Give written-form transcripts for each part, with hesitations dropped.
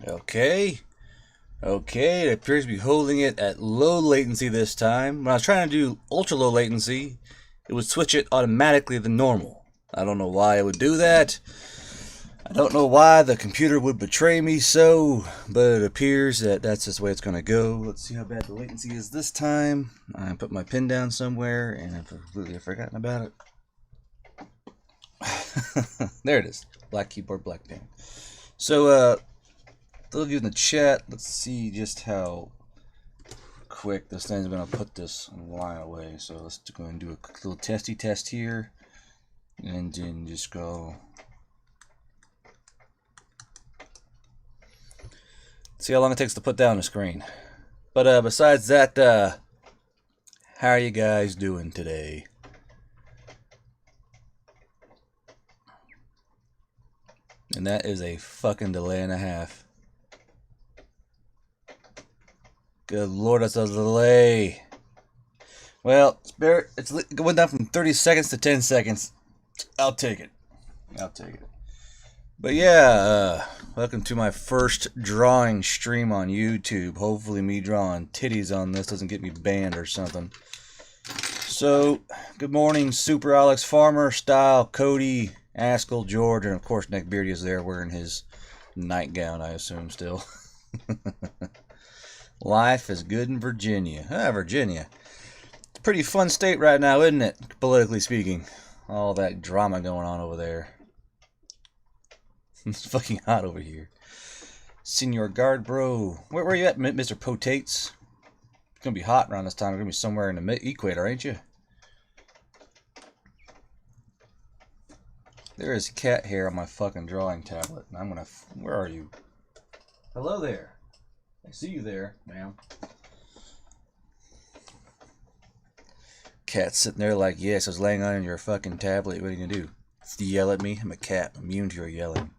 Okay. Okay, it appears to be holding it at low latency this time. When I was trying to do ultra low latency, it would switch it automatically to normal. I don't know why it would do that. I don't know why the computer would betray me so, but it appears that that's just the way it's going to go. Let's see how bad the latency is this time. I put my pin down somewhere and I've completely forgotten about it. There it is. Black keyboard, black pen. So, those of you in the chat, let's see just how quick this thing's going to put this line away. So let's go and do a quick little testy test here. And then just go. See how long it takes to put down the screen. But besides that, how are you guys doing today? And that is a fucking delay and a half. Good lord, that's a delay. Well, Spirit, it's going down from 30 seconds to 10 seconds. I'll take it. I'll take it. But yeah, welcome to my first drawing stream on YouTube. Hopefully me drawing titties on this doesn't get me banned or something. So, good morning, Super Alex Farmer, Style, Cody, Askell, George, and of course Neckbeardia is there wearing his nightgown, I assume, still. Life is good in Virginia. Virginia. It's a pretty fun state right now, isn't it? Politically speaking. All that drama going on over there. It's fucking hot over here. Senior Guard Bro. Where are you at, Mr. Potates? It's going to be hot around this time. You're going to be somewhere in the equator, ain't you? There is cat hair on my fucking drawing tablet. And I'm going to... Where are you? Hello there. I see you there, ma'am. Cat sitting there like, yes, I was laying on your fucking tablet. What are you going to do? Yell at me? I'm a cat. I'm immune to your yelling.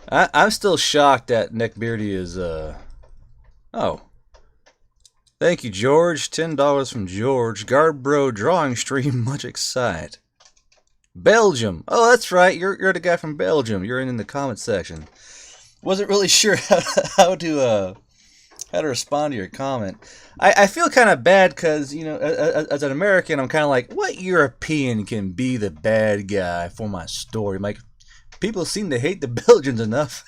I'm still shocked that Neckbeardia's, Oh. Thank you, George. $10 from George. Guard Bro drawing stream, much excited. Belgium. Oh, that's right. You're the guy from Belgium. You're in the comment section. Wasn't really sure how to respond to your comment. I feel kind of bad because, you know, as an American, I'm kind of like, what European can be the bad guy for my story? I'm like, people seem to hate the Belgians enough.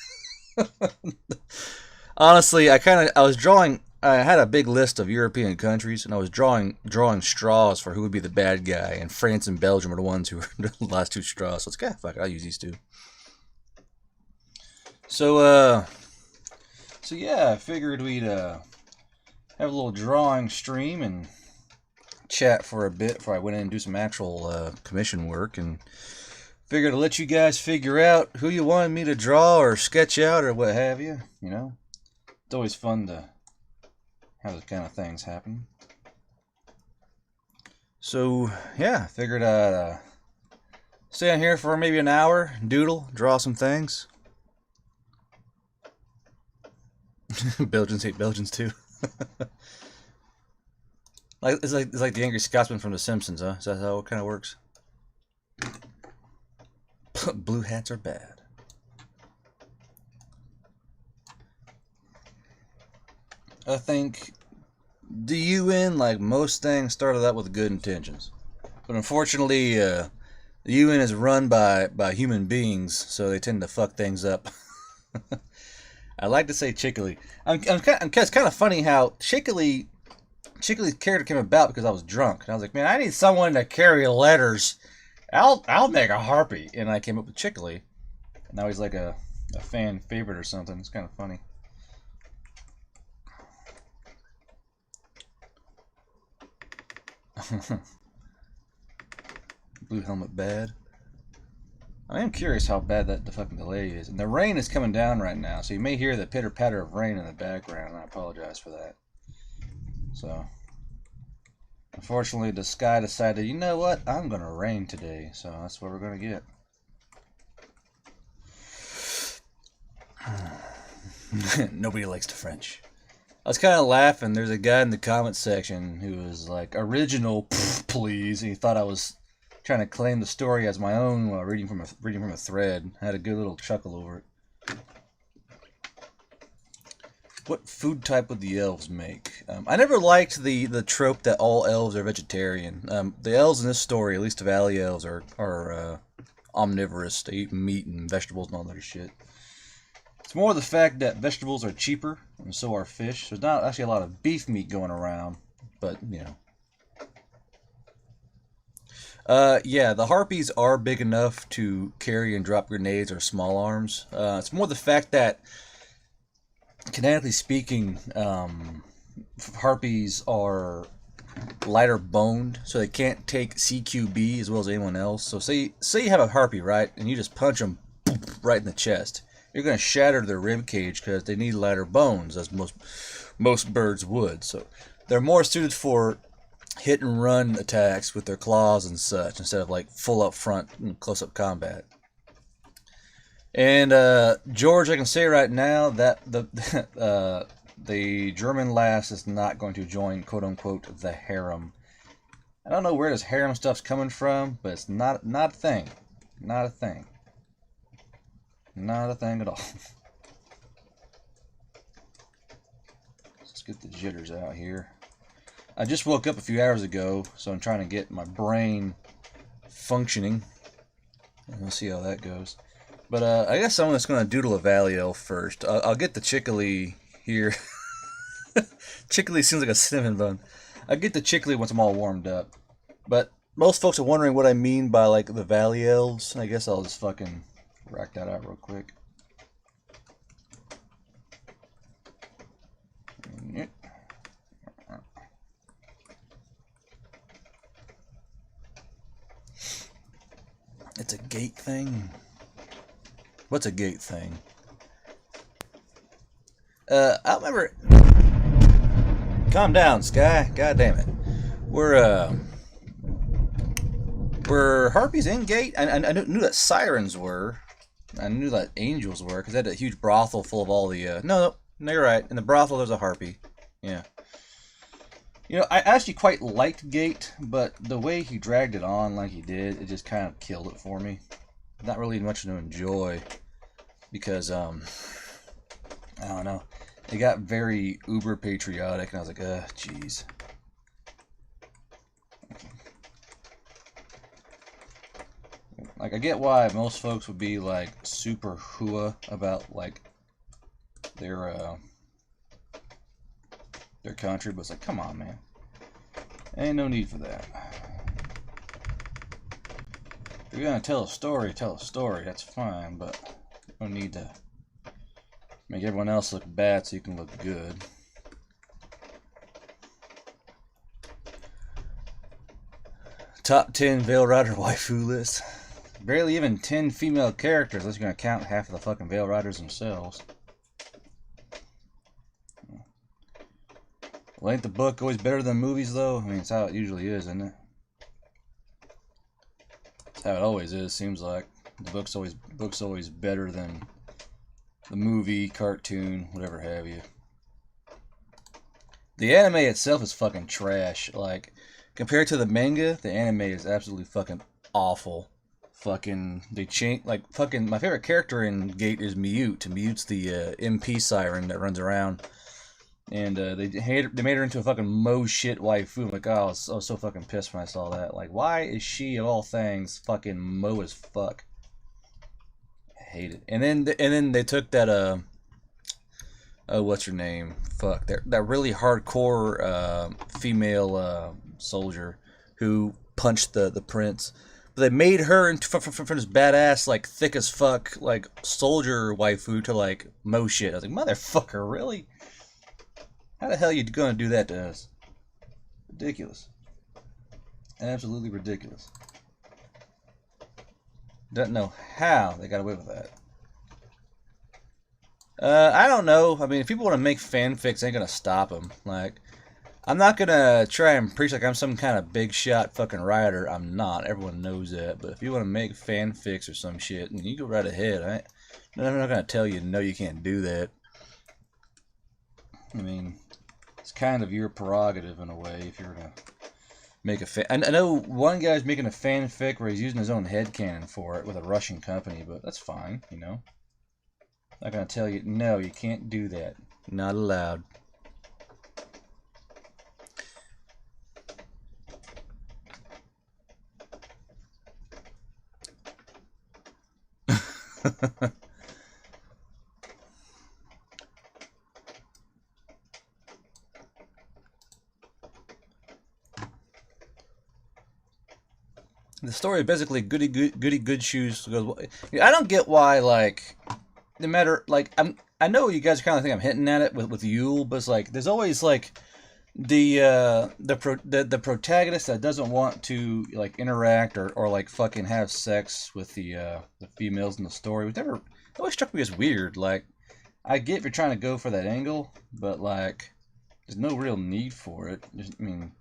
Honestly, I was drawing. I had a big list of European countries, and I was drawing straws for who would be the bad guy, and France and Belgium are the ones who were the last two straws. So it's kind of fuck it, I'll use these two. So yeah, I figured we'd have a little drawing stream and chat for a bit before I went in and do some actual commission work, and figured to let you guys figure out who you wanted me to draw or sketch out or what have you. You know, it's always fun to have those kind of things happen. So yeah, figured I'd stay on here for maybe an hour, doodle, draw some things. Belgians hate Belgians too. It's like the angry Scotsman from The Simpsons, huh? Is that how it kind of works? Blue hats are bad. I think the UN, like most things, started out with good intentions, but unfortunately, the UN is run by human beings, so they tend to fuck things up. I like to say Chickily. It's kind of funny how Chickily's character came about because I was drunk, and I was like, man, I need someone to carry letters. I'll make a harpy, and I came up with Chickily. And now he's like a fan favorite or something. It's kind of funny. Blue helmet bad. I am curious how bad the fucking delay is. And the rain is coming down right now, so you may hear the pitter patter of rain in the background, and I apologize for that. So, unfortunately, the sky decided, you know what, I'm going to rain today, so that's what we're going to get. Nobody likes the French. I was kind of laughing. There's a guy in the comment section who was like, original, please. And he thought I was trying to claim the story as my own while reading from a thread. I had a good little chuckle over it. What food type would the elves make? I never liked the trope that all elves are vegetarian. The elves in this story, at least the valley elves, are omnivorous. They eat meat and vegetables and all that shit. It's more the fact that vegetables are cheaper, and so are fish. There's not actually a lot of beef meat going around, but, you know. Yeah, the harpies are big enough to carry and drop grenades or small arms. It's more the fact that, kinetically speaking, harpies are lighter boned, so they can't take CQB as well as anyone else. So say you have a harpy, right, and you just punch them right in the chest. You're going to shatter their rib cage because they need lighter bones, as most birds would. So they're more suited for hit and run attacks with their claws and such, instead of like full up front and close up combat. And George, I can say right now that the German lass is not going to join, quote unquote, the harem. I don't know where this harem stuff's coming from, but it's not a thing. Not a thing. Not a thing at all. Let's get the jitters out here. I just woke up a few hours ago, so I'm trying to get my brain functioning. And we'll see how that goes. But I guess I'm just going to doodle a valley elf first. I'll get the Chickly here. Chickly seems like a cinnamon bun. I'll get the Chickly once I'm all warmed up. But most folks are wondering what I mean by like the valley elves. I guess I'll just fucking rack that out real quick. It's a gate thing. What's a gate thing? I remember. Calm down, Sky. God damn it. Were harpies in gate? I knew that sirens were. I knew that angels were, because they had a huge brothel full of all the. No, you're right. In the brothel, there's a harpy. Yeah. You know, I actually quite liked Gate, but the way he dragged it on like he did, it just kind of killed it for me. Not really much to enjoy, because, I don't know. It got very uber patriotic, and I was like, jeez. Like, I get why most folks would be, like, super hua about, like, their country, but it's like, come on, man. Ain't no need for that. If you're gonna tell a story, that's fine, but you don't need to make everyone else look bad so you can look good. Top 10 Veil Rider waifu list. Barely even 10 female characters, unless you're gonna count half of the fucking Veil Riders themselves. Well, ain't the book always better than movies, though? I mean, it's how it usually is, isn't it? It's how it always is, seems like. The book's always better than the movie, cartoon, whatever have you. The anime itself is fucking trash. Like, compared to the manga, the anime is absolutely fucking awful. Fucking, they change, like, fucking, my favorite character in Gate is ᴜᴜ. ᴜᴜ's the MP siren that runs around. And they made her into a fucking mo shit waifu. I'm like, oh, I was so fucking pissed when I saw that. Like, why is she, of all things, fucking mo as fuck? I hate it. And then they took that oh, what's her name? Fuck, that really hardcore female soldier who punched the prince. But they made her into from this badass, like, thick as fuck, like, soldier waifu to like mo shit. I was like, motherfucker, really? How the hell are you gonna do that to us? Ridiculous. Absolutely ridiculous. Don't know how they got away with that. I don't know. I mean, if people want to make fanfics, I ain't gonna stop them. Like, I'm not gonna try and preach like I'm some kind of big shot fucking writer. I'm not. Everyone knows that. But if you want to make fanfics or some shit, you go right ahead. I'm not gonna tell you no, you can't do that. I mean, it's kind of your prerogative in a way if you're gonna make a fan. I know one guy's making a fanfic where he's using his own headcanon for it with a Russian company, but that's fine, you know. Not gonna tell you, no, you can't do that. Not allowed. The story basically goody good shoes goes. I don't get why, like, no matter, like, I know you guys kind of think I'm hinting at it with Yule, but it's like there's always like the protagonist that doesn't want to like interact or like fucking have sex with the females in the story. It always struck me as weird. Like, I get if you're trying to go for that angle, but like there's no real need for it. I mean,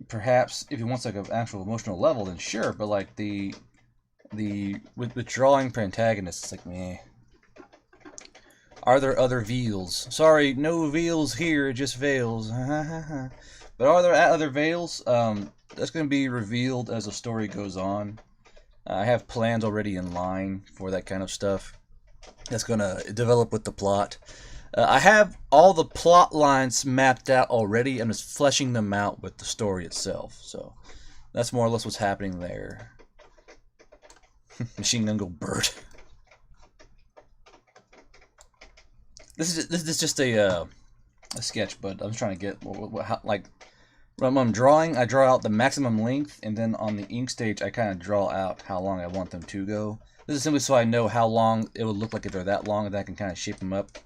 perhaps if he wants like an actual emotional level, then sure. But like with drawing protagonists, it's like meh. Are there other veils? Sorry, no veils here, just veils. But are there other veils? That's going to be revealed as the story goes on. I have plans already in line for that kind of stuff. That's going to develop with the plot. I have all the plot lines mapped out already. I'm just fleshing them out with the story itself. So that's more or less what's happening there. Machine gun go bird. This is just a sketch, but I'm trying to get like when I'm drawing, I draw out the maximum length, and then on the ink stage, I kind of draw out how long I want them to go. This is simply so I know how long it would look like if they're that long, and then I can kind of shape them up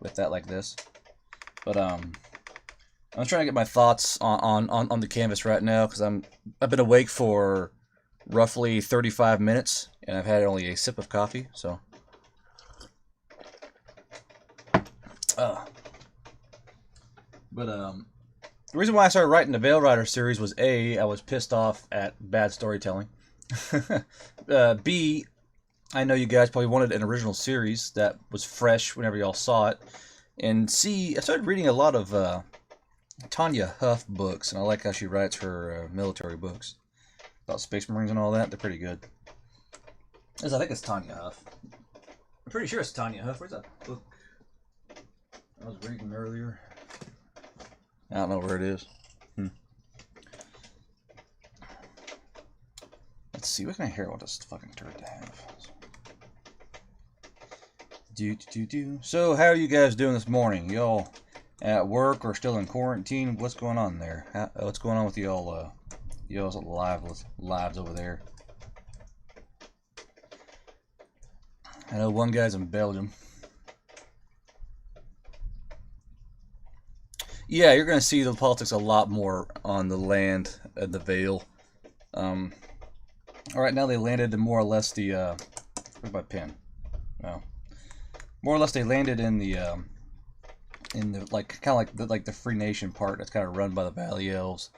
with that like this. But I'm trying to get my thoughts on the canvas right now because I've been awake for roughly 35 minutes, and I've had only a sip of coffee, so. The reason why I started writing the Veil Rider series was A, I was pissed off at bad storytelling. B, I know you guys probably wanted an original series that was fresh whenever y'all saw it. And C, I started reading a lot of Tanya Huff books, and I like how she writes her military books about Space Marines and all that. They're pretty good. I think it's Tanya Huff. I'm pretty sure it's Tanya Huff. Where's that book I was reading earlier? I don't know where it is. Let's see. What can I hear about this fucking turd to have? So, how are you guys doing this morning? Y'all at work or still in quarantine? What's going on there? What's going on with y'all? Y'all's lives over there? I know one guy's in Belgium. Yeah, you're going to see the politics a lot more on the land at the Veil. Alright, now they landed in more or less the, where's my pen? No. More or less they landed in the, like, kind of like the Free Nation part that's kind of run by the Valley Elves.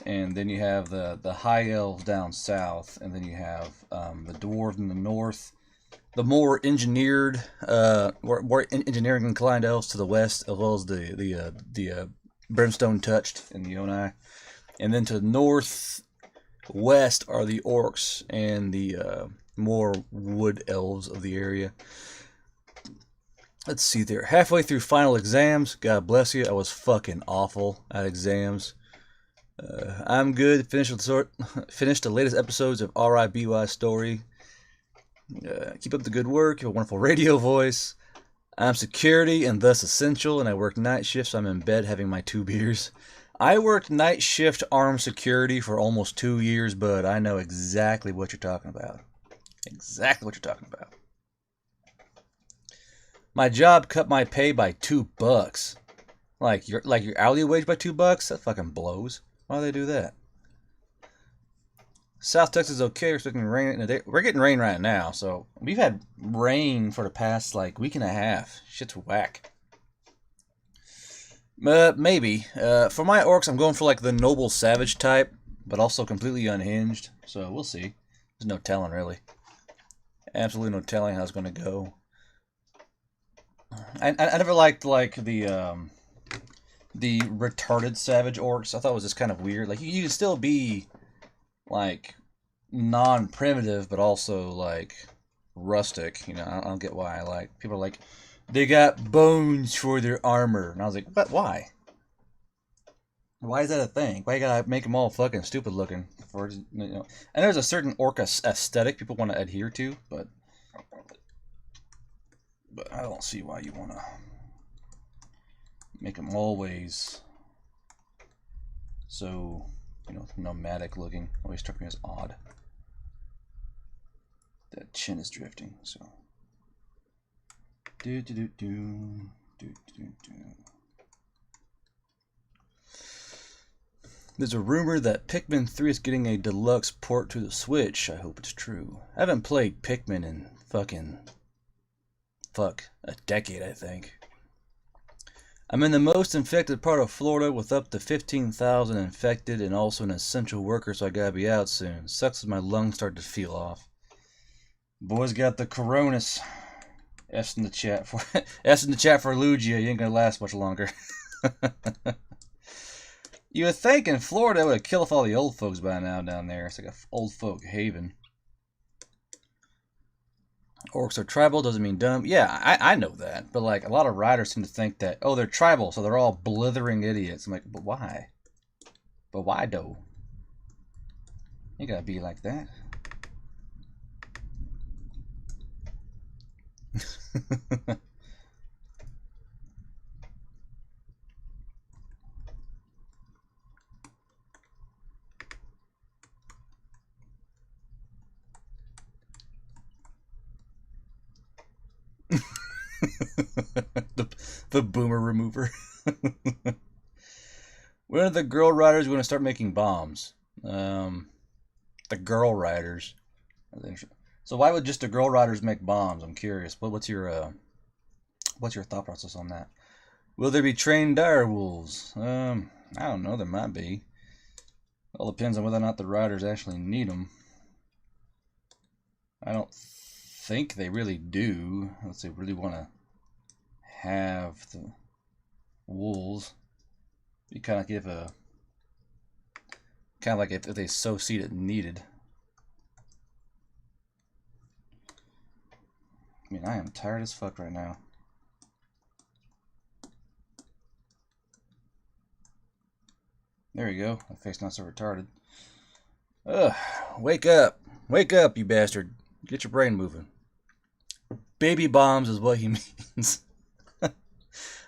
And then you have the High Elves down south, and then you have, the Dwarves in the north. The more engineered, more engineering inclined elves to the west, as well as the brimstone touched in the Yonai, and then to the northwest are the orcs and the more wood elves of the area. Let's see there. Halfway through final exams. God bless you. I was fucking awful at exams. I'm good. Finished the latest episodes of RIBY Story. Keep up the good work. You have a wonderful radio voice. I'm security and thus essential, and I work night shifts. So I'm in bed having my 2 beers. I worked night shift armed security for almost 2 years, but I know exactly what you're talking about. Exactly what you're talking about. My job cut my pay by $2. Like your hourly wage by $2? That fucking blows. Why do they do that? South Texas is okay. We're expecting rain in a day. We're getting rain right now, so we've had rain for the past like week and a half. Shit's whack. Maybe. For my orcs, I'm going for like the noble savage type, but also completely unhinged. So we'll see. There's no telling really. Absolutely no telling how it's going to go. I never liked like the the retarded savage orcs. I thought it was just kind of weird. Like, you can still be, like, non-primitive, but also, like, rustic. You know, I don't get why. Like, people are like, they got bones for their armor. And I was like, what? Why? Why is that a thing? Why you gotta make them all fucking stupid looking? For, you know? And there's a certain orc aesthetic people want to adhere to, but I don't see why you want to make them always so, you know, nomadic looking. Always struck me as odd. That chin is drifting, so. Do do do do do do do. There's a rumor that Pikmin 3 is getting a deluxe port to the Switch. I hope it's true. I haven't played Pikmin in a decade, I think. I'm in the most infected part of Florida with up to 15,000 infected and also an essential worker, so I gotta be out soon. Sucks as my lungs start to feel off. Boys got the coronas. S in the chat for Lugia. You ain't gonna last much longer. You would think in Florida it would kill off all the old folks by now down there. It's like an old folk haven. Orcs are tribal, doesn't mean dumb. Yeah, I know that. But like a lot of writers seem to think that, oh, they're tribal, so they're all blithering idiots. I'm like, but why? But why though? You gotta be like that. the boomer remover. When are the girl riders going to start making bombs? The girl riders. So why would just the girl riders make bombs? I'm curious. What's your thought process on that? Will there be trained dire wolves? I don't know. There might be. All depends on whether or not the riders actually need them. I don't think they really do. Unless they really want to have the wolves. You kind of give a like if they so see it needed. I mean, I am tired as fuck right now. There you go. My face not so retarded. Ugh, wake up, you bastard! Get your brain moving. Baby bombs is what he means.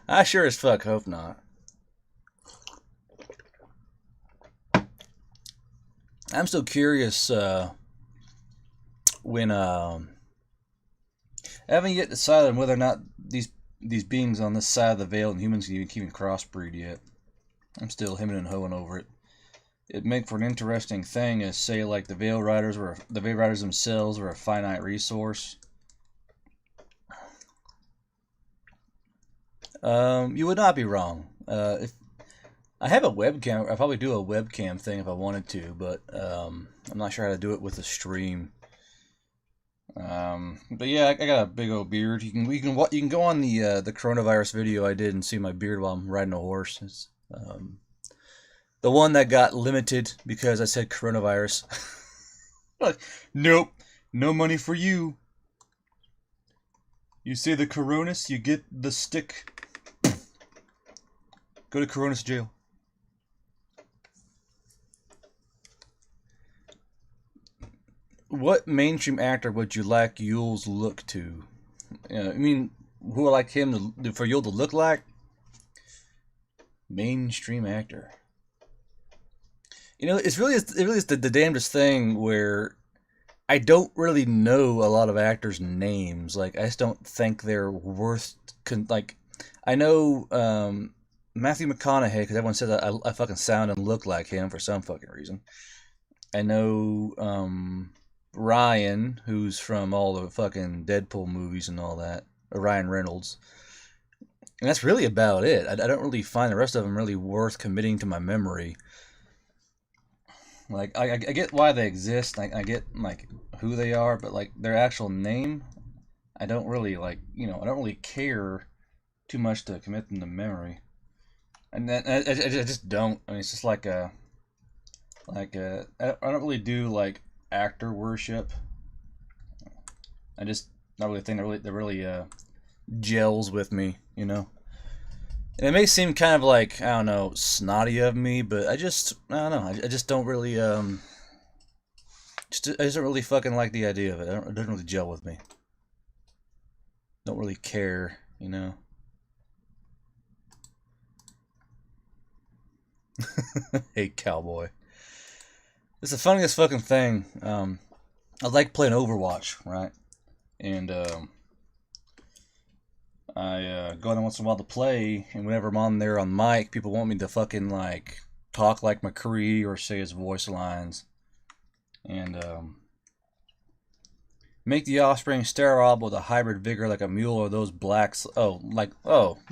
I sure as fuck hope not. I'm still curious when I haven't yet decided on whether or not these beings on this side of the veil and humans can even crossbreed yet. I'm still hemming and hoeing over it. It'd make for an interesting thing as, say, like the Veil Riders themselves were a finite resource. You would not be wrong. If I have a webcam, I'd probably do a webcam thing if I wanted to, but I'm not sure how to do it with a stream. But yeah, I got a big old beard. You can go on the coronavirus video I did and see my beard while I'm riding a horse. It's, the one that got limited because I said coronavirus. Like, nope, no money for you. You say the coronas, you get the stick. Go to Coronas jail. What mainstream actor would you like Øⱜł's look to? I mean, who would like him for Øⱜłł to look like? Mainstream actor. You know, it really is the damnedest thing where I don't really know a lot of actors' names. Like, I just don't think they're worth like. I know Matthew McConaughey because everyone says I fucking sound and look like him for some fucking reason. I know Ryan, who's from all the fucking Deadpool movies and all that, or Ryan Reynolds. And that's really about it. I don't really find the rest of them really worth committing to my memory. Like, I get why they exist. I get, like, who they are, but, like, their actual name, I don't really, like, you know, I don't really care too much to commit them to memory. And then I just don't. I mean, it's just like a, I don't really do like actor worship. I just not really think that really gels with me, you know. And it may seem kind of like, I don't know, snotty of me, but I don't know. I just don't really I just don't really fucking like the idea of it. It doesn't really gel with me. Don't really care, you know. Hey, cowboy. It's the funniest fucking thing. I like playing Overwatch, right? And I go on once in a while to play, and whenever I'm on there on mic, people want me to fucking like talk like McCree or say his voice lines, and make the offspring sterile with a hybrid vigor like a mule or those blacks. Like a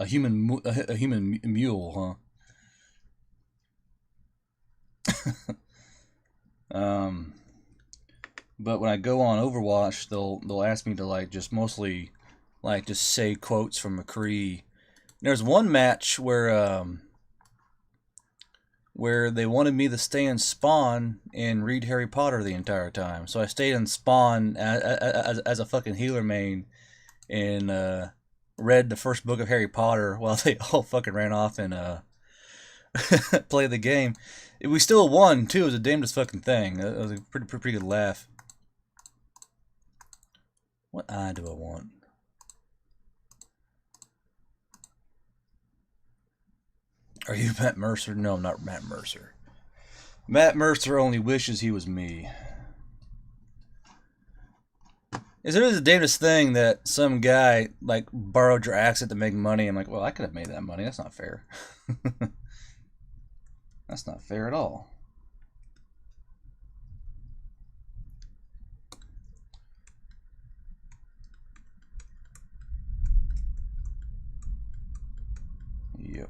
human mule, huh? But when I go on Overwatch, they'll ask me to like just mostly like just say quotes from McCree. There's one match where they wanted me to stay in Spawn and read Harry Potter the entire time. So I stayed in Spawn as a fucking healer main and read the first book of Harry Potter while they all fucking ran off and played the game. We still won too. It was the damnedest fucking thing. It was a pretty good laugh. What eye do I want? Are you Matt Mercer? No, I'm not Matt Mercer. Matt Mercer only wishes he was me. It is the damnedest thing that some guy like borrowed your accent to make money. I'm like, well, I could have made that money. That's not fair. That's not fair at all. Yep.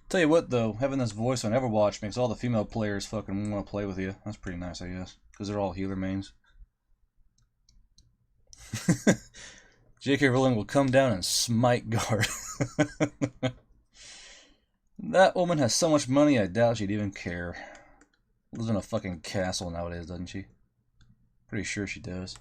Tell you what, though, having this voice on Overwatch makes all the female players fucking want to play with you. That's pretty nice, I guess, because they're all healer mains. J.K. Rowling will come down and smite guard. That woman has so much money, I doubt she'd even care. Lives in a fucking castle nowadays, doesn't she? Pretty sure she does.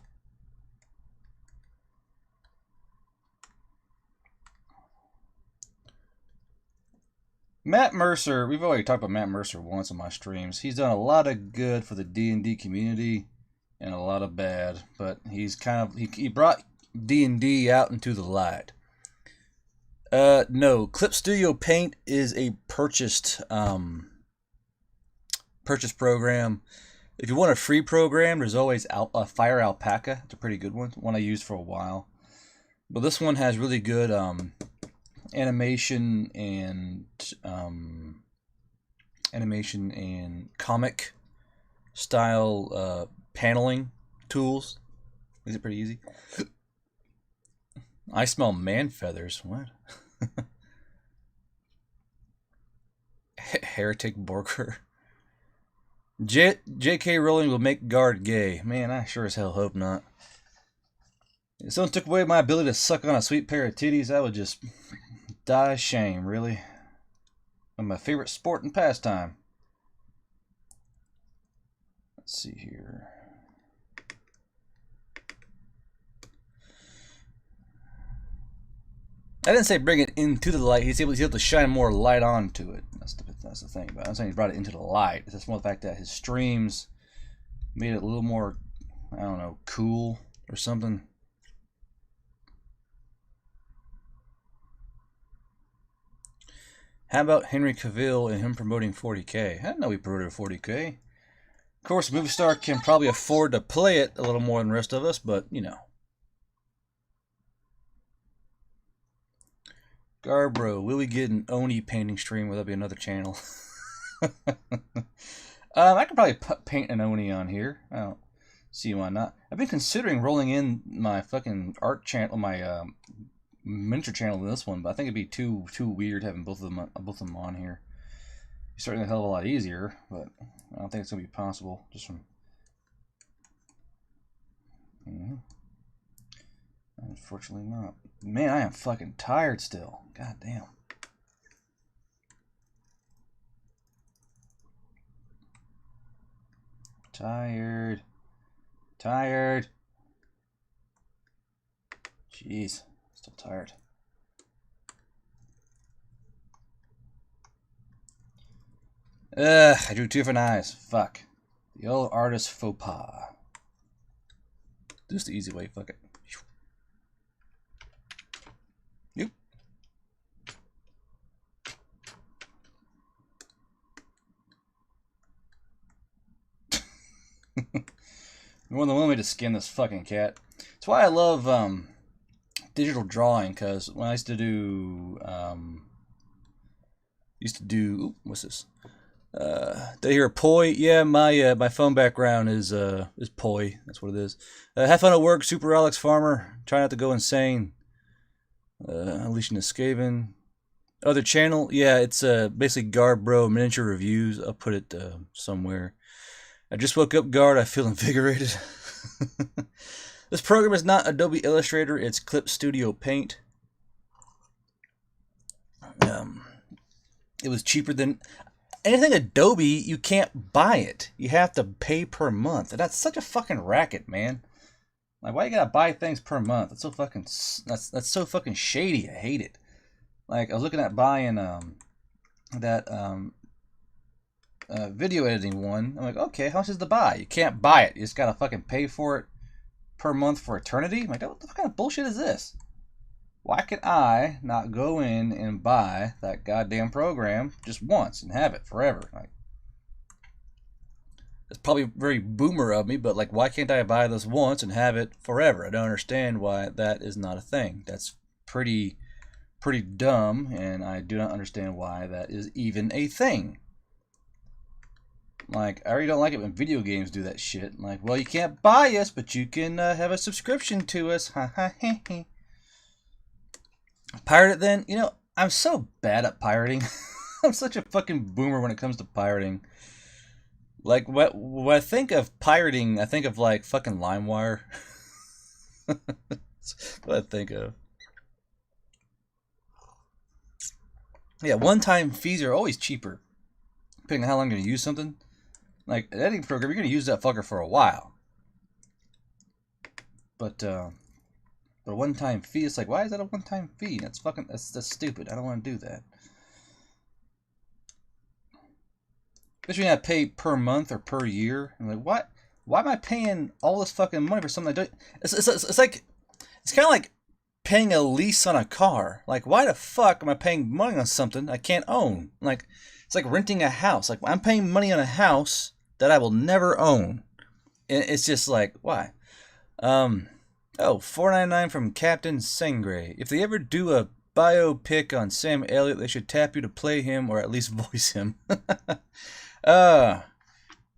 Matt Mercer, we've already talked about Matt Mercer once on my streams. He's done a lot of good for the D&D community and a lot of bad, but he's kind of, he brought D&D out into the light. No, Clip Studio Paint is a purchased program. If you want a free program, there's always Fire Alpaca. It's a pretty good one I used for a while. But this one has really good animation and comic style paneling tools. Makes it pretty easy. I smell man feathers. What? Heretic Borker. J.K. Rowling will make guard gay. Man, I sure as hell hope not. If someone took away my ability to suck on a sweet pair of titties, I would just die of shame, really. My favorite sport and pastime. Let's see here. I didn't say bring it into the light. He's able to shine more light onto it. That's the thing. But I'm saying he brought it into the light. It's just more the fact that his streams made it a little more, I don't know, cool or something. How about Henry Cavill and him promoting 40K? I didn't know he promoted 40K. Of course, Movie Star can probably afford to play it a little more than the rest of us, but, you know. Garbro, will we get an Oni painting stream? Will that be another channel? I could probably paint an Oni on here. I don't see why not. I've been considering rolling in my fucking art channel, my miniature channel in this one, but I think it'd be too weird having both of them on here. It's certainly a hell of a lot easier, but I don't think it's gonna be possible just from. Unfortunately not. Man, I am fucking tired still. God damn. Tired. Tired. Jeez. Still tired. I drew 2 different eyes. Fuck. The old artist faux pas. Just the easy way. Fuck it. Nope. More than one way to skin this fucking cat. That's why I love digital drawing, because when I used to do what's this? Did I hear poi? Yeah, my phone background is poi. That's what it is. Have fun at work, Super Alex Farmer. Try not to go insane. ᴡᴜᴇᴜ. Other channel, yeah, it's basically Guard Bro Miniature Reviews. I'll put it somewhere. I just woke up, Guard. I feel invigorated. This program is not Adobe Illustrator. It's Clip Studio Paint. It was cheaper than anything Adobe. You can't buy it. You have to pay per month, and that's such a fucking racket, man. Like, why you gotta buy things per month? That's so fucking that's so fucking shady. I hate it. Like, I was looking at buying that video editing one. I'm like, okay, how much is the buy? You can't buy it. You just gotta fucking pay for it per month for eternity. I'm like, what the kind of bullshit is this? Why can I not go in and buy that goddamn program just once and have it forever? Like, it's probably very boomer of me, but like, why can't I buy this once and have it forever? I don't understand why that is not a thing. That's pretty dumb, and I do not understand why that is even a thing. Like, I already don't like it when video games do that shit. Like, well, you can't buy us, but you can have a subscription to us. Ha ha ha ha. Pirate it then? You know, I'm so bad at pirating. I'm such a fucking boomer when it comes to pirating. Like, when I think of pirating, I think of like fucking LimeWire. That's what I think of. Yeah, one-time fees are always cheaper, depending on how long you're going to use something. Like, an editing program, you're going to use that fucker for a while. But a one-time fee, it's like, why is that a one-time fee? That's stupid. I don't want to do that. Especially when I pay per month or per year. I'm like, what? Why am I paying all this fucking money for something I don't? It's like, it's kind of like paying a lease on a car. Like, why the fuck am I paying money on something I can't own? Like, it's like renting a house. Like, I'm paying money on a house that I will never own. And it's just like, why? Oh, $4.99 from Captain Sengray. If they ever do a biopic on Sam Elliott, they should tap you to play him or at least voice him. I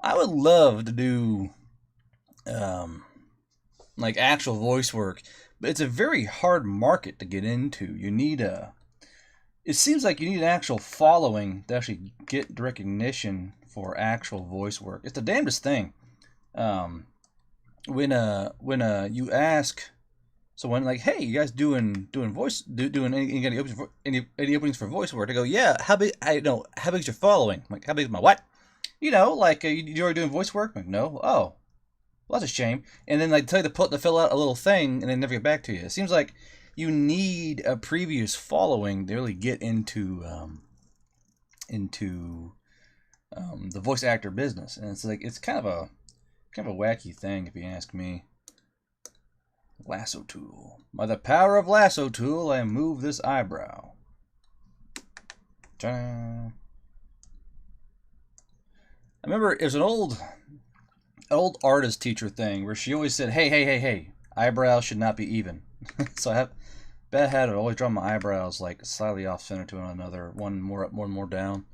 would love to do like actual voice work, but it's a very hard market to get into. You need it seems like you need an actual following to actually get recognition for actual voice work. It's the damnedest thing. When you ask someone like, "Hey, you guys doing voice doing any openings for voice work?" They go, "Yeah, how big? How big's your following?" I'm like, "How big's my what?" You know, like, you already doing voice work? I'm like, no. Oh, well, that's a shame. And then, like, tell you to fill out a little thing and then never get back to you. It seems like you need a previous following to really get into the voice actor business. And it's like, it's kind of a wacky thing, if you ask me. Lasso tool. By the power of lasso tool, I move this eyebrow. Ta-da. I remember it was an old artist teacher thing where she always said, hey, eyebrows should not be even. So I have bad habit of always drawing my eyebrows like slightly off center to one another, one more up, one more down.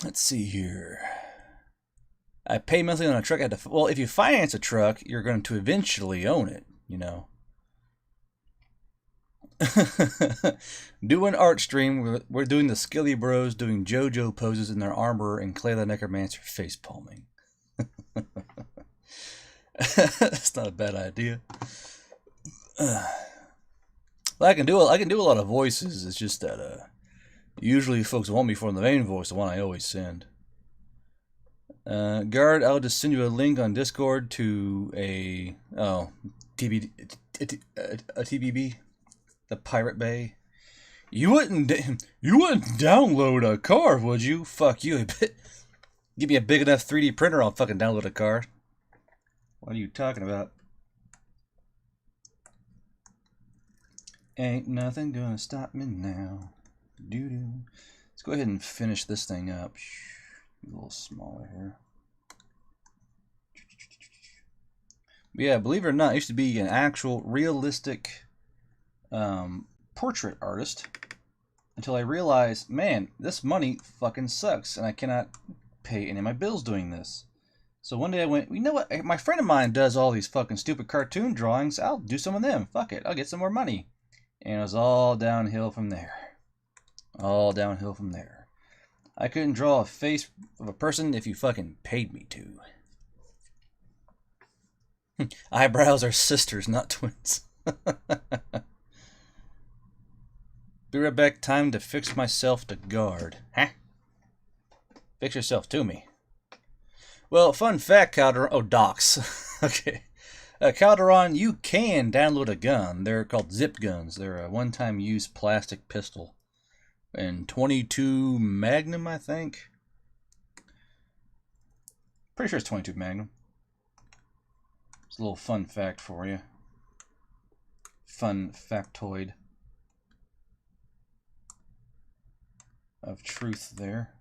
Let's see here. I pay monthly on a truck. Well, if you finance a truck, you're going to eventually own it, you know. Do an art stream. We're doing the Skilly Bros doing JoJo poses in their armor and Clay the Necromancer face palming. That's not a bad idea. I can do a lot of voices. It's just that usually folks want me for the main voice, the one I always send. Guard, I'll just send you a link on Discord to a TBB, the Pirate Bay. You wouldn't download a car, would you? Fuck you. Give me a big enough 3D printer, I'll fucking download a car. What are you talking about? Ain't nothing gonna stop me now. Doo-doo. Let's go ahead and finish this thing up. A little smaller here. But yeah, believe it or not, I used to be an actual realistic portrait artist until I realized, man, this money fucking sucks and I cannot pay any of my bills doing this. So one day I went, you know what, my friend of mine does all these fucking stupid cartoon drawings, I'll do some of them. Fuck it, I'll get some more money. And it was all downhill from there. All downhill from there. I couldn't draw a face of a person if you fucking paid me to. Eyebrows are sisters, not twins. Be right back. Time to fix myself to guard. Huh? Fix yourself to me. Well, fun fact, Calderon. Oh, docs. Okay. Calderon, you can download a gun. They're called zip guns. They're a one-time use plastic pistol. And 22 Magnum, I think. Pretty sure it's 22 Magnum. It's a little fun fact for you. Fun factoid of truth there.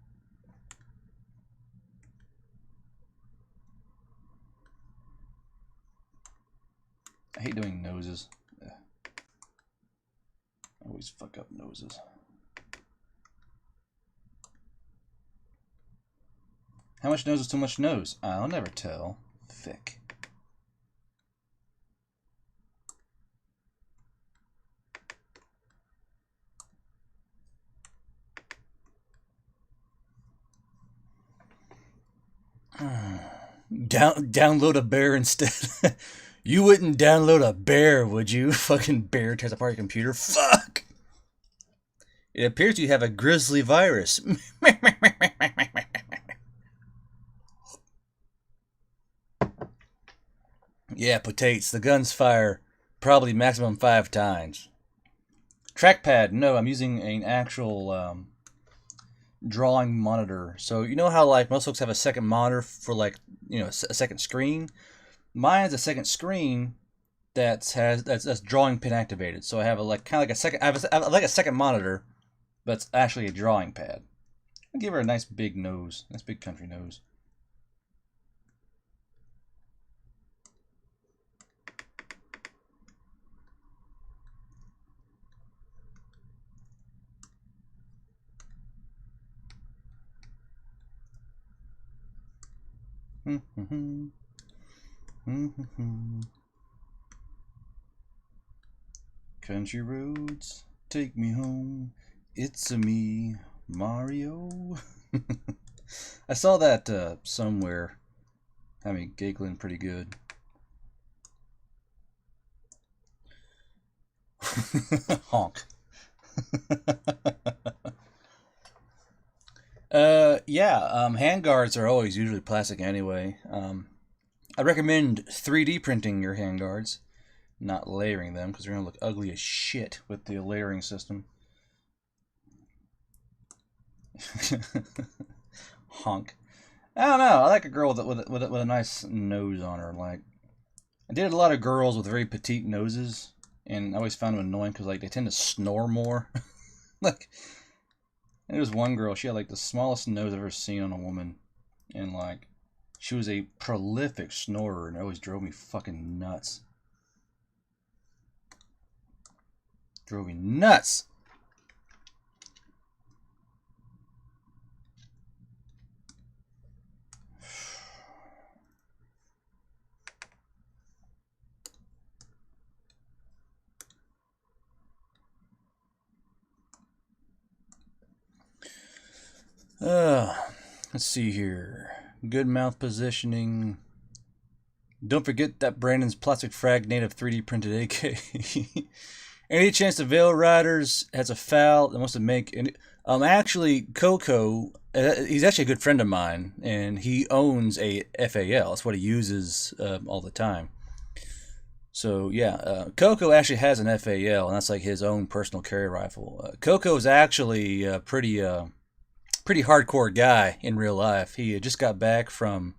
I hate doing noses. Ugh. I always fuck up noses. How much nose is too much nose? I'll never tell. Thick. Download a bear instead. You wouldn't download a bear, would you? Fucking bear tears apart your computer. Fuck! It appears you have a grizzly virus. Yeah, potatoes. The guns fire probably maximum 5 times. Trackpad. No, I'm using an actual drawing monitor. So you know how like most folks have a second monitor for like, you know, a second screen? Mine's a second screen that's drawing pin activated. So I have a kind of like a second. I have like a second monitor, but it's actually a drawing pad. I'll give her a nice big nose, nice big country nose. Country roads, take me home. It's a me, Mario. I saw that somewhere. I mean, giggling pretty good. Honk. Yeah, handguards are always usually plastic anyway. I recommend 3D printing your handguards, not layering them, because they're going to look ugly as shit with the layering system. Honk. I don't know, I like a girl with a nice nose on her. Like, I dated a lot of girls with very petite noses, and I always found them annoying because like they tend to snore more. Like, there was one girl, she had like the smallest nose I've ever seen on a woman, and like she was a prolific snorer, and it always drove me fucking nuts. Drove me nuts. Let's see here. Good mouth positioning. Don't forget that Brandon's plastic frag native 3D printed AK. Any chance the Veil Riders has a foul that wants to make any... actually, Coco, he's actually a good friend of mine, and he owns a FAL. That's what he uses all the time. So, yeah, Coco actually has an FAL, and that's like his own personal carry rifle. Coco is actually a pretty hardcore guy in real life. He just got back from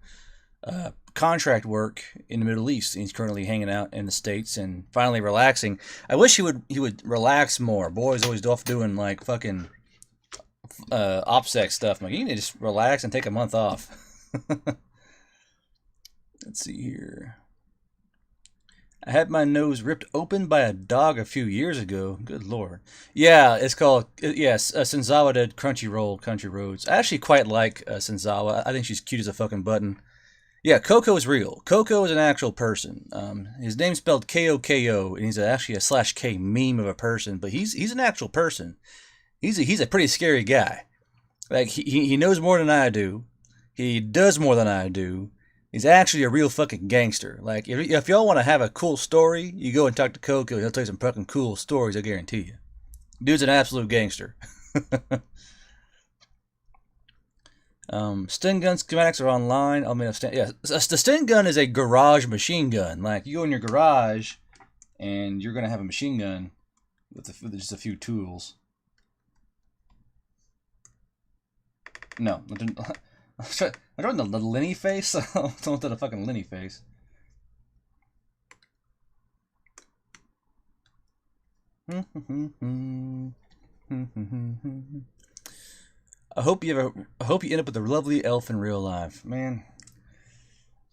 contract work in the Middle East. He's currently hanging out in the States and finally relaxing. I wish he would relax more. Boy's always off doing like fucking OPSEC stuff. Like, you need to just relax and take a month off. Let's see here. I had my nose ripped open by a dog a few years ago. Good lord. Yeah, it's called, yes, Senzawa did Crunchyroll Country Roads. I actually quite like Senzawa. I think she's cute as a fucking button. Yeah, Coco is real. Coco is an actual person. His name's spelled K-O-K-O, and he's actually a /K meme of a person, but he's an actual person. He's a pretty scary guy. Like, he knows more than I do. He does more than I do. He's actually a real fucking gangster. Like, if y'all want to have a cool story, you go and talk to Coco. He'll tell you some fucking cool stories, I guarantee you. Dude's an absolute gangster. Stun gun schematics are online. I mean, yeah, the stun gun is a garage machine gun. Like, you go in your garage, and you're gonna have a machine gun with just a few tools. No, I didn't. I'm drawing the Lenny face. I don't want the fucking Lenny face. I hope you end up with a lovely elf in real life, man.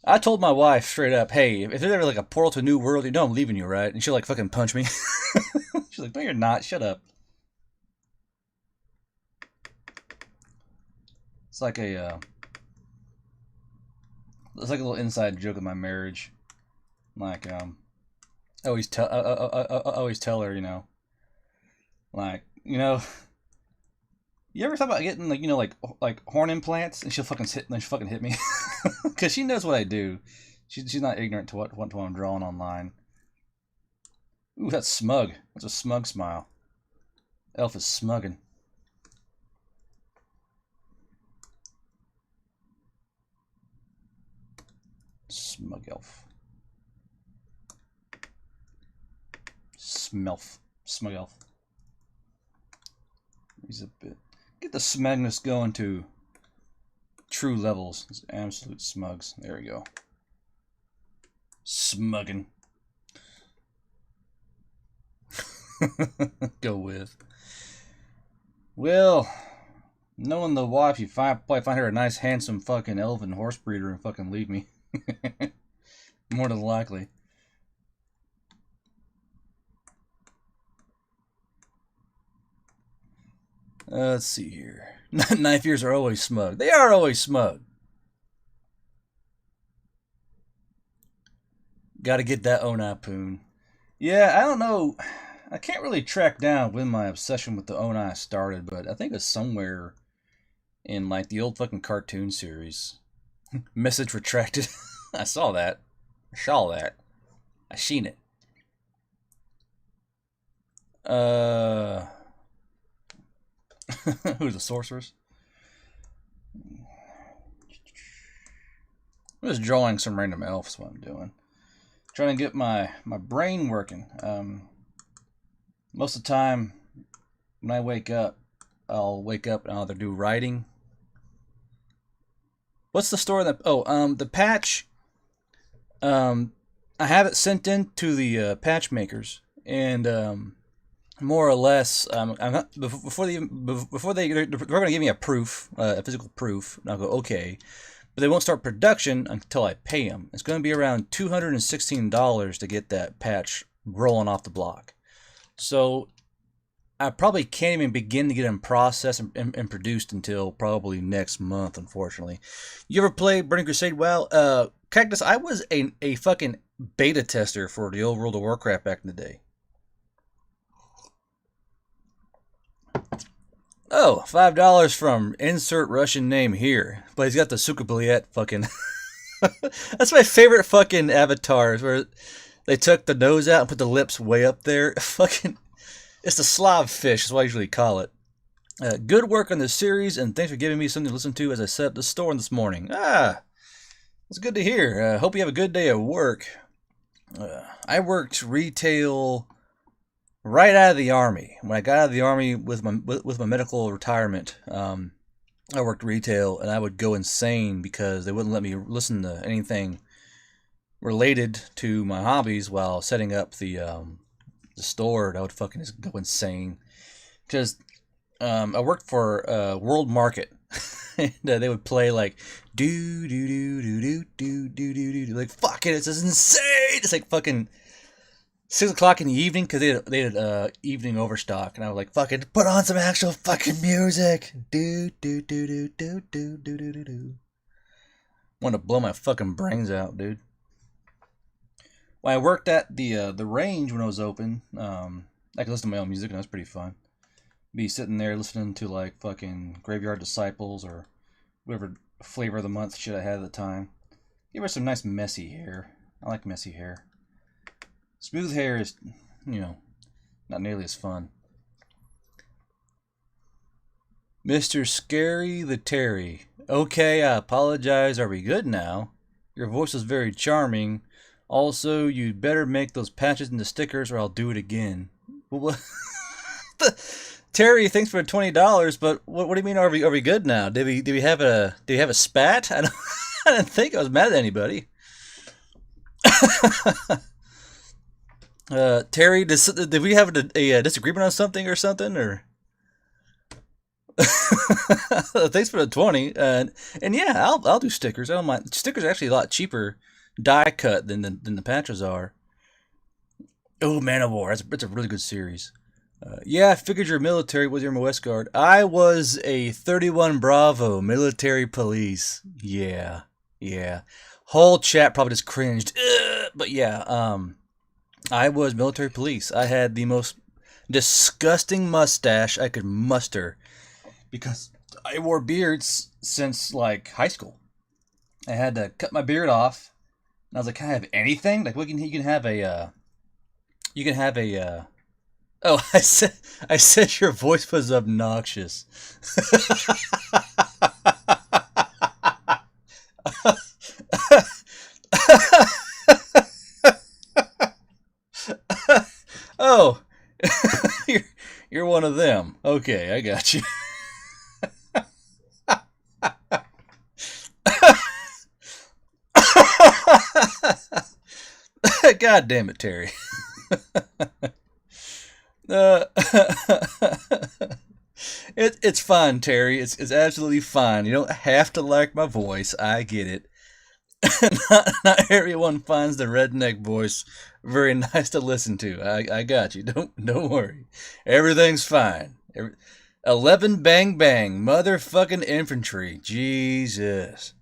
I told my wife straight up, hey, if there's ever like a portal to a new world, you know I'm leaving you, right? And she'll like fucking punch me. She's like, no, you're not. Shut up. It's like a little inside joke of my marriage. Like, I always tell her, you know, like, you know, you ever thought about getting like, you know, like horn implants, and she'll fucking hit me, because she knows what I do. She's not ignorant to what I'm drawing online. Ooh, that's smug. That's a smug smile. Elf is smugging. Smug elf. Smelf. Smug elf. He's a bit. Get the smugness going to true levels. It's absolute smugs. There we go. Smugging. Go with. Well, knowing the wife, you probably find her a nice, handsome fucking elven horse breeder and fucking leave me. More than likely. Let's see here. Knife ears are always smug. They are always smug. Gotta get that Onai-poon. Yeah, I don't know. I can't really track down when my obsession with the Onai started, but I think it's somewhere in like the old fucking cartoon series. Message retracted. I saw that. I saw that. I seen it. Who's the sorceress? I'm just drawing some random elves. What I'm doing. Trying to get my brain working. Most of the time, when I wake up, I'll wake up and I'll either do writing. What's the story that? Oh, the patch. I have it sent in to the patch makers, and more or less, I'm not, before they're going to give me a proof, a physical proof, and I'll go okay, but they won't start production until I pay them. It's going to be around $216 to get that patch rolling off the block. So I probably can't even begin to get them processed and produced until probably next month, unfortunately. You ever play Burning Crusade? Well, Cactus, I was a fucking beta tester for the old World of Warcraft back in the day. Oh, $5 from insert Russian name here. But he's got the Succubus fucking That's my favorite fucking avatars, where they took the nose out and put the lips way up there. Fucking, it's the Slav fish, is what I usually call it. Good work on this series, and thanks for giving me something to listen to as I set up the store this morning. It's good to hear. Hope you have a good day at work. I worked retail right out of the Army. When I got out of the Army with my medical retirement, I worked retail, and I would go insane because they wouldn't let me listen to anything related to my hobbies while setting up the store. I would fucking just go insane because I worked for World Market, and they would play like do do do do do do do do do, like fucking, it's just insane. It's like fucking 6 o'clock in the evening because they had evening overstock, and I was like, fucking put on some actual fucking music. Do do do do do do do do do do. Want to blow my fucking brains out, dude. When I worked at the range when I was open, I could listen to my own music, and that was pretty fun. Be sitting there listening to like fucking Graveyard Disciples or whatever flavor of the month shit I had at the time. Give her some nice messy hair. I like messy hair. Smooth hair is, not nearly as fun. Mr. Scary the Terry. Okay, I apologize. Are we good now? Your voice is very charming. Also, you'd better make those patches into stickers or I'll do it again. What? Terry, thanks for $20, but what do you mean? Are we good now? Did we have a spat? I didn't think I was mad at anybody. Terry, did we have a disagreement on something or something? Or thanks for the 20, and yeah, I'll do stickers. I don't mind. Stickers are actually a lot cheaper die cut than the patches are. Oh, Man of War, it's a really good series. Yeah, I figured your military was your West Guard. I was a 31 Bravo military police. Yeah. Whole chat probably just cringed. But yeah, I was military police. I had the most disgusting mustache I could muster because I wore beards since like high school. I had to cut my beard off, and I was like, "Can I have anything? Like, you can have a, Oh, I said your voice was obnoxious. Oh, you're one of them. Okay, I got you. God damn it, Terry. It's fine, Terry. It's absolutely fine. You don't have to like my voice. I get it. not everyone finds the redneck voice very nice to listen to. I got you. Don't worry. Everything's fine. 11 bang bang, motherfucking infantry. Jesus.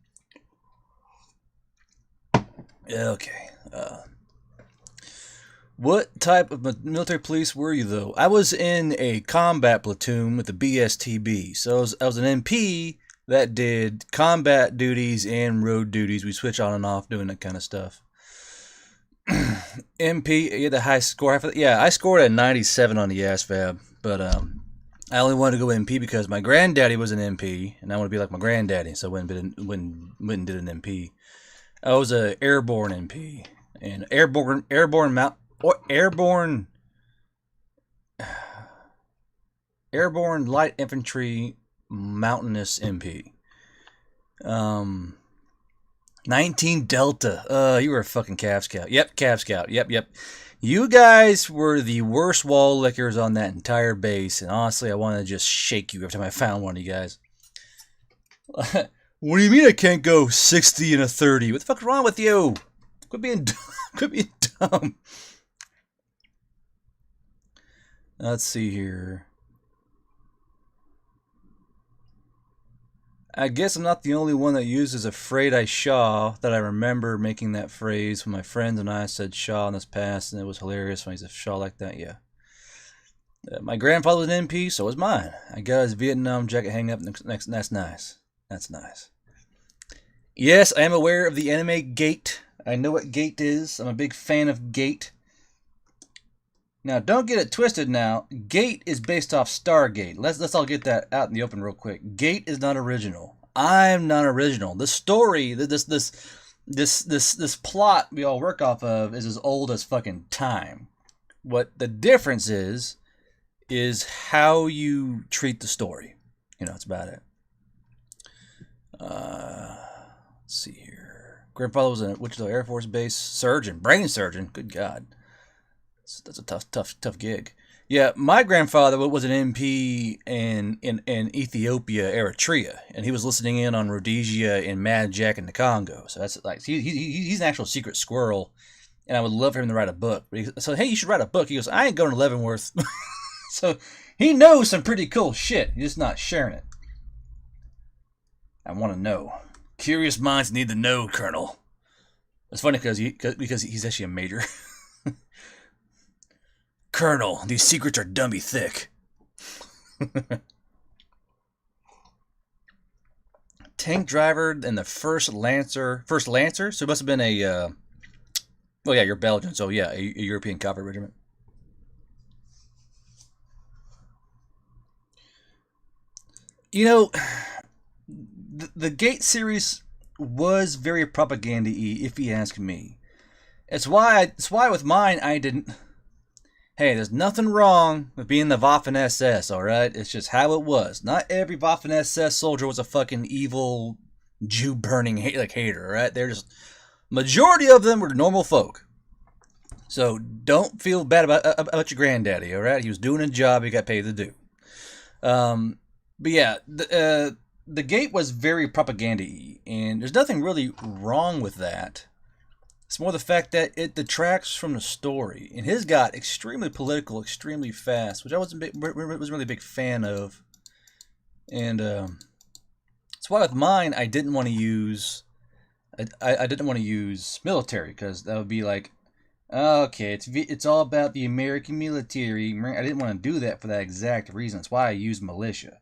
Okay. What type of military police were you, though? I was in a combat platoon with the BSTB. So I was an MP that did combat duties and road duties. We switch on and off doing that kind of stuff. MP, you had the high score. Yeah, I scored a 97 on the ASVAB, but I only wanted to go MP because my granddaddy was an MP, and I want to be like my granddaddy, so I went and did an MP. I was a airborne MP, and airborne light infantry mountainous MP. 19 Delta. You were a fucking Cav Scout. Yep, Cav Scout. Yep. You guys were the worst wall lickers on that entire base, and honestly, I wanted to just shake you every time I found one of you guys. What do you mean I can't go 60 and a 30? What the fuck's wrong with you? Quit being dumb. Let's see here. I guess I'm not the only one that uses "afraid I shaw," that I remember making that phrase when my friends and I said shaw in this past, and it was hilarious when he said shaw like that, yeah. My grandfather was an MP, so was mine. I got his Vietnam jacket hanging up next. That's nice. That's nice. Yes, I am aware of the anime Gate. I know what Gate is. I'm a big fan of Gate. Now, don't get it twisted now. Gate is based off Stargate. Let's all get that out in the open real quick. Gate is not original. I'm not original. The story, this plot we all work off of is as old as fucking time. What the difference is how you treat the story. You know, that's about it. Let's see here. Grandfather was a Wichita Air Force Base surgeon, brain surgeon. Good God, that's a tough gig. Yeah, my grandfather was an MP in Ethiopia, Eritrea, and he was listening in on Rhodesia and Mad Jack in the Congo. So that's like he's an actual secret squirrel, and I would love for him to write a book. So hey, you should write a book. He goes, I ain't going to Leavenworth. So he knows some pretty cool shit. He's just not sharing it. I want to know. Curious minds need to know, Colonel. It's funny because he's actually a major. Colonel, these secrets are dummy thick. Tank driver and the first Lancer. So it must have been a. Oh yeah, you're Belgian, so yeah, a European cavalry regiment. You know, the Gate series was very propaganda-y, if you ask me. It's why with mine I didn't. Hey, there's nothing wrong with being the Waffen-SS, alright? It's just how it was. Not every Waffen-SS soldier was a fucking evil, Jew-burning hater, alright? They're just... Majority of them were normal folk. So, don't feel bad about your granddaddy, alright? He was doing a job he got paid to do. But yeah, the Gate was very propaganda-y, and there's nothing really wrong with that. It's more the fact that it detracts from the story. And his got extremely political, extremely fast, which I wasn't really a big fan of. And that's why with mine, I didn't want to use. I didn't want to use military because that would be like, okay, it's all about the American military. I didn't want to do that for that exact reason. That's why I used militia.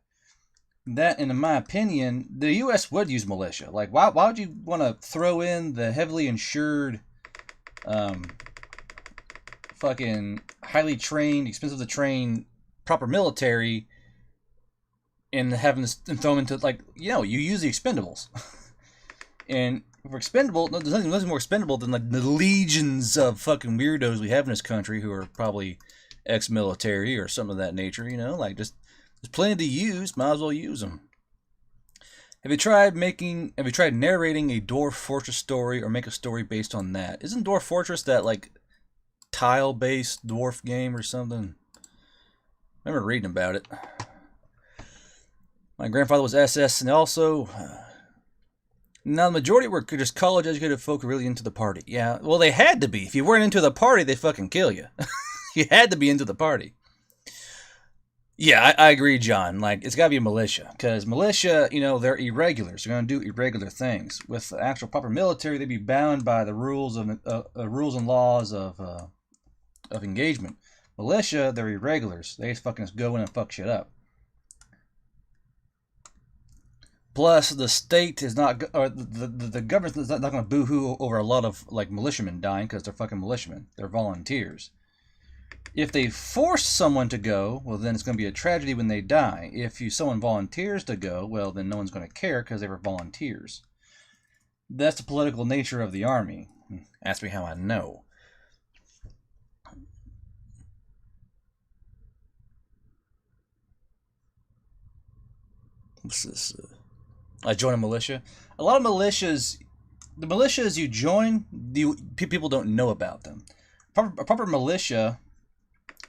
That, and in my opinion, the U.S. would use militia. Like, why would you want to throw in the heavily insured, fucking highly trained, expensive to train, proper military, and having them throw them into, like, you use the expendables. And for expendable, there's nothing more expendable than like the legions of fucking weirdos we have in this country who are probably ex-military or something of that nature. Like just. There's plenty to use, might as well use them. Have you tried narrating a Dwarf Fortress story or make a story based on that? Isn't Dwarf Fortress that like tile-based dwarf game or something? I remember reading about it. My grandfather was SS and also... Now the majority were just college-educated folk really into the party. Yeah, well they had to be. If you weren't into the party, they'd fucking kill you. You had to be into the party. Yeah, I agree, John. Like, it's got to be a militia. Because militia, they're irregulars. They're going to do irregular things. With the actual proper military, they'd be bound by the rules rules and laws of engagement. Militia, they're irregulars. They just fucking go in and fuck shit up. Plus, the state is not, or the government is not going to boo-hoo over a lot of, like, militiamen dying because they're fucking militiamen. They're volunteers. If they force someone to go, well, then it's going to be a tragedy when they die. If someone volunteers to go, well, then no one's going to care because they were volunteers. That's the political nature of the army. Ask me how I know. What's this? I join a militia. A lot of militias, the militias you join, people don't know about them. A proper militia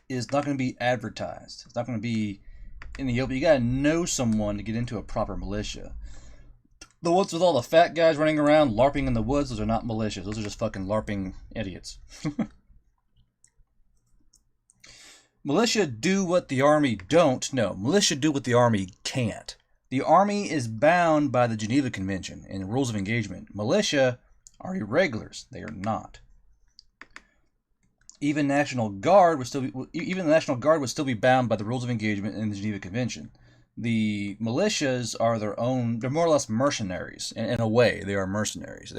is not going to be advertised. It's not going to be in the open. You got to know someone to get into a proper militia. The ones with all the fat guys running around LARPing in the woods, those are not militias. Those are just fucking LARPing idiots. Militia do what the army don't. No, militia do what the army can't. The army is bound by the Geneva Convention and the rules of engagement. Militia are irregulars. They are not. Even the National Guard would still be bound by the rules of engagement in the Geneva Convention. The militias are their own. They're more or less mercenaries. In a way, they are mercenaries.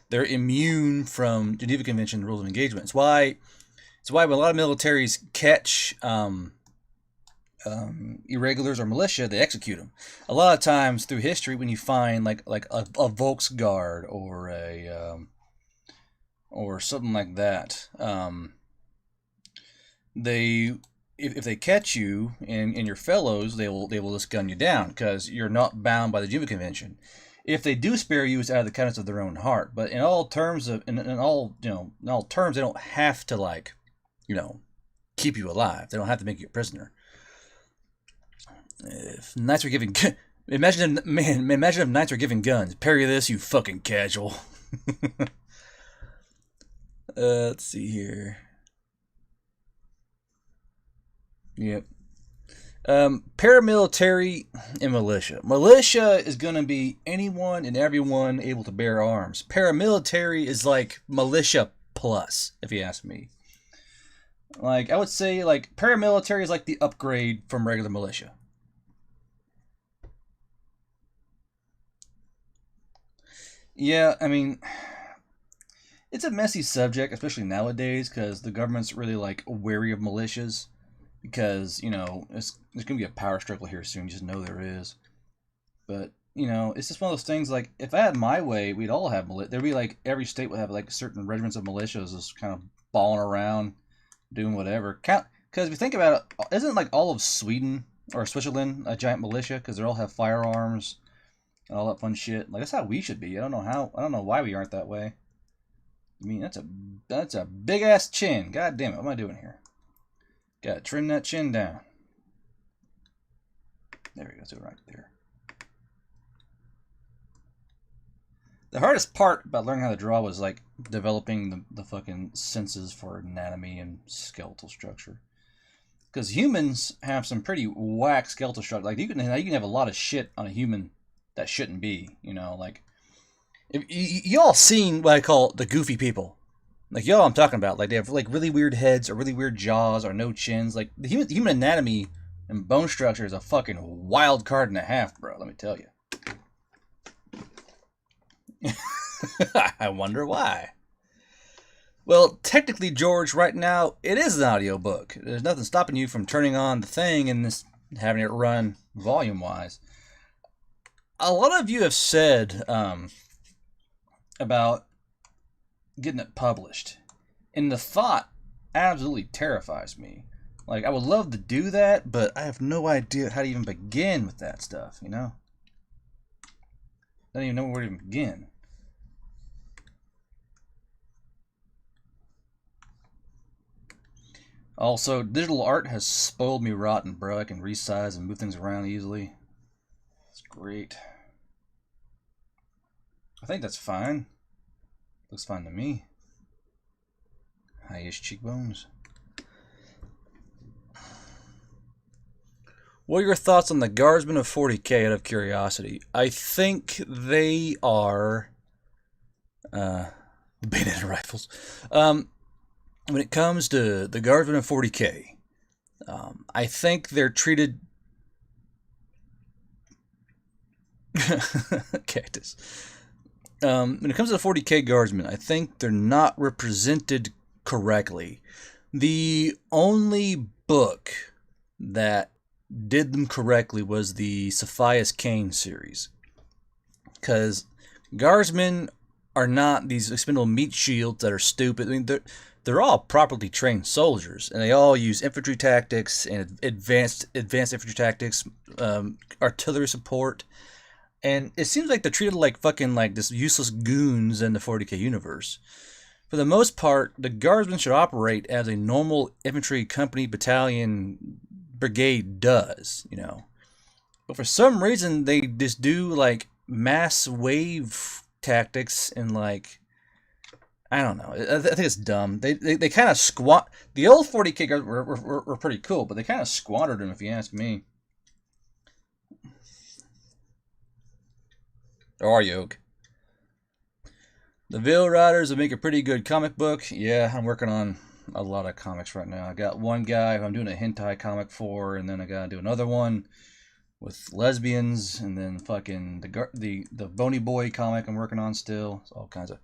They're immune from Geneva Convention rules of engagement. It's why when a lot of militaries catch irregulars or militia, they execute them. A lot of times through history, when you find like a Volksguard or a or something like that, if they catch you and your fellows, they will just gun you down because you're not bound by the Geneva Convention. If they do spare you, it's out of the kindness of their own heart. But in all terms, they don't have to keep you alive. They don't have to make you a prisoner. If knights were giving, imagine if knights were giving guns. Parry this, you fucking casual. Let's see here. Yep. Paramilitary and militia. Militia is going to be anyone and everyone able to bear arms. Paramilitary is like militia plus, if you ask me. Like, I would say, like, paramilitary is like the upgrade from regular militia. Yeah, I mean, it's a messy subject, especially nowadays, because the government's really, like, wary of militias. Because, there's going to be a power struggle here soon. You just know there is. But, it's just one of those things, like, if I had my way, we'd all have militia. There'd be, like, every state would have, like, certain regiments of militias just kind of balling around, doing whatever. Because if you think about it, isn't, like, all of Sweden or Switzerland a giant militia? Because they all have firearms and all that fun shit. Like, that's how we should be. I don't know why we aren't that way. I mean, that's a big-ass chin. God damn it, what am I doing here? Gotta trim that chin down. There we go, so right there. The hardest part about learning how to draw was like developing the fucking senses for anatomy and skeletal structure. Because humans have some pretty whack skeletal structure. Like you can have a lot of shit on a human that shouldn't be. Like if y'all seen what I call the goofy people. Like, y'all I'm talking about. Like, they have, like, really weird heads or really weird jaws or no chins. Like, the human anatomy and bone structure is a fucking wild card and a half, bro. Let me tell you. I wonder why. Well, technically, George, right now, it is an audiobook. There's nothing stopping you from turning on the thing and having it run volume-wise. A lot of you have said about getting it published, and the thought absolutely terrifies me. Like, I would love to do that, but I have no idea how to even begin with that stuff, I don't even know where to even begin. Also, digital art has spoiled me rotten, bro. I can resize and move things around easily. It's great. I think that's fine. Looks fine to me. High-ish cheekbones. What are your thoughts on the Guardsmen of 40k out of curiosity? I think they are bayonet rifles. When it comes to the Guardsmen of 40k, I think they're treated cactus. When it comes to the 40k Guardsmen, I think they're not represented correctly. The only book that did them correctly was the Saphias Cain series. Because Guardsmen are not these expendable meat shields that are stupid. I mean, they're all properly trained soldiers, and they all use infantry tactics and advanced infantry tactics, artillery support. And it seems like they're treated like fucking like this useless goons in the 40k universe. For the most part, the Guardsmen should operate as a normal infantry company, battalion, brigade does, But for some reason, they just do like mass wave tactics and like, I don't know. I think it's dumb. They kind of the old 40k Guards were pretty cool, but they kind of squandered them, if you ask me. Or Yoke. The Veil Riders will make a pretty good comic book. Yeah, I'm working on a lot of comics right now. I got one guy who I'm doing a hentai comic for, and then I gotta do another one with lesbians, and then fucking the Bony Boy comic I'm working on still. It's all kinds of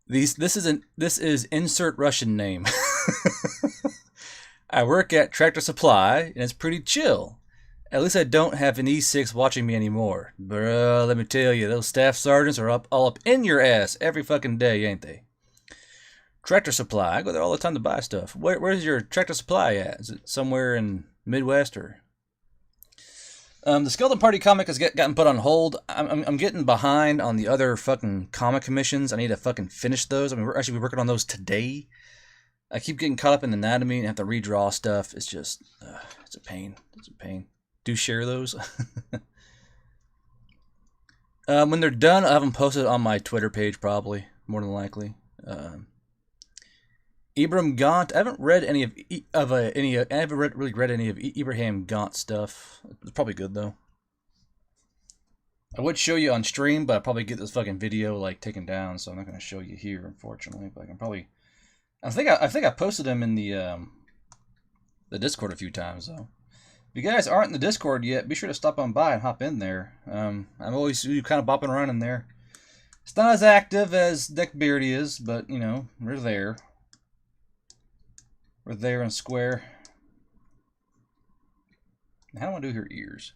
these. This is insert Russian name. I work at Tractor Supply, and it's pretty chill. At least I don't have an E6 watching me anymore. Bro, let me tell you, those staff sergeants are all up in your ass every fucking day, ain't they? Tractor Supply, I go there all the time to buy stuff. Where's your Tractor Supply at? Is it somewhere in Midwest or? The Skeleton Party comic has gotten put on hold. I'm getting behind on the other fucking comic commissions. I need to fucking finish those. I mean, we're actually working on those today. I keep getting caught up in anatomy and have to redraw stuff. It's just, it's a pain. It's a pain. Do share those. When they're done, I'll have them posted on my Twitter page, probably, more than likely. Ibrahim Gaunt. I haven't read any of I haven't really read any of Ibrahim Gaunt stuff. It's probably good though. I would show you on stream, but I'll probably get this fucking video like taken down, so I'm not gonna show you here, unfortunately. But I can probably. I think I posted him in the Discord a few times though. If you guys aren't in the Discord yet, be sure to stop on by and hop in there. I'm always kind of bopping around in there. It's not as active as Neckbeardia is, but you know we're there. We're there and square. How do I do her ears?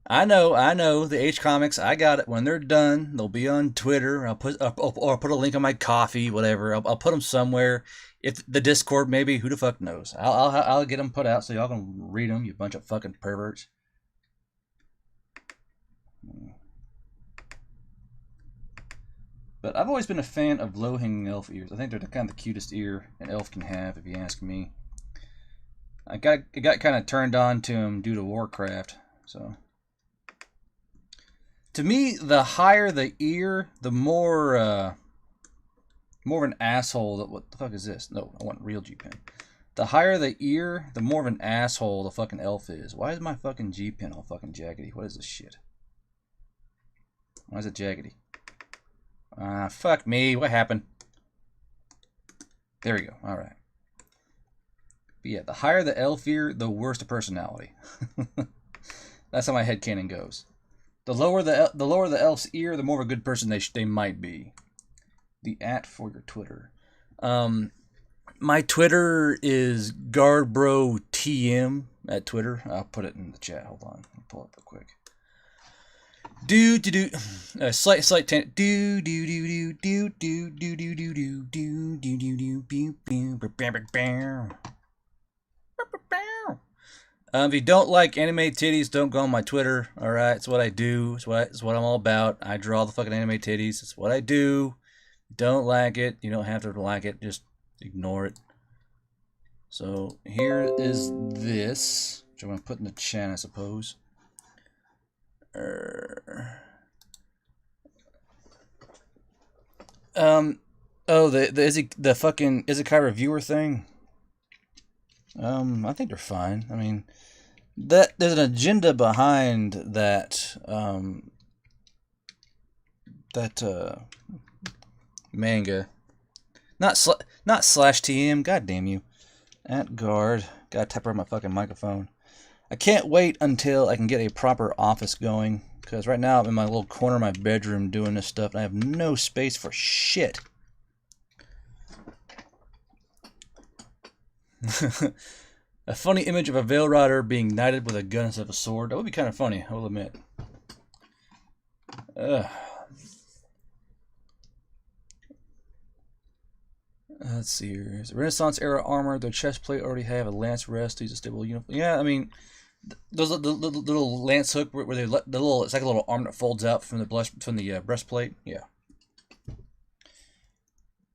I know the H comics. I got it. When they're done, they'll be on Twitter. I'll put a link on my coffee, whatever. I'll put them somewhere. If the Discord, maybe, who the fuck knows? I'll get them put out so y'all can read them. You bunch of fucking perverts. But I've always been a fan of low-hanging elf ears. I think they're kind of the cutest ear an elf can have, if you ask me. I got kind of turned on to them due to Warcraft, so. To me, the higher the ear, the more of an asshole. What the fuck is this? No, I want real G-Pen. The higher the ear, the more of an asshole the fucking elf is. Why is my fucking G-Pen all fucking jaggedy? What is this shit? Why is it jaggedy? Fuck me. What happened? There we go. All right. But yeah, the higher the elf ear, the worse the personality. That's how my headcanon goes. The lower the elf's ear, the more of a good person they might be. The @ for your Twitter. My Twitter is GuardBroTM at Twitter. I'll put it in the chat. Hold on. I'll pull it up real quick. Slight tangent. If you don't like anime titties, don't go on my Twitter. All right, it's what I do. It's what I'm all about. I draw the fucking anime titties. It's what I do. Don't like it. You don't have to like it. Just ignore it. So here is this, which I'm gonna put in the chat, I suppose. Oh, the fucking Isekai reviewer thing. I think they're fine. I mean, there's an agenda behind that. Manga, not slash TM. God damn you, @guard. Gotta tap around my fucking microphone. I can't wait until I can get a proper office going, because right now I'm in my little corner of my bedroom doing this stuff, and I have no space for shit. A funny image of a Veil Rider being knighted with a gun instead of a sword. That would be kind of funny, I will admit. Let's see here. Is Renaissance era armor. Their chest plate already have a lance rest. Use a stable uniform. Yeah, I mean, those the little lance hook where they let the little. It's like a little arm that folds out from the breastplate. Yeah.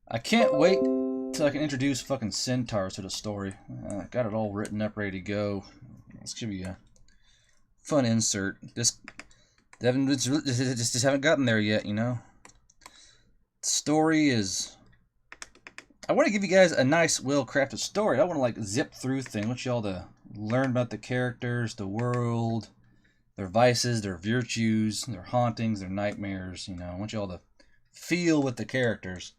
I can't wait till I can introduce fucking centaurs to the story. Got it all written up, ready to go. This should be a fun insert. Just haven't gotten there yet, you know. Story is. I want to give you guys a nice, well-crafted story. I don't want to, like, zip through things. I want y'all to learn about the characters, the world, their vices, their virtues, their hauntings, their nightmares, you know. I want y'all to feel with the characters.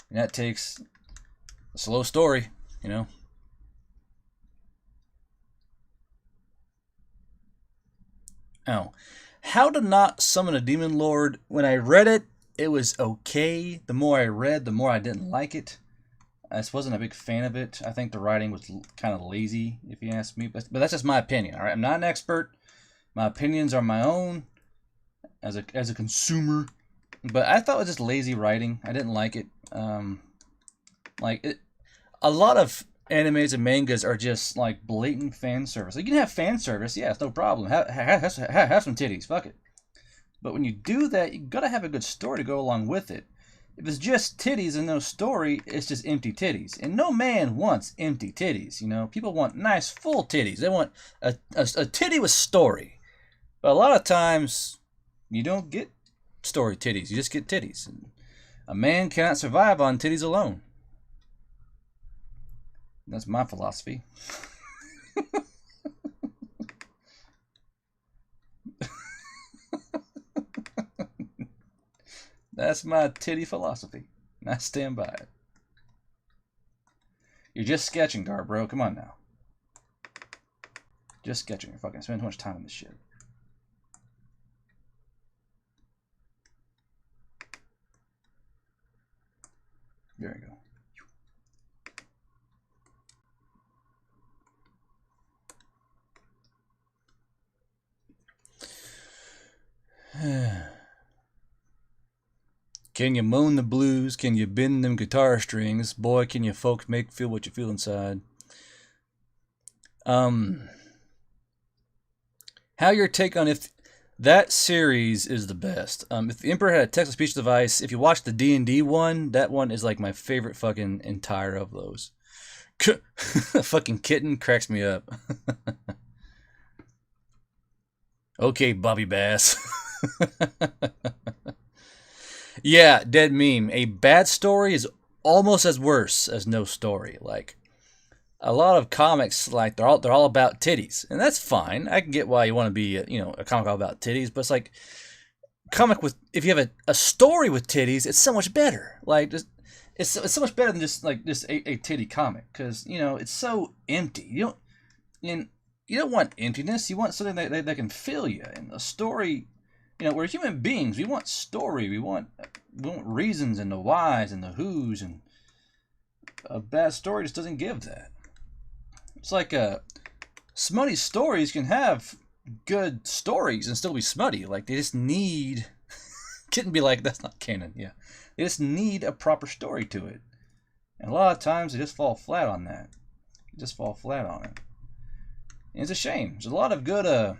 And that takes a slow story, you know. Oh. How to Not Summon a Demon Lord. When I read it, it was okay. The more I read, the more I didn't like it. I just wasn't a big fan of it. I think the writing was kind of lazy, if you ask me. But that's just my opinion, all right? I'm not an expert. My opinions are my own as a consumer. But I thought it was just lazy writing. I didn't like it. A lot of animes and mangas are just like blatant fan service. Like, you can have fan service, yeah, it's no problem. Have some titties, fuck it. But when you do that, you gotta have a good story to go along with it. If it's just titties and no story, it's just empty titties. And no man wants empty titties, you know? People want nice, full titties. They want a titty with story. But a lot of times, you don't get story titties. You just get titties. And a man cannot survive on titties alone. That's my philosophy. That's my titty philosophy. And I stand by it. You're just sketching, Garbro. Come on now. Just sketching. You're fucking spending too much time on this shit. There you go. Can you moan the blues? Can you bend them guitar strings? Boy, can you folks make feel what you feel inside. How your take on if that series is the best? If the Emperor had a text-to-speech device, if you watch the D&D one, that one is like my favorite fucking entire of those. Fucking kitten cracks me up. Okay, Bobby Bass. Yeah, dead meme. A bad story is almost as worse as no story. Like, a lot of comics, like, they're all about titties, and that's fine. I can get why you want to be, a comic all about titties, but it's like if you have a story with titties, it's so much better. Like, it's so much better than just a titty comic, because it's so empty. You don't want emptiness. You want something that can fill you. And a story, we're human beings. We want story. We want reasons and the whys and the whos, and a bad story just doesn't give that. It's like smutty stories can have good stories and still be smutty. Like, they just need couldn't be like, that's not canon. Yeah, they just need a proper story to it, and a lot of times they just fall flat on that. They just fall flat on it. And it's a shame. There's a lot of good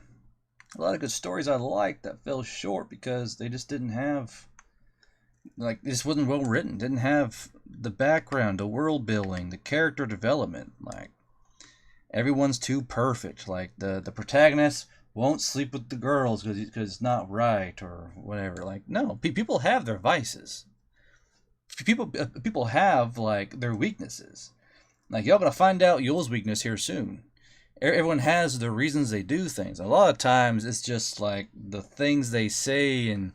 stories I like that fell short because they just didn't have, like, this wasn't well written. Didn't have the background, the world building, the character development. Like, everyone's too perfect. Like, the protagonist won't sleep with the girls because it's not right or whatever. Like, no, people have their vices. People have, like, their weaknesses. Like, y'all gonna find out Ewell's weakness here soon. Everyone has the reasons they do things. A lot of times it's just like the things they say and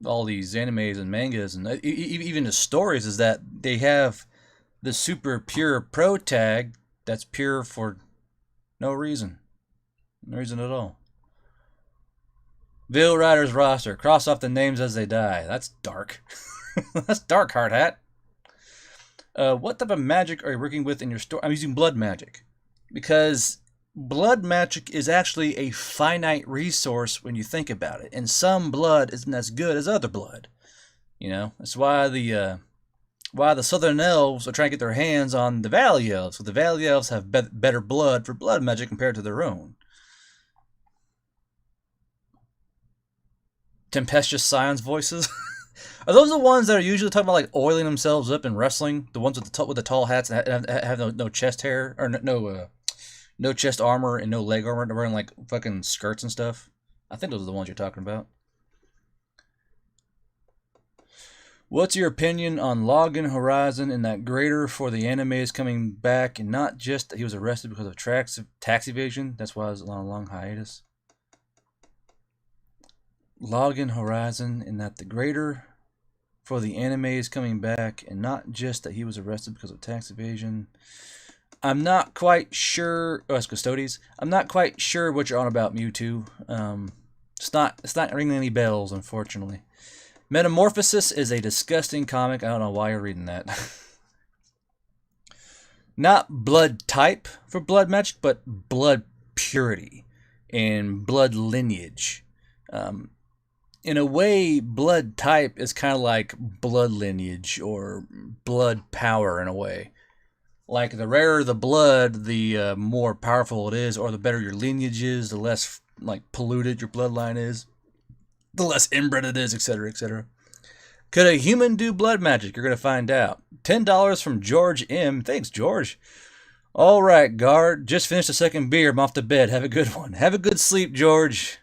all these animes and mangas and even the stories is that they have the super pure protag that's pure for no reason. No reason at all. Vil Riders roster. Cross off the names as they die. That's dark. That's dark, hard hat. What type of magic are you working with in your story? I'm using blood magic. Because blood magic is actually a finite resource when you think about it. And some blood isn't as good as other blood. That's why the Southern Elves are trying to get their hands on the Valley Elves. So the Valley Elves have better blood for blood magic compared to their own. Tempestuous Scions voices. Are those the ones that are usually talking about, like, oiling themselves up in wrestling? The ones with the tall hats and have no chest hair, or no chest armor and no leg armor, and they're wearing, like, fucking skirts and stuff? I think those are the ones you're talking about. What's your opinion on Login Horizon and that greater for the anime is coming back, and not just that he was arrested because of tax evasion? That's why I was on a long hiatus. Login Horizon and that the greater for the anime is coming back, and not just that he was arrested because of tax evasion. I'm not quite sure. Oh, it's Custodes. I'm not quite sure what you're on about, Mewtwo. It's not ringing any bells, unfortunately. Metamorphosis is a disgusting comic. I don't know why you're reading that. Not blood type for blood magic, but blood purity and blood lineage. In a way, blood type is kind of like blood lineage or blood power in a way. Like, the rarer the blood, the more powerful it is, or the better your lineage is, the less like polluted your bloodline is, the less inbred it is, etc., etc. Could a human do blood magic? You're going to find out. $10 from George M. Thanks, George. All right, guard. Just finished the second beer. I'm off to bed. Have a good one. Have a good sleep, George.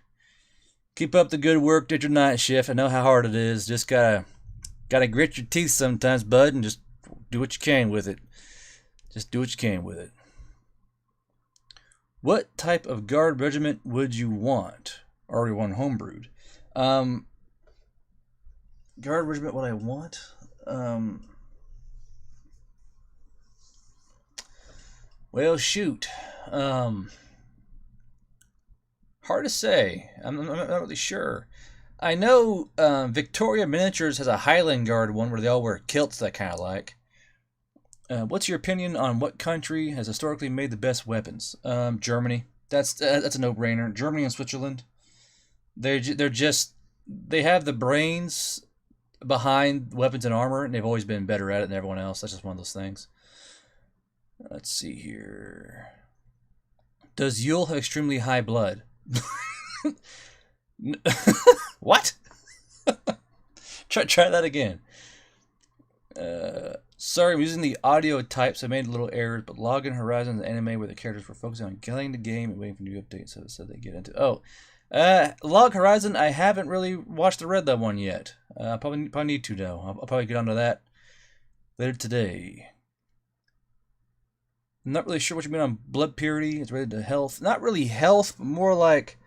Keep up the good work. Did your night shift. I know how hard it is. Just gotta grit your teeth sometimes, bud, and just do what you can with it. Just do what you can with it. What type of guard regiment would you want? Already one homebrewed. Guard regiment, what I want? Well, shoot. Hard to say. I'm not really sure. I know Victoria Miniatures has a Highland Guard one where they all wear kilts that kind of like. What's your opinion on what country has historically made the best weapons? Germany. That's a no-brainer. Germany and Switzerland. They have the brains behind weapons and armor, and they've always been better at it than everyone else. That's just one of those things. Let's see here. Does Ø ⱚ have extremely high blood? What? Try that again. Sorry, I'm using the audio type, so I made little errors, but Login Horizon is an anime where the characters were focusing on killing the game and waiting for new updates so they get into. Oh, Log Horizon, I haven't really watched or read that one yet. Probably need to, though. I'll probably get onto that later today. I'm not really sure what you mean on blood purity. It's related to health. Not really health, but more like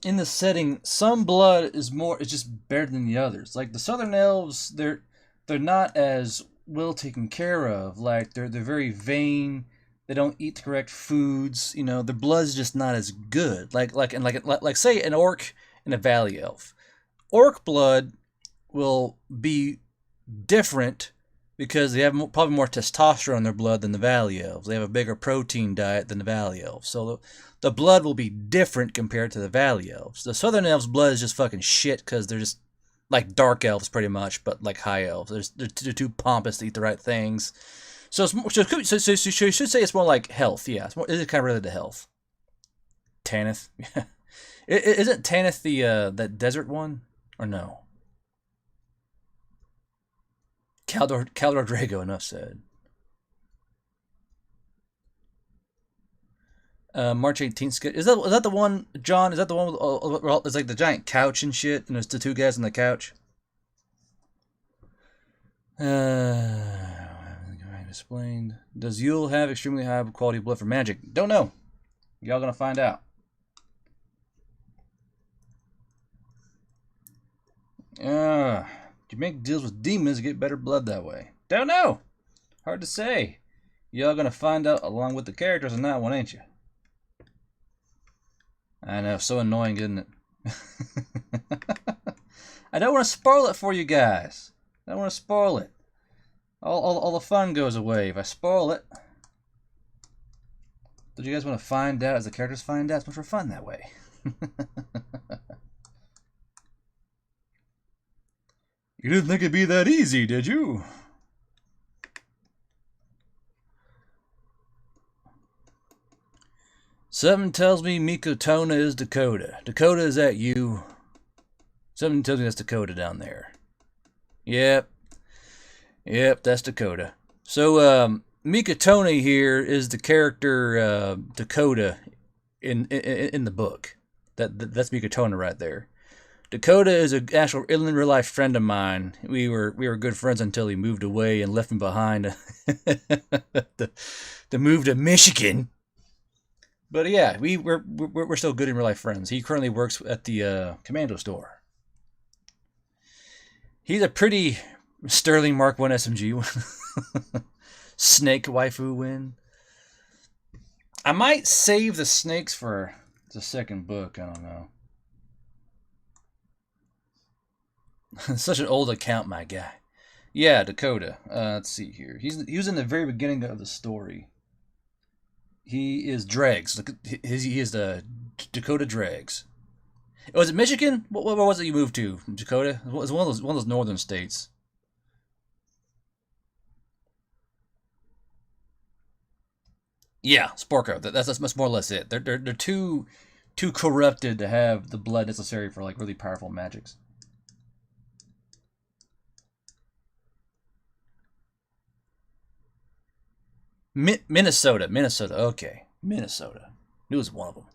in the setting, some blood is just better than the others. Like the Southern Elves, they're not as well taken care of. Like they're very vain. They don't eat the correct foods. You know, their blood's just not as good. Like say an orc and a valley elf. Orc blood will be different because they have probably more testosterone in their blood than the valley elves. They have a bigger protein diet than the valley elves. So the blood will be different compared to the valley elves. The Southern elves' blood is just fucking shit because they're just like dark elves pretty much, but like high elves. They're too pompous to eat the right things. So you should say it's more like health. Yeah, it's kind of related to health. Tanith. Yeah. Isn't Tanith that desert one? Or no? Caldor Drago, enough said. March 18th. Is that the one, John? Is that the one with it's like the giant couch and shit, and there's the two guys on the couch? Explained. Does Ø ⱚ have extremely high quality blood for magic? Don't know. Y'all gonna find out. You make deals with demons to get better blood that way. Don't know. Hard to say. Y'all gonna find out along with the characters on that one, ain't you? I know, so annoying, isn't it? I don't want to spoil it for you guys. I don't want to spoil it. All the fun goes away if I spoil it. Did you guys want to find out as the characters find out? It's much more fun that way. You didn't think it'd be that easy, did you? Something tells me Mikotona is Dakota. Dakota, is that you? Something tells me that's Dakota down there. Yep, that's Dakota. So, Mikotona here is the character Dakota in the book. That's Mikotona right there. Dakota is an actual real life friend of mine. We were good friends until he moved away and left me behind to move to Michigan. But yeah, we're still good in real life friends. He currently works at the commando store. He's a pretty sterling Mark I SMG. snake waifu win. I might save the snakes for the second book. I don't know. Such an old account, my guy. Yeah, Dakota. Let's see here. He was in the very beginning of the story. He is Dregs. He is the Dakota Dregs. Was it Michigan? Where was it you moved to? Dakota? It was one of those northern states. Yeah, Sporko. That's more or less it. They're too corrupted to have the blood necessary for like really powerful magics. Minnesota. Okay, Minnesota. Knew it was one of them.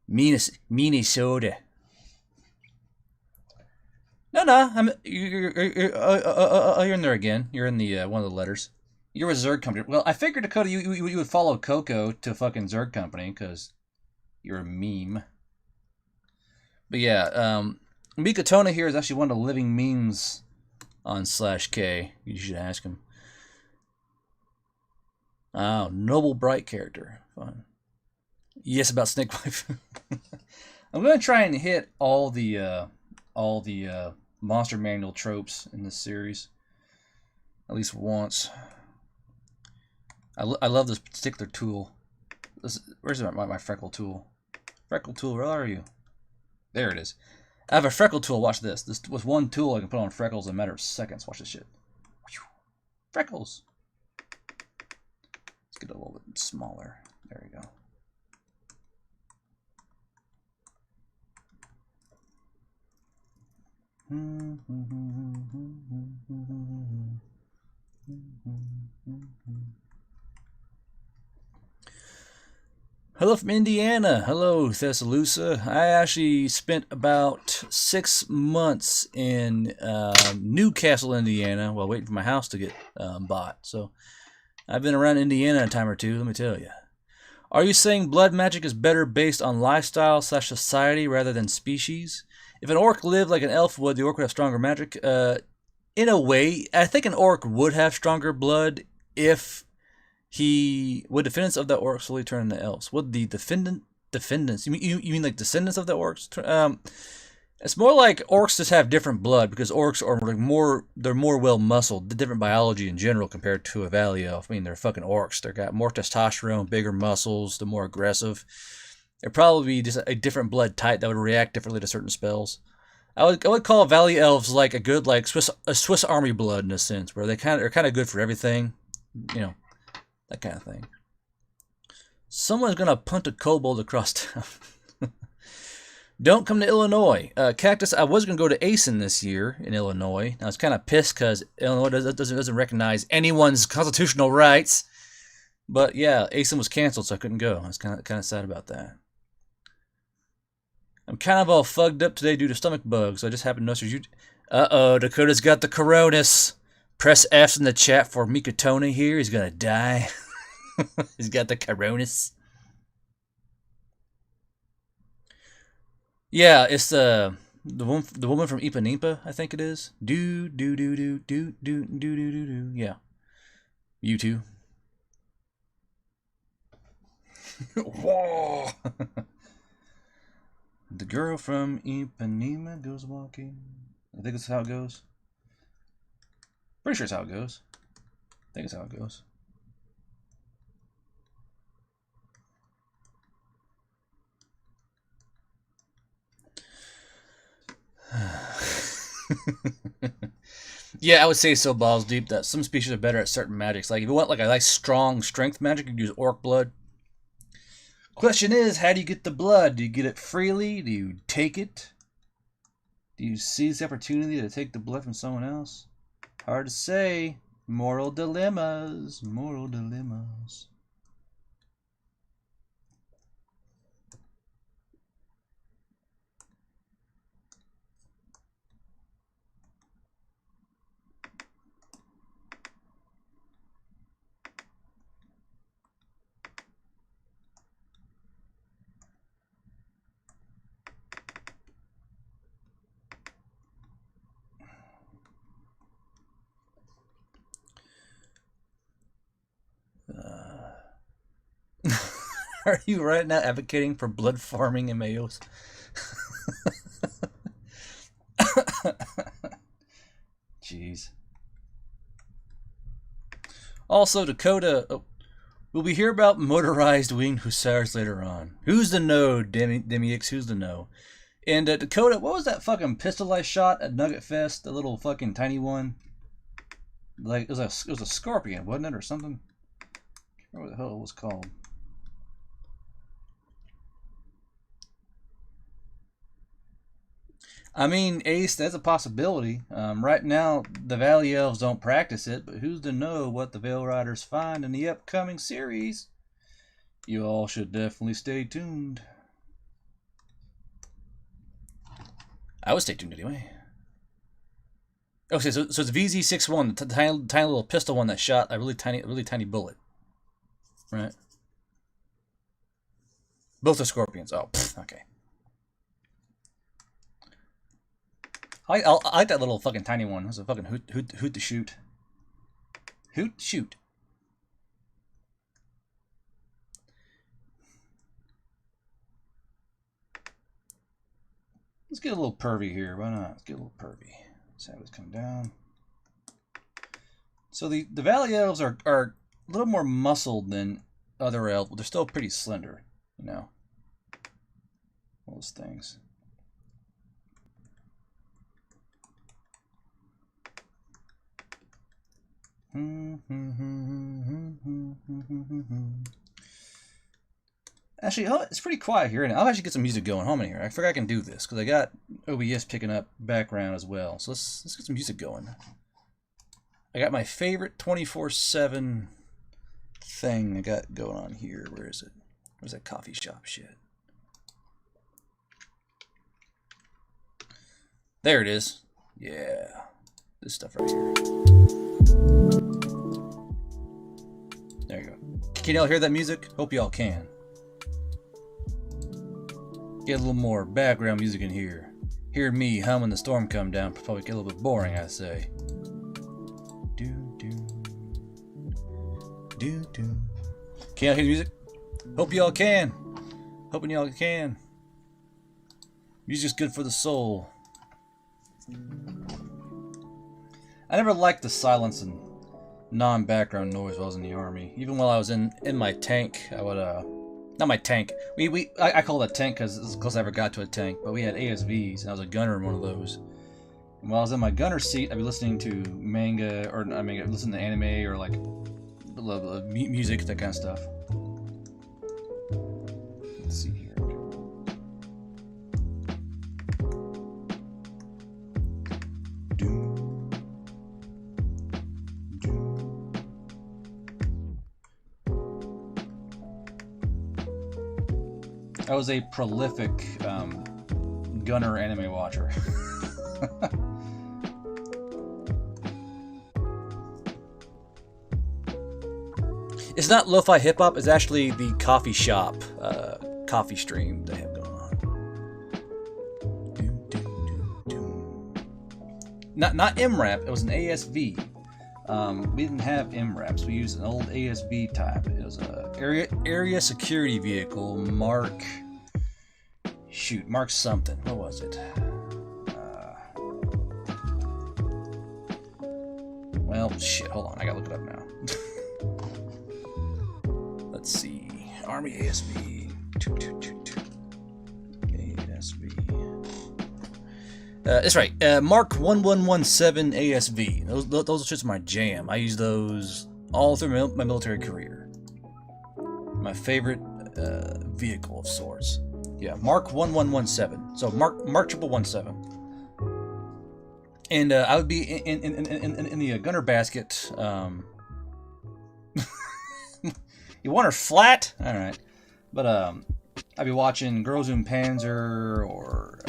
Minnesota. No. You're in there again. You're in the one of the letters. You're a Zerg company. Well, I figured, Dakota, you would follow Coco to fucking Zerg company because you're a meme. But yeah, Mikatona here is actually one of the living memes on /K. You should ask him. Oh, noble bright character. Fun. Yes, about Snake Wife. I'm gonna try and hit all the monster manual tropes in this series at least once. I love this particular tool. Where's my freckle tool? Freckle tool, where are you? There it is. I have a freckle tool. Watch this. This was one tool I can put on freckles in a matter of seconds. Watch this shit. Freckles. Let's get it a little bit smaller. There we go. Hello from Indiana. Hello, Thessaloniki. I actually spent about 6 months in Newcastle, Indiana, while waiting for my house to get bought. So I've been around Indiana a time or two, let me tell you. Are you saying blood magic is better based on lifestyle / society rather than species? If an orc lived like an elf would, the orc would have stronger magic. In a way, I think an orc would have stronger blood if would descendants of the orcs slowly turn into elves. Would the defendants? You mean like descendants of the orcs? It's more like orcs just have different blood because orcs are they're more well muscled, the different biology in general compared to a valley elf. I mean, they're fucking orcs. They've got more testosterone, bigger muscles, they're more aggressive. They're probably just a different blood type that would react differently to certain spells. I would call valley elves like a good Swiss Army blood in a sense, where they are kind of good for everything, you know, that kind of thing. Someone's gonna punt a kobold across town. Don't come to Illinois. Cactus, I was going to go to ASIN this year in Illinois. I was kind of pissed because Illinois doesn't recognize anyone's constitutional rights. But yeah, ASIN was canceled, so I couldn't go. I was kind of sad about that. I'm kind of all fugged up today due to stomach bugs. So I just happened to notice you. Uh-oh, Dakota's got the coronas. Press F in the chat for Mikatona here. He's going to die. He's got the coronas. Yeah, it's the woman from Ipanema, I think it is. Do. Yeah, you too. Whoa! The girl from Ipanema goes walking. I think that's how it goes. Pretty sure it's how it goes. I think it's how it goes. Yeah, I would say so, balls deep, that some species are better at certain magics. Like if you want like a nice strong strength magic, you can use orc blood. Question is, how do you get the blood? Do you get it freely? Do you take it? Do you seize the opportunity to take the blood from someone else? Hard to say. Moral dilemmas. Moral dilemmas. Are you right now advocating for blood farming in males? Jeez. Also, Dakota, will we hear about motorized winged hussars later on? Who's the no, Demi-X, who's the no? And Dakota, what was that fucking pistol I shot at Nugget Fest? The little fucking tiny one? Like, it was a scorpion, wasn't it, or something? I can't remember what the hell it was called. I mean, Ace, that's a possibility. Right now, the Valley Elves don't practice it, but who's to know what the Veil Riders find in the upcoming series? You all should definitely stay tuned. I would stay tuned anyway. Okay, so it's VZ61, the tiny little pistol one that shot a really tiny bullet. Right? Both are scorpions. Oh, okay. I like that little fucking tiny one. It's a fucking hoot to shoot. Hoot shoot. Let's get a little pervy here. Why not? Let's get a little pervy. Let's have this come down. So the Valley Elves are a little more muscled than other elves, but they're still pretty slender, you know. Those things. Actually, it's pretty quiet here, and I'll actually get some music going. Hold on here. I forgot I can do this because I got OBS picking up background as well. So let's get some music going. I got my favorite 24/7 thing I got going on here. Where is it? Where's that coffee shop shit? There it is. Yeah, this stuff right here. There you go. Can y'all hear that music? Hope y'all can. Get a little more background music in here. Hear me humming the storm come down. Probably get a little bit boring, I say. Can y'all hear the music? Hope y'all can. Hoping y'all can. Music's good for the soul. I never liked the silence and non-background noise while I was in the army. Even while I was in my tank, I would not my tank. I call it a tank because it's the closest I ever got to a tank. But we had ASVs, and I was a gunner in one of those. And while I was in my gunner seat, I'd be listening to manga, or I mean, I'd listen to anime or like music, that kind of stuff. Let's see here. I was a prolific gunner anime watcher. It's not lo-fi hip-hop, it's actually the coffee shop coffee stream they have going on. Not MRAP, it was an ASV. We didn't have MRAPs, we used an old ASV type. It was a area security vehicle, Mark something. What was it? Well, shit, hold on, I gotta look it up now. Let's see. Army ASV. ASV. That's right. Mark 1117 ASV. Those are just my jam. I use those all through my military career. My favorite vehicle of sorts. Yeah, Mark 1117. So Mark 1117. And I would be in the gunner basket. You want her flat? All right, but I'd be watching ᴑᴜ Panzer or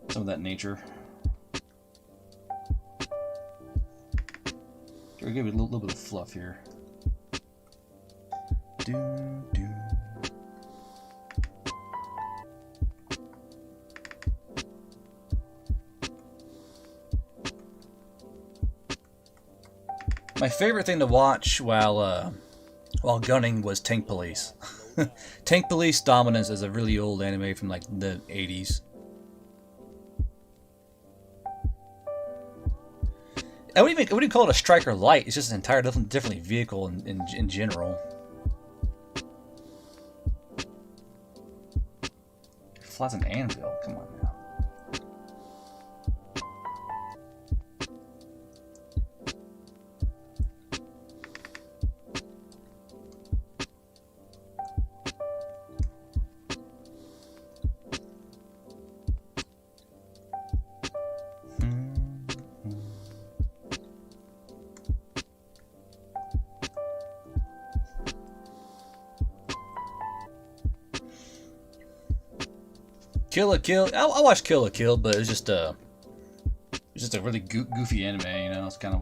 some of that nature. We'll give it a little bit of fluff here. My favorite thing to watch while gunning was Tank Police. Tank Police Dominance is a really old anime from like the 80s. I wouldn't even call it a striker light. It's just an entire different vehicle in general. Flies an anvil. Come on now. Kill la Kill. I watched Kill la Kill, but it's just a really goofy anime. You know, it's kind of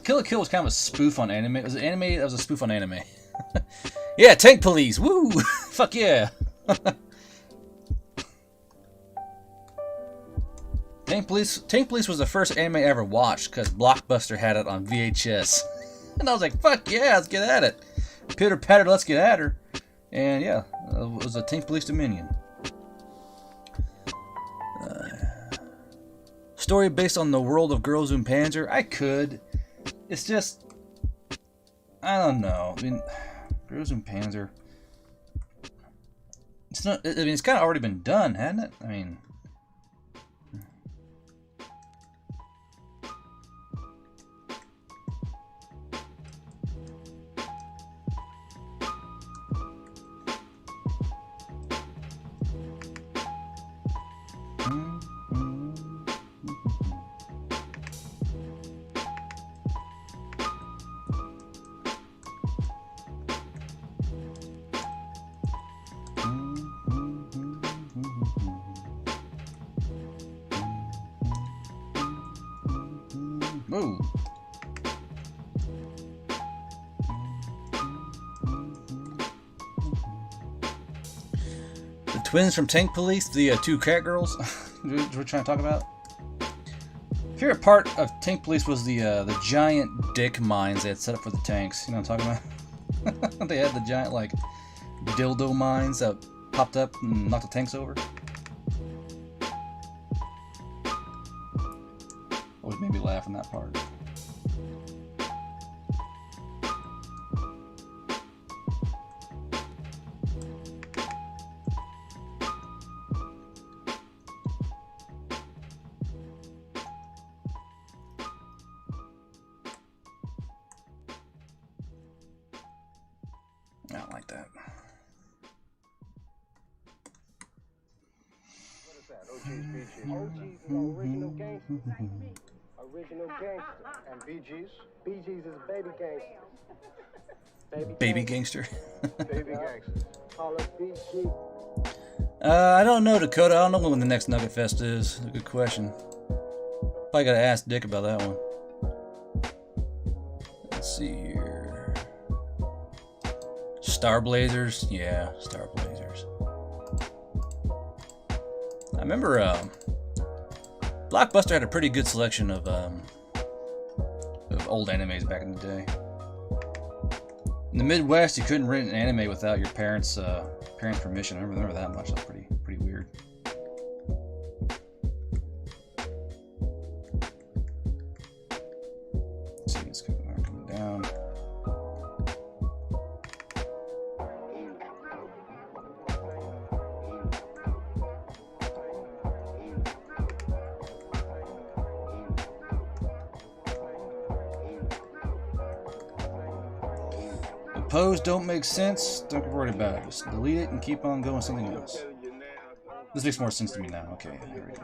Kill la Kill was kind of a spoof on anime. It was an anime that was a spoof on anime. Yeah, Tank Police. Woo! Fuck yeah. Tank Police was the first anime I ever watched because Blockbuster had it on VHS, and I was like, fuck yeah, let's get at it. Pitter patter, let's get at her. And yeah, it was a Tank Police Dominion. Story based on the world of ᴜᴜⱜ I could. It's just, I don't know. I mean, ᴜᴜⱜ it's not. I mean, it's kind of already been done, hasn't it? I mean. Whoa. The twins from Tank Police, the two cat girls we're trying to talk about. Favorite part of Tank Police was the giant dick mines they had set up for the tanks. You know what I'm talking about? They had the giant like dildo mines that popped up and knocked the tanks over. Always made me laugh in that part. I don't like that. What is that? OG's, BG's. OG's is original gangster. Original gangster. And BG's? BG's is baby gangster. Baby gangster. Baby gangster. Call us BG. I don't know, Dakota. I don't know when the next Nugget Fest is. A good question. Probably gotta ask Dick about that one. Let's see here. Star Blazers? Yeah, Star Blazers. I remember Blockbuster had a pretty good selection of old animes back in the day. In the Midwest, you couldn't rent an anime without your parents' permission. I remember that much. That's pretty weird. Let's see, it's coming down. Pose don't make sense, don't get worried about it. Just delete it and keep on going something else. This makes more sense to me now. Okay, there we go.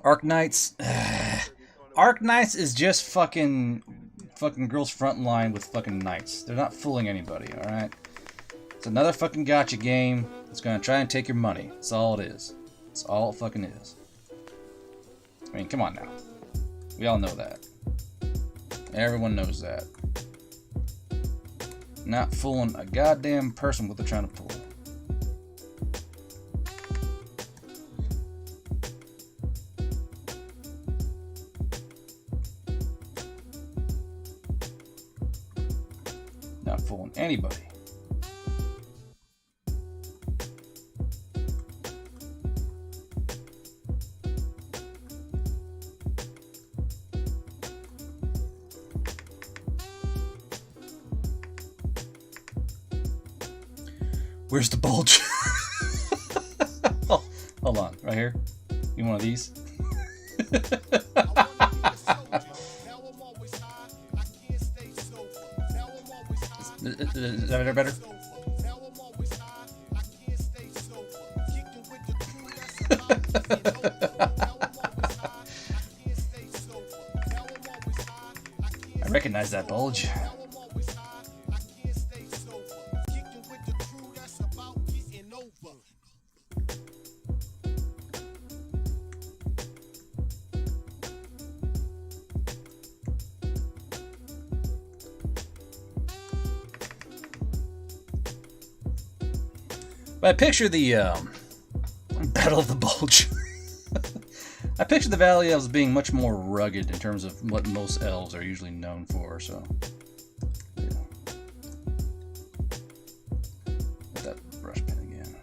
Arknights. Arknights is just fucking Girls Frontline with fucking knights. They're not fooling anybody, alright? It's another fucking gotcha game that's gonna try and take your money. That's all it is. That's all it fucking is. I mean, come on now. We all know that. Everyone knows that. Not fooling a goddamn person what they're trying to pull. Not fooling anybody. Where's the bulge? Oh, hold on, right here. You want one of these? Is that better? I recognize that bulge. But I picture the Battle of the Bulge. I picture the Valley Elves being much more rugged in terms of what most elves are usually known for, so. Yeah. Get that brush pen again.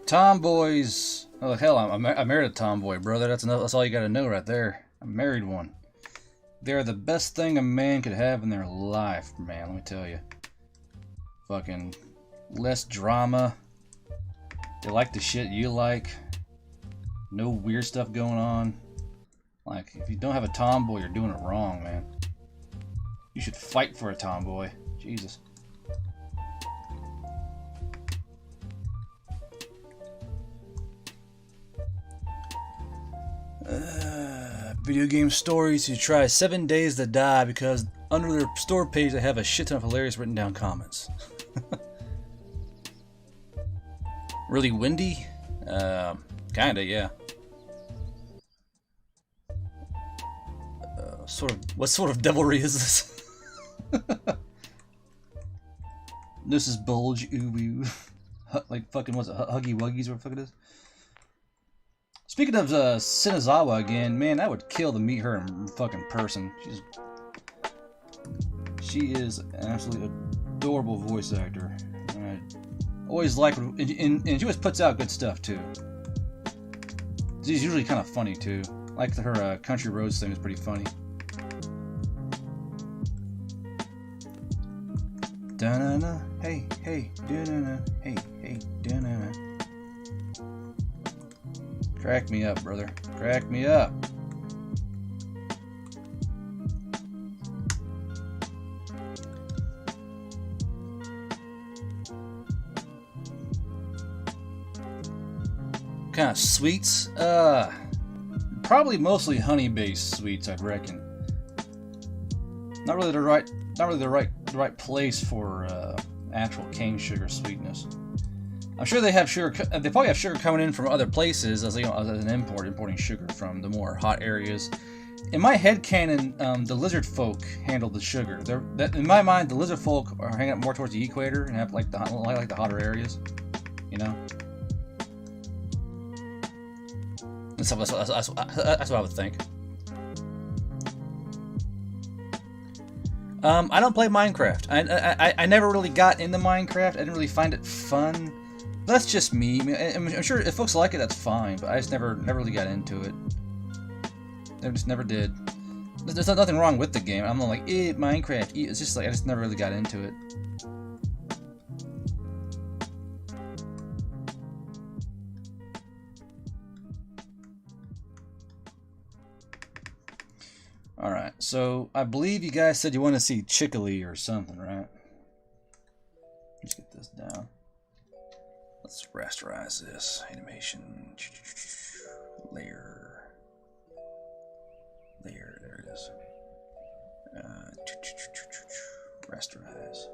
Tomboys. Oh hell, I married a tomboy, brother. That's all you gotta know right there. I married one. They're the best thing a man could have in their life, man. Let me tell you. Fucking less drama. They like the shit you like. No weird stuff going on. Like, if you don't have a tomboy, you're doing it wrong, man. You should fight for a tomboy. Jesus. Video game stories. You try 7 days to die because under their store page they have a shit ton of hilarious written down comments. Really windy? Kinda, yeah. What sort of devilry is this? This is bulge, ooh, like fucking, what's it, Huggy Wuggies or what the fuck it is? Speaking of Sinazawa again, man, I would kill to meet her in fucking person. She is an absolutely adorable voice actor. I always like, and she always puts out good stuff too. She's usually kind of funny too. Like her Country Roads thing is pretty funny. Da-na-na, hey, hey, da-na-na, hey, hey, da-na-na. Crack me up, brother. Crack me up. Kind of sweets? Probably mostly honey-based sweets, I'd reckon. Not really the right place for actual cane sugar sweetness. I'm sure they have sugar. They probably have sugar coming in from other places, as as an importing sugar from the more hot areas. In my headcanon, the lizard folk handle the sugar. In my mind, the lizard folk are hanging up more towards the equator and have like the hotter areas. You know. That's what I would think. I don't play Minecraft. I never really got into Minecraft. I didn't really find it fun. That's just me. I mean, I'm sure if folks like it, that's fine. But I just never really got into it. I just never did. There's nothing wrong with the game. I'm not like, Minecraft. It's just like I just never really got into it. Alright, so I believe you guys said you want to see Chickily or something, right? Let's get this down. Let's rasterize this. Animation. Layer. There it is. Rasterize.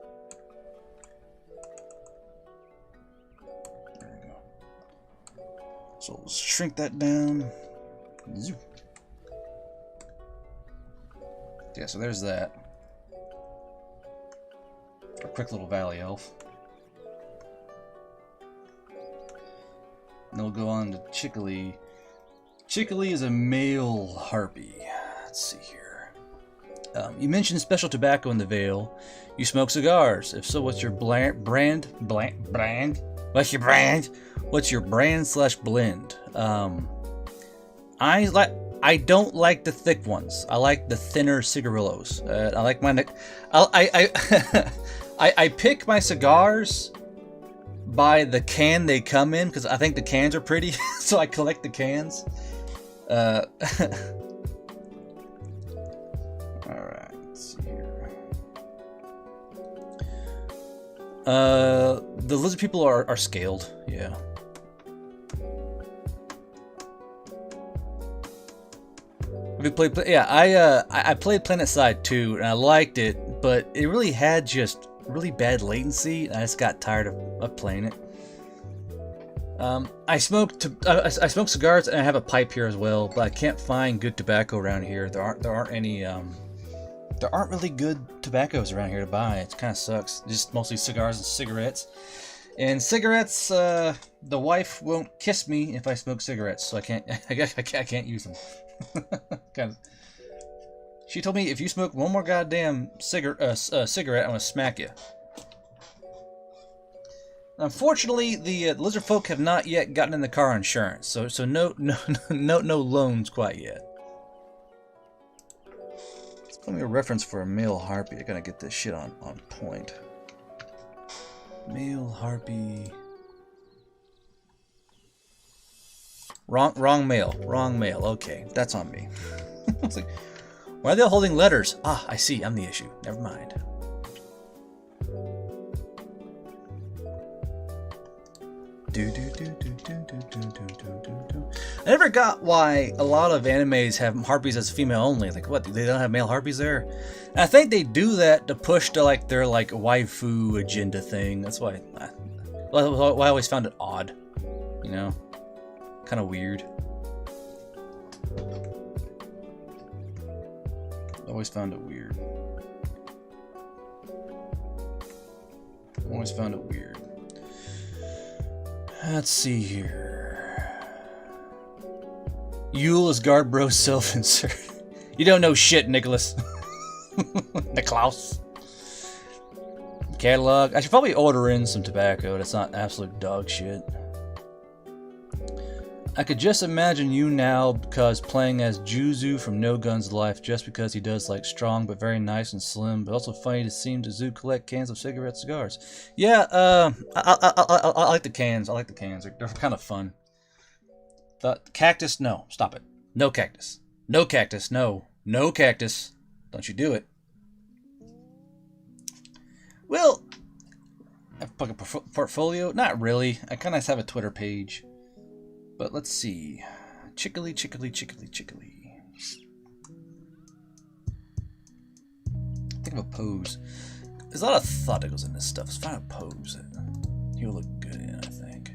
There we go. So let's shrink that down. Yeah, so there's that. A quick little valley elf. And then we'll go on to Chickily. Chickily is a male harpy. Let's see here. You mentioned special tobacco in the Vale. You smoke cigars. If so, what's your brand? What's your brand? What's your brand/blend? I don't like the thick ones. I like the thinner cigarillos. I like my I pick my cigars by the can they come in because I think the cans are pretty, so I collect the cans. All right, let's see here. The lizard people are scaled, yeah. Have you played? Yeah, I played PlanetSide 2 and I liked it, but it really had just really bad latency. And I just got tired of playing it. I smoke cigars and I have a pipe here as well, but I can't find good tobacco around here. There aren't any. There aren't really good tobaccos around here to buy. It kind of sucks. Just mostly cigars and cigarettes. And cigarettes, the wife won't kiss me if I smoke cigarettes, so I can't. I can't use them. She told me if you smoke one more goddamn cigarette, I'm gonna smack you. Unfortunately, the lizard folk have not yet gotten in the car insurance, so no loans quite yet. Let's put me a reference for a male harpy. I gotta get this shit on point. Male harpy. Wrong male. Okay, that's on me. It's like, why are they all holding letters? Ah, I see. I'm the issue. Never mind. I never got why a lot of animes have harpies as female only. Like, what? They don't have male harpies there? And I think they do that to push to their waifu agenda thing. That's why I always found it odd. You know, kind of weird. Always found it weird. Always found it weird. Let's see here. Yule is guard bro self-insert. You don't know shit, Nicholas. Niklaus. Catalog. I should probably order in some tobacco that's not absolute dog shit. I could just imagine you now because playing as Juzu from No Guns Life just because he does strong but very nice and slim, but also funny to see him to zoo collect cans of cigarette cigars. Yeah, I like the cans. I like the cans. They're kind of fun. The cactus, no. Stop it. No cactus. No cactus. No. No cactus. Don't you do it. Well, I have a portfolio? Not really. I kind of have a Twitter page. But let's see. Chickily. Think of a pose. There's a lot of thought that goes in this stuff. Let's find a pose that he'll look good in, I think.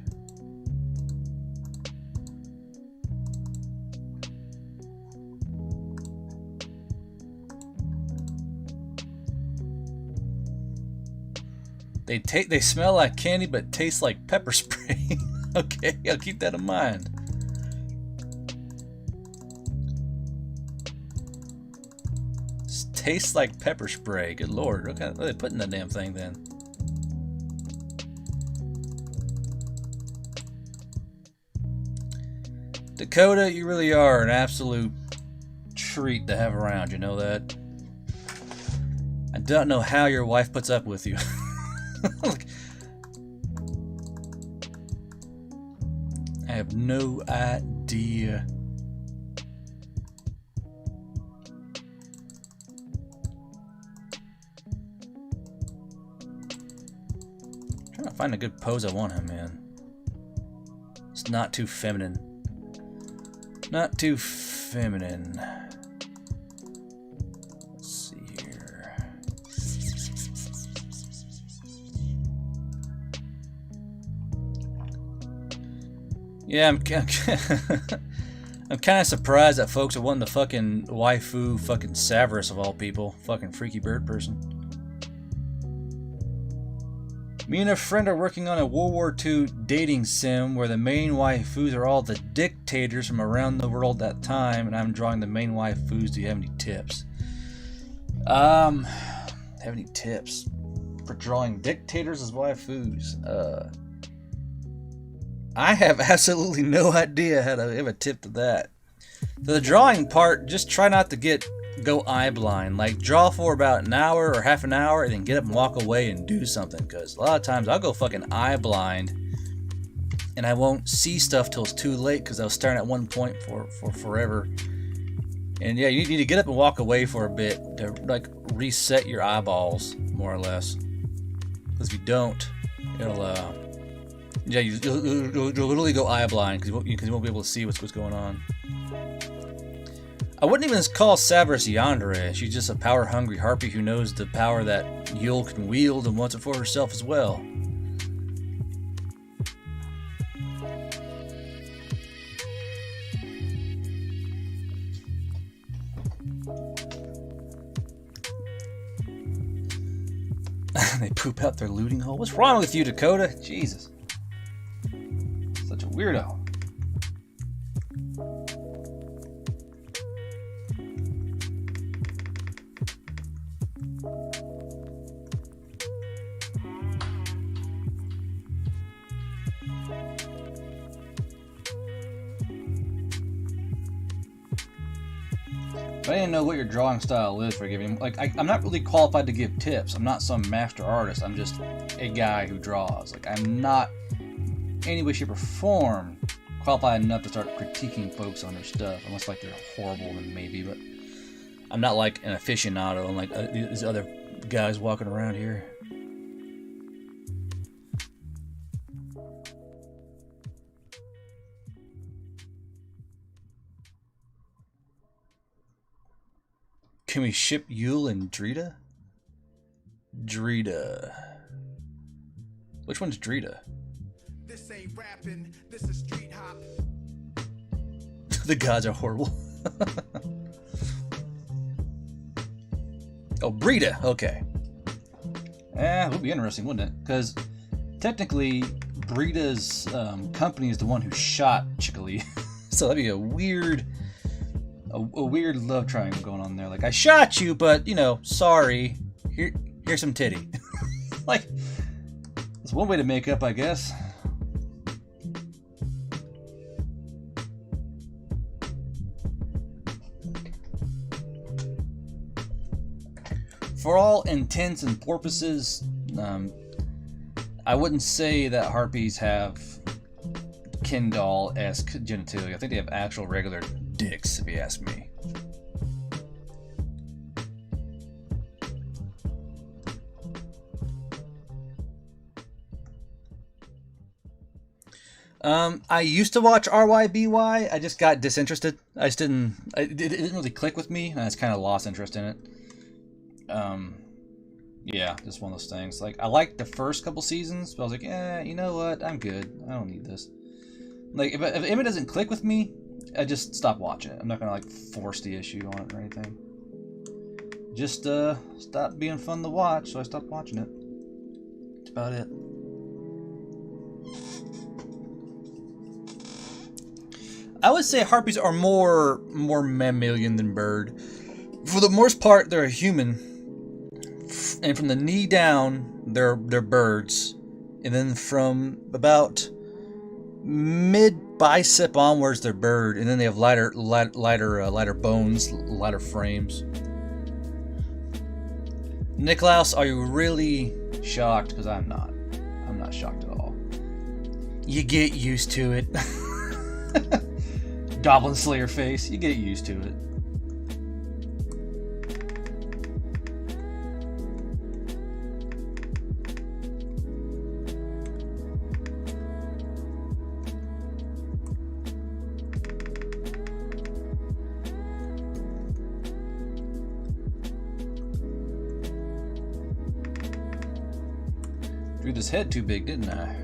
They smell like candy but taste like pepper spray. Okay, I'll keep that in mind. This tastes like pepper spray. Good lord, what are they putting in that damn thing then? Dakota, you really are an absolute treat to have around, you know that? I don't know how your wife puts up with you. I have no idea. I'm trying to find a good pose I want him in. It's not too feminine. Not too feminine. Let's see here. Yeah, I'm I'm kind of surprised that folks are wanting the fucking waifu fucking Cerberus of all people. Fucking freaky bird person. Me and a friend are working on a World War II dating sim where the main waifus are all the dictators from around the world at that time, and I'm drawing the main waifus. Do you have any tips? Have any tips for drawing dictators as waifus? I have absolutely no idea how to give a tip to that. For the drawing part, just try not to go eye blind. Like, draw for about an hour or half an hour and then get up and walk away and do something. Because a lot of times I'll go fucking eye blind and I won't see stuff till it's too late because I was staring at one point for forever. And yeah, you need to get up and walk away for a bit to like reset your eyeballs, more or less. Because if you don't, it'll you'll literally go eye blind because you won't be able to see what's going on. I wouldn't even call Cerberus Yandere. She's just a power-hungry harpy who knows the power that Ø can wield and wants it for herself as well. They poop out their looting hole. What's wrong with you, Dakota? Jesus. Such a weirdo. I didn't know what your drawing style is for giving. Like, I'm not really qualified to give tips. I'm not some master artist. I'm just a guy who draws. Like, I'm not any way, shape, or form qualified enough to start critiquing folks on their stuff, unless like they're horrible, then maybe. But I'm not like an aficionado, unlike these other guys walking around here. Can we ship Ø and Drita? Drita. Which one's Drita? This ain't rapping, this is street hop. The gods are horrible. Oh, Brita. Okay. It would be interesting, wouldn't it? Because technically, Brita's company is the one who shot Chicoli. So that'd be a weird love triangle going on there. Like, I shot you, but, you know, sorry. Here's some titty. Like, it's one way to make up, I guess. For all intents and purposes, I wouldn't say that harpies have Ken doll-esque genitalia. I think they have actual regular dicks, if you ask me. I used to watch RYBY. I just got disinterested. It didn't really click with me, and I just kind of lost interest in it. Yeah, just one of those things. Like, I liked the first couple seasons, but I was like, you know what? I'm good. I don't need this. Like, if it doesn't click with me, I just stop watching it. I'm not gonna like force the issue on it or anything. Just stop being fun to watch, so I stopped watching it. That's about it. I would say harpies are more mammalian than bird. For the most part, they're a human, and from the knee down, they're birds, and then from about mid bicep onwards, they're bird, and then they have lighter bones, lighter frames. Niklaus, are you really shocked? Because I'm not. I'm not shocked at all. You get used to it. Goblin Slayer face. You get used to it. Drew this head too big, didn't I?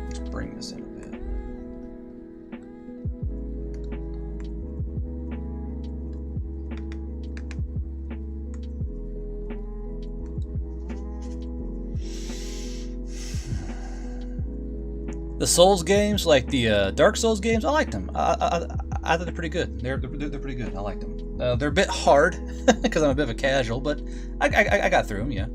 Let's bring this in a bit. The Souls games, like the Dark Souls games, I liked them. I thought they're pretty good. They're pretty good. I liked them. They're a bit hard because I'm a bit of a casual, but I got through them. Yeah.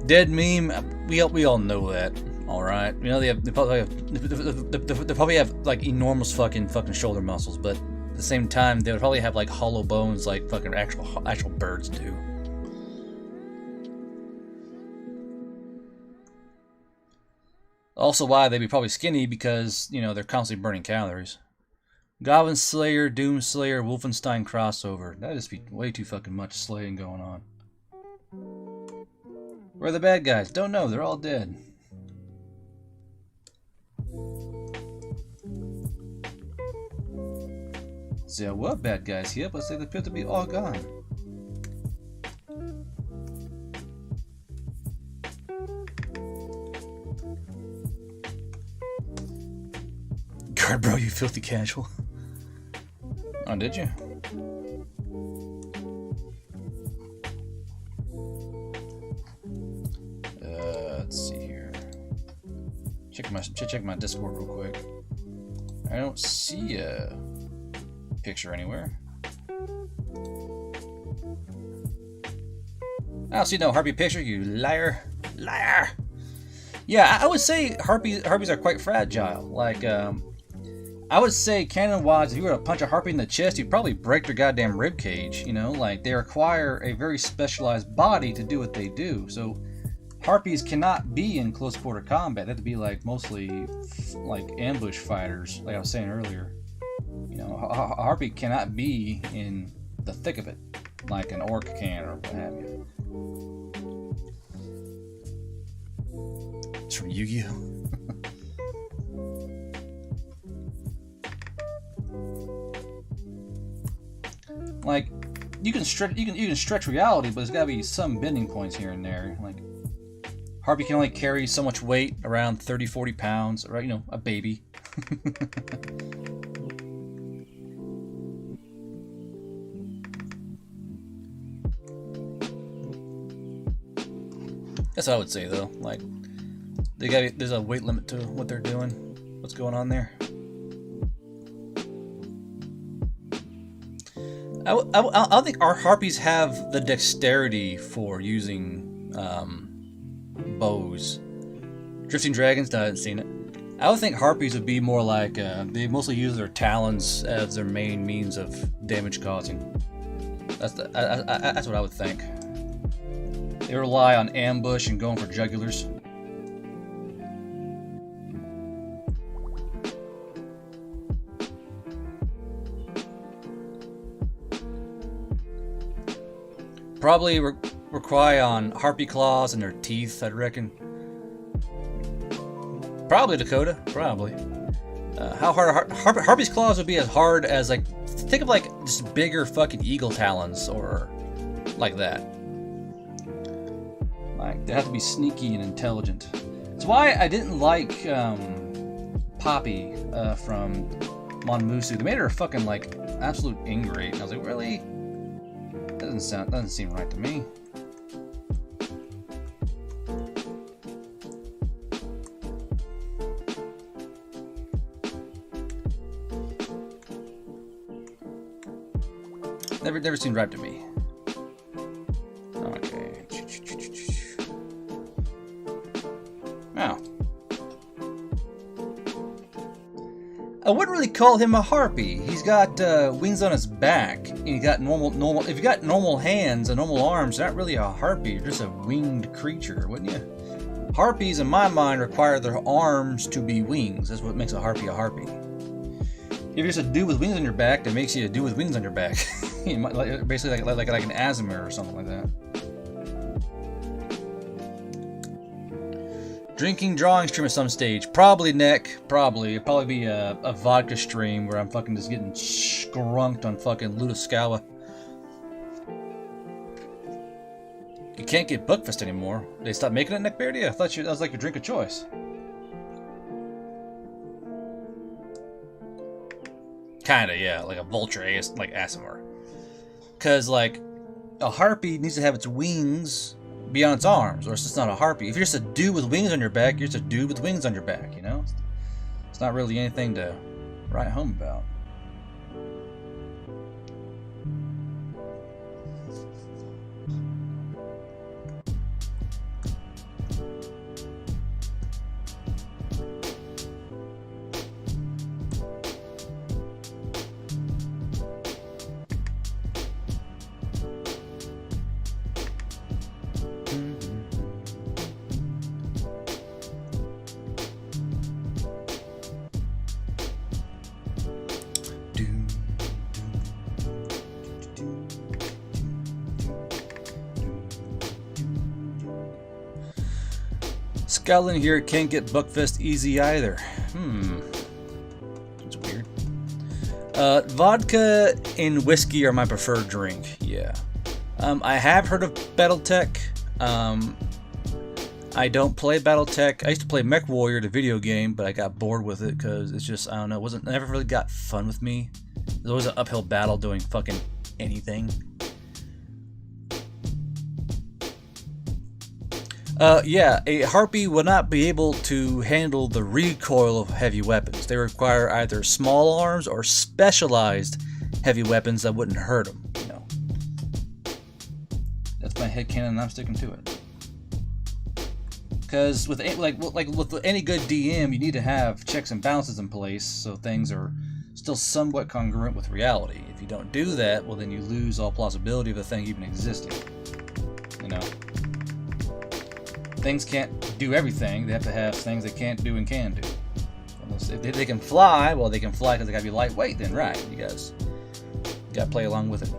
Dead meme. We all know that. All right. You know they probably have like enormous fucking shoulder muscles, but at the same time they would probably have like hollow bones like fucking actual birds do. Also, why they'd be probably skinny because, you know, they're constantly burning calories. Goblin Slayer, Doom Slayer, Wolfenstein crossover. That'd just be way too fucking much slaying going on. Where are the bad guys? Don't know. They're all dead. There were bad guys here, but they appear to be all gone. Guard bro, you filthy casual. Oh, did you? Let's see here. Check my Discord real quick. I don't see a picture anywhere. I don't see no harpy picture, you liar. Liar! Yeah, I would say harpies are quite fragile. Like, I would say canon-wise, if you were to punch a harpy in the chest, you'd probably break their goddamn rib cage, you know? Like, they require a very specialized body to do what they do. So, harpies cannot be in close quarter combat. They have to be, like, mostly, like, ambush fighters, like I was saying earlier. You know, a harpy cannot be in the thick of it, like an orc can or what have you. It's from Yu-Gi-Oh! Like, you can stretch reality, but there's gotta be some bending points here and there. Like, harpy can only carry so much weight, around 30-40 pounds, right? You know, a baby. That's what I would say, though. Like, there's a weight limit to what they're doing. What's going on there? I don't think our harpies have the dexterity for using bows. Drifting Dragons, I haven't seen it. I would think harpies would be more like they mostly use their talons as their main means of damage causing. That's what I would think. They rely on ambush and going for jugulars. Probably require on harpy claws and their teeth, I'd reckon. Probably Dakota, probably. How hard harpy's claws would be as hard as, like, think of like just bigger fucking eagle talons or like that. Like, they have to be sneaky and intelligent. It's why I didn't like Poppy from Monmusu. They made her a fucking like absolute ingrate. And I was like, really? That doesn't seem right to me. Never seemed right to me. Okay. Now, I wouldn't really call him a harpy. He's got wings on his back, and he got normal. If you got normal hands and normal arms, you're not really a harpy. You're just a winged creature, wouldn't you? Harpies, in my mind, require their arms to be wings. That's what makes a harpy a harpy. If you're just a dude with wings on your back, that makes you a dude with wings on your back. Basically, like an Asimir or something like that. Drinking drawing stream at some stage. Probably Neck. Probably. It'd probably be a vodka stream where I'm fucking just getting skrunked on fucking ᴠᴜ. You can't get Buckfist anymore. They stopped making it Neckbeardia? I thought that was like your drink of choice. Kinda, yeah. Like a vulture, like Asimir. Because, like, a harpy needs to have its wings be on its arms, or it's just not a harpy. If you're just a dude with wings on your back, you're just a dude with wings on your back, you know? It's not really anything to write home about. Scotland here can't get Buckfest easy either. That's weird. Vodka and whiskey are my preferred drink. Yeah. I have heard of BattleTech. I don't play BattleTech. I used to play Mech Warrior, the video game, but I got bored with it because it's just, I don't know, never really got fun with me. There's always an uphill battle doing fucking anything. Yeah, a harpy would not be able to handle the recoil of heavy weapons. They require either small arms or specialized heavy weapons that wouldn't hurt them, you know. That's my headcanon and I'm sticking to it. Because with with any good DM, you need to have checks and balances in place so things are still somewhat congruent with reality. If you don't do that, well then you lose all plausibility of the thing even existing. You know? Things can't do everything. They have to have things they can't do and can do. If they can fly, well, they can fly because they gotta be lightweight. Then right, you guys gotta play along with it.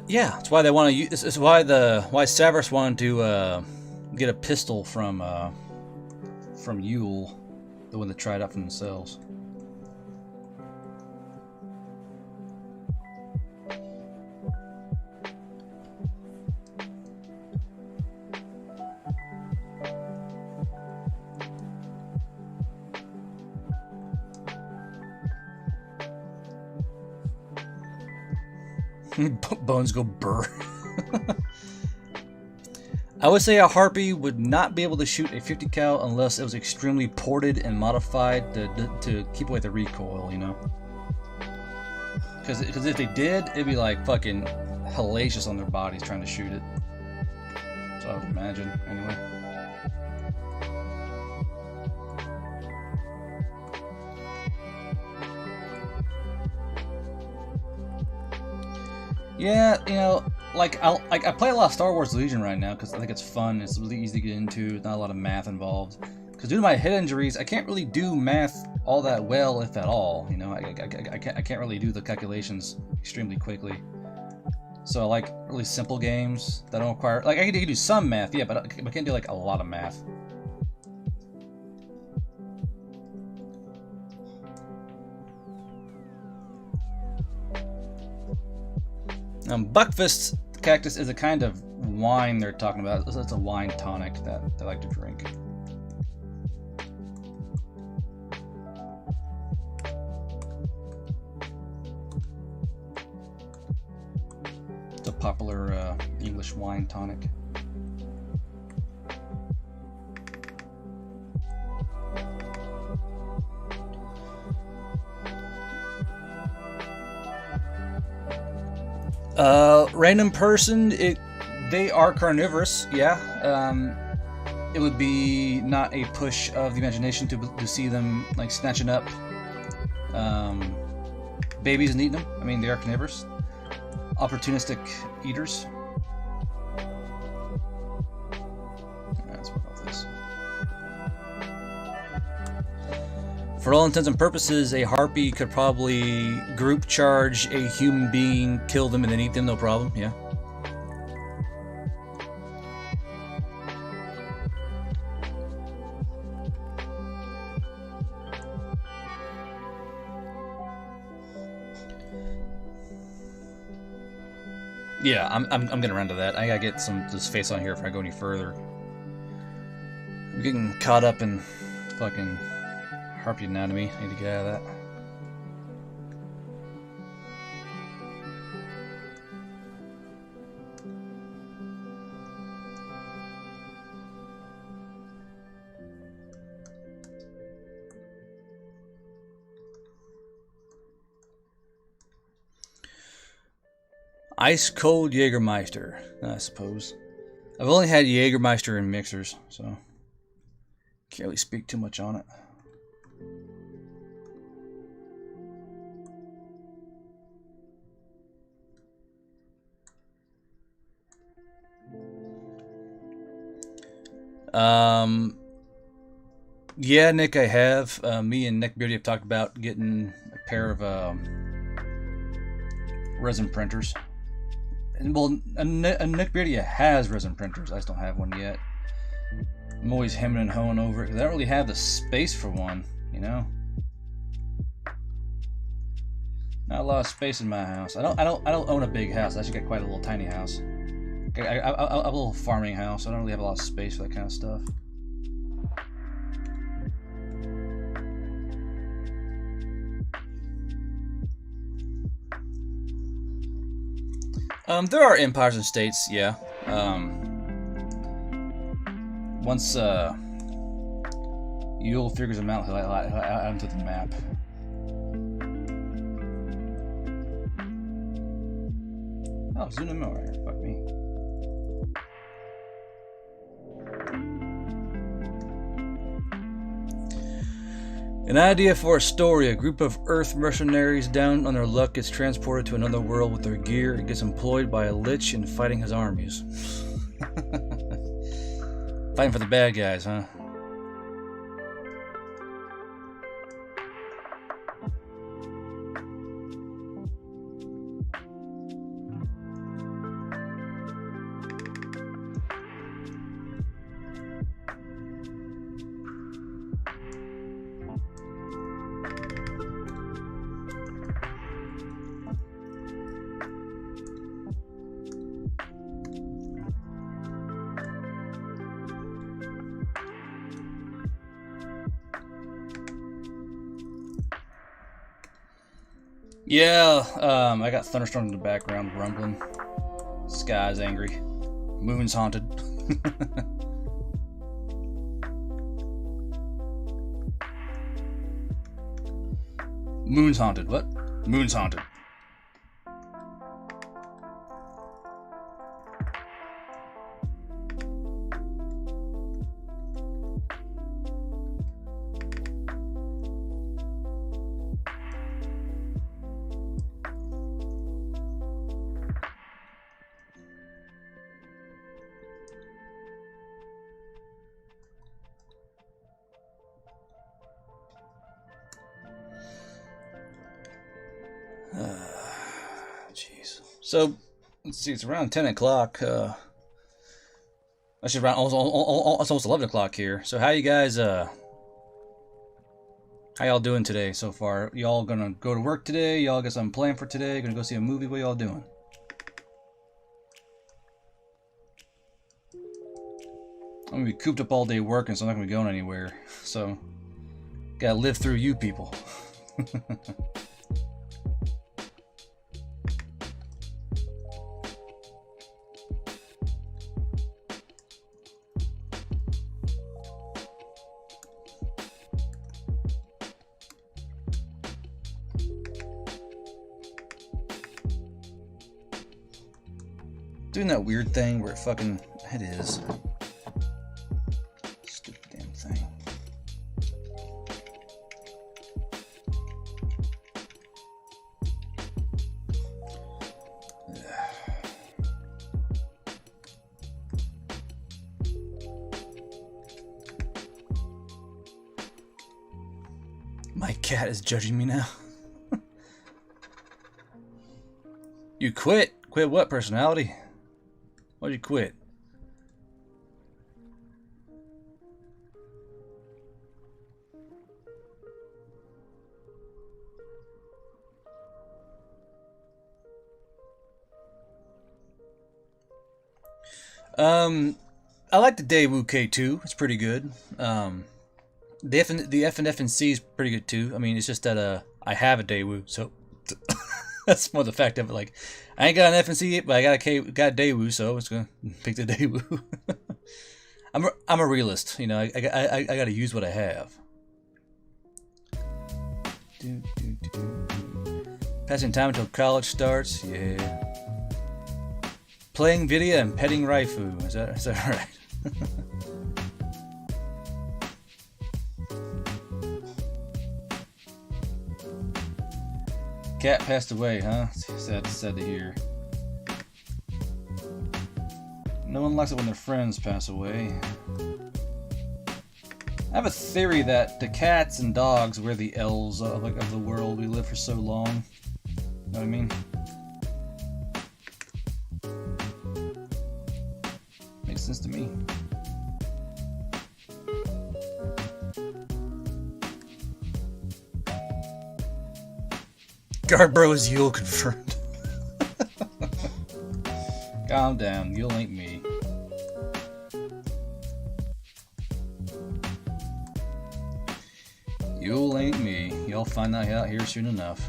Yeah, that's why they want to use. This is why Savras wanted to get a pistol from Ø ⱳ the one that tried out for themselves. Bones go burr. I would say a harpy would not be able to shoot a 50 cal unless it was extremely ported and modified to keep away the recoil, you know? Because if they did, it'd be like fucking hellacious on their bodies trying to shoot it. So I would imagine, anyway. Yeah, you know, like I play a lot of Star Wars Legion right now because I think it's fun. It's really easy to get into. Not a lot of math involved. Because due to my head injuries, I can't really do math all that well, if at all. You know, I can't really do the calculations extremely quickly. So I like really simple games that don't require, like I can do some math, yeah, but I can't do like a lot of math. Buckfist cactus is a kind of wine they're talking about. It's a wine tonic that they like to drink. It's a popular English wine tonic. Random person, they are carnivorous, yeah. It would be not a push of the imagination to see them like snatching up babies and eating them. I mean, they are carnivorous, opportunistic eaters. Let's work off this. For all intents and purposes, a harpy could probably group charge a human being, kill them, and then eat them, no problem, yeah. Yeah, I'm getting around to that. I gotta get this face on here if I go any further. I'm getting caught up in fucking harpy anatomy. I need to get out of that. Ice cold Jägermeister, I suppose. I've only had Jägermeister in mixers, so can't really speak too much on it. Yeah, Nick, I have. Me and Neckbeardia have talked about getting a pair of resin printers. And, well, a Neckbeardia has resin printers. I just don't have one yet. I'm always hemming and hawing over it because I don't really have the space for one, you know. Not a lot of space in my house. I don't own a big house. I actually got quite a little tiny house. I have a little farming house. So I don't really have a lot of space for that kind of stuff. There are empires and states, yeah. Once Ū figures them out, he'll add them to the map. Oh, ᴡᴜ. Fuck me. An idea for a story. A group of Earth mercenaries down on their luck gets transported to another world with their gear and gets employed by a lich in fighting his armies. Fighting for the bad guys, huh? Yeah, I got thunderstorms in the background rumbling. Sky's angry. Moon's haunted. Moon's haunted. What? Moon's haunted. Jeez. So, let's see, it's around 10 o'clock. Actually, around almost 11 o'clock here. So, how you guys, how y'all doing today so far? Y'all gonna go to work today? Y'all got something planned for today? Gonna go see a movie? What y'all doing? I'm gonna be cooped up all day working, so I'm not gonna be going anywhere. So, gotta live through you people. Doing that weird thing where it is. Stupid damn thing. My cat is judging me now. You quit? Quit what, personality? Why'd you quit? I like the Daewoo K2. It's pretty good. The F and C is pretty good too. I mean, it's just that I have a Daewoo, so that's more the fact of it. Like, I ain't got an F and C yet, but I got a Daewoo, so I was gonna pick the Daewoo. I'm a realist, you know. I gotta use what I have. Passing time until college starts. Yeah. Playing video and petting Raifu. Is that right? Cat passed away, huh? Sad to hear. No one likes it when their friends pass away. I have a theory that the cats and dogs were the elves of the world. We lived for so long. Know what I mean? Makes sense to me. Garbro is Ø ⱡł̀ confirmed. Calm down, Ø ⱡł̀ ain't me. Ø ⱡł̀ ain't me. Y'all find that out here soon enough.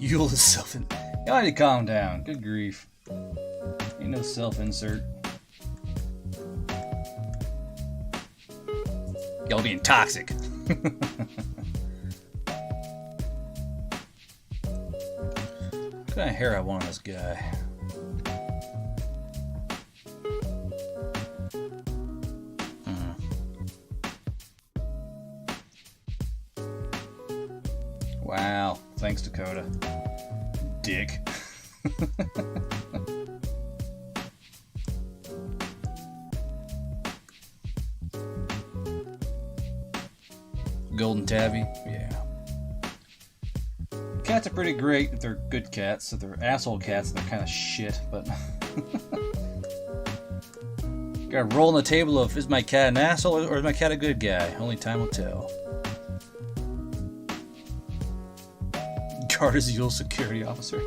Ø ⱡł̀ is y'all need to calm down. Good grief. Ain't no self-insert. Y'all being toxic. What kind of hair I want on this guy? Wow. Thanks, Dakota. Dick. Golden tabby? Yeah. Cats are pretty great if they're good cats. If they're asshole cats, they're kind of shit, but... Gotta roll on the table of, is my cat an asshole or is my cat a good guy? Only time will tell. Guard is Ø ⱡł̀ security officer.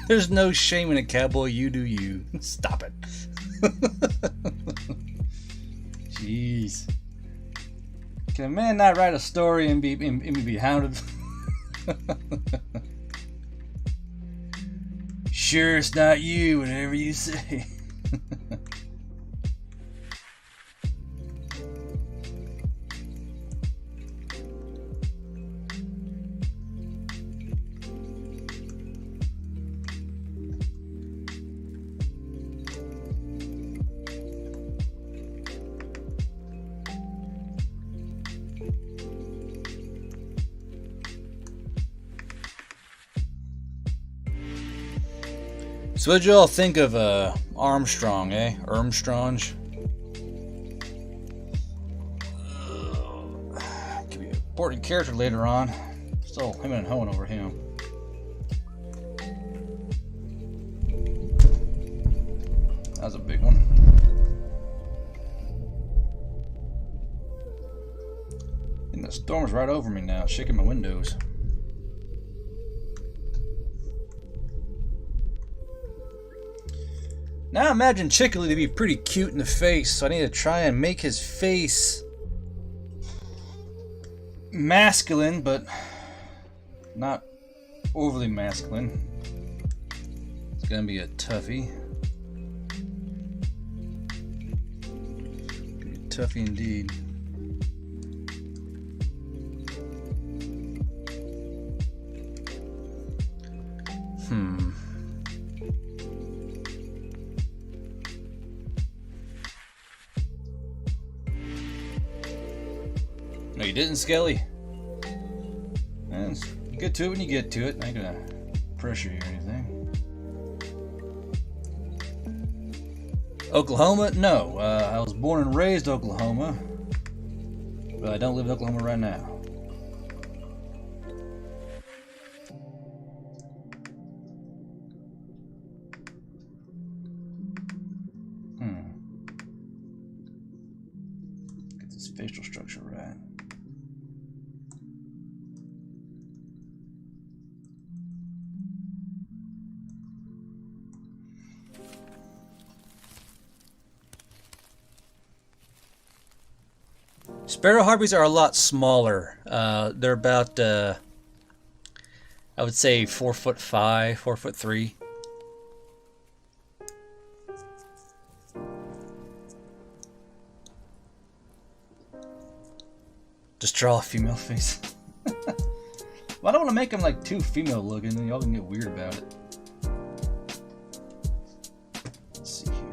There's no shame in it, cowboy. You do you. Stop it. Jeez. Can a man not write a story and be hounded? Sure, it's not you, whatever you say. So what'd you all think of Armstrong, eh? Armstrong? Could be an important character later on. Still him and hoeing over him. That was a big one. I think that's Storm's right over me now, shaking my windows. Now imagine Chickily to be pretty cute in the face, so I need to try and make his face masculine, but not overly masculine. It's gonna be a toughie. Gonna be a toughie indeed. No, you didn't, Skelly. Get to it when you get to it. I ain't gonna pressure you or anything. Oklahoma? No. I was born and raised Oklahoma, but I don't live in Oklahoma right now. Get this facial structure right. Sparrow harpies are a lot smaller. They're about, I would say 4'5", 4'3". Just draw a female face. Well, I don't want to make them like too female looking, and y'all can get weird about it. Let's see here.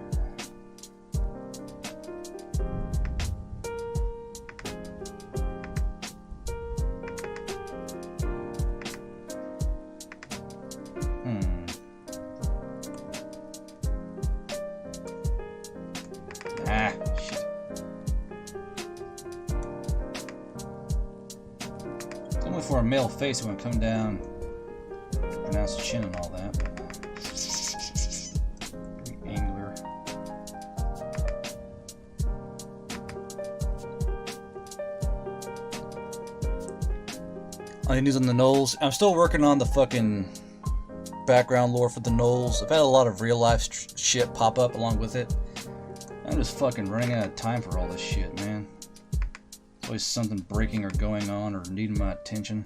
Shit. It's only for a male face when I come down to pronounce the chin and all that. Pretty angular. Any news on the gnolls? I'm still working on the fucking background lore for the gnolls. I've had a lot of real life shit pop up along with it. I'm just fucking running out of time for all this shit, man. There's always something breaking or going on or needing my attention.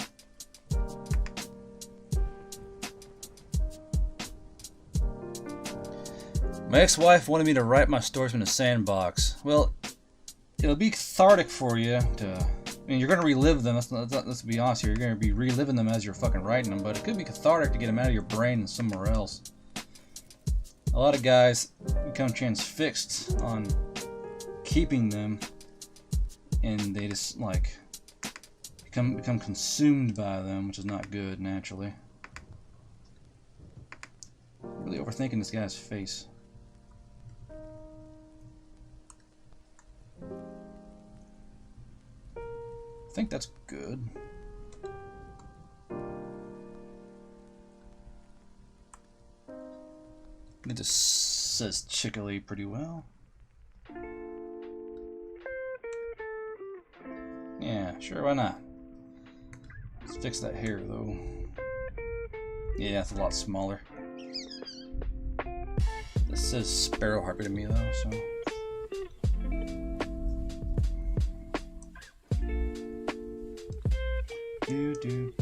My ex-wife wanted me to write my stories in a sandbox. Well, it'll be cathartic for you to... I mean, you're going to relive them. Let's be honest here. You're going to be reliving them as you're fucking writing them, but it could be cathartic to get them out of your brain and somewhere else. A lot of guys become transfixed on keeping them, and they just like become consumed by them, which is not good naturally. Really overthinking this guy's face. I think that's good. It just says Chickily pretty well. Yeah, sure, why not? Let's fix that hair though. Yeah, it's a lot smaller. This says Sparrow Harpy to me though, so. Do.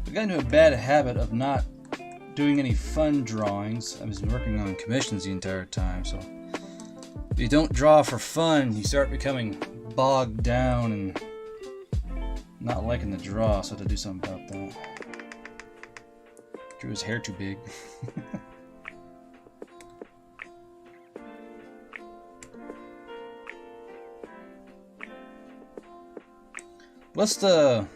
I got into a bad habit of not doing any fun drawings. I've been working on commissions the entire time, so if you don't draw for fun, you start becoming bogged down and not liking the draw, so I have to do something about that. Drew his hair too big. What's the...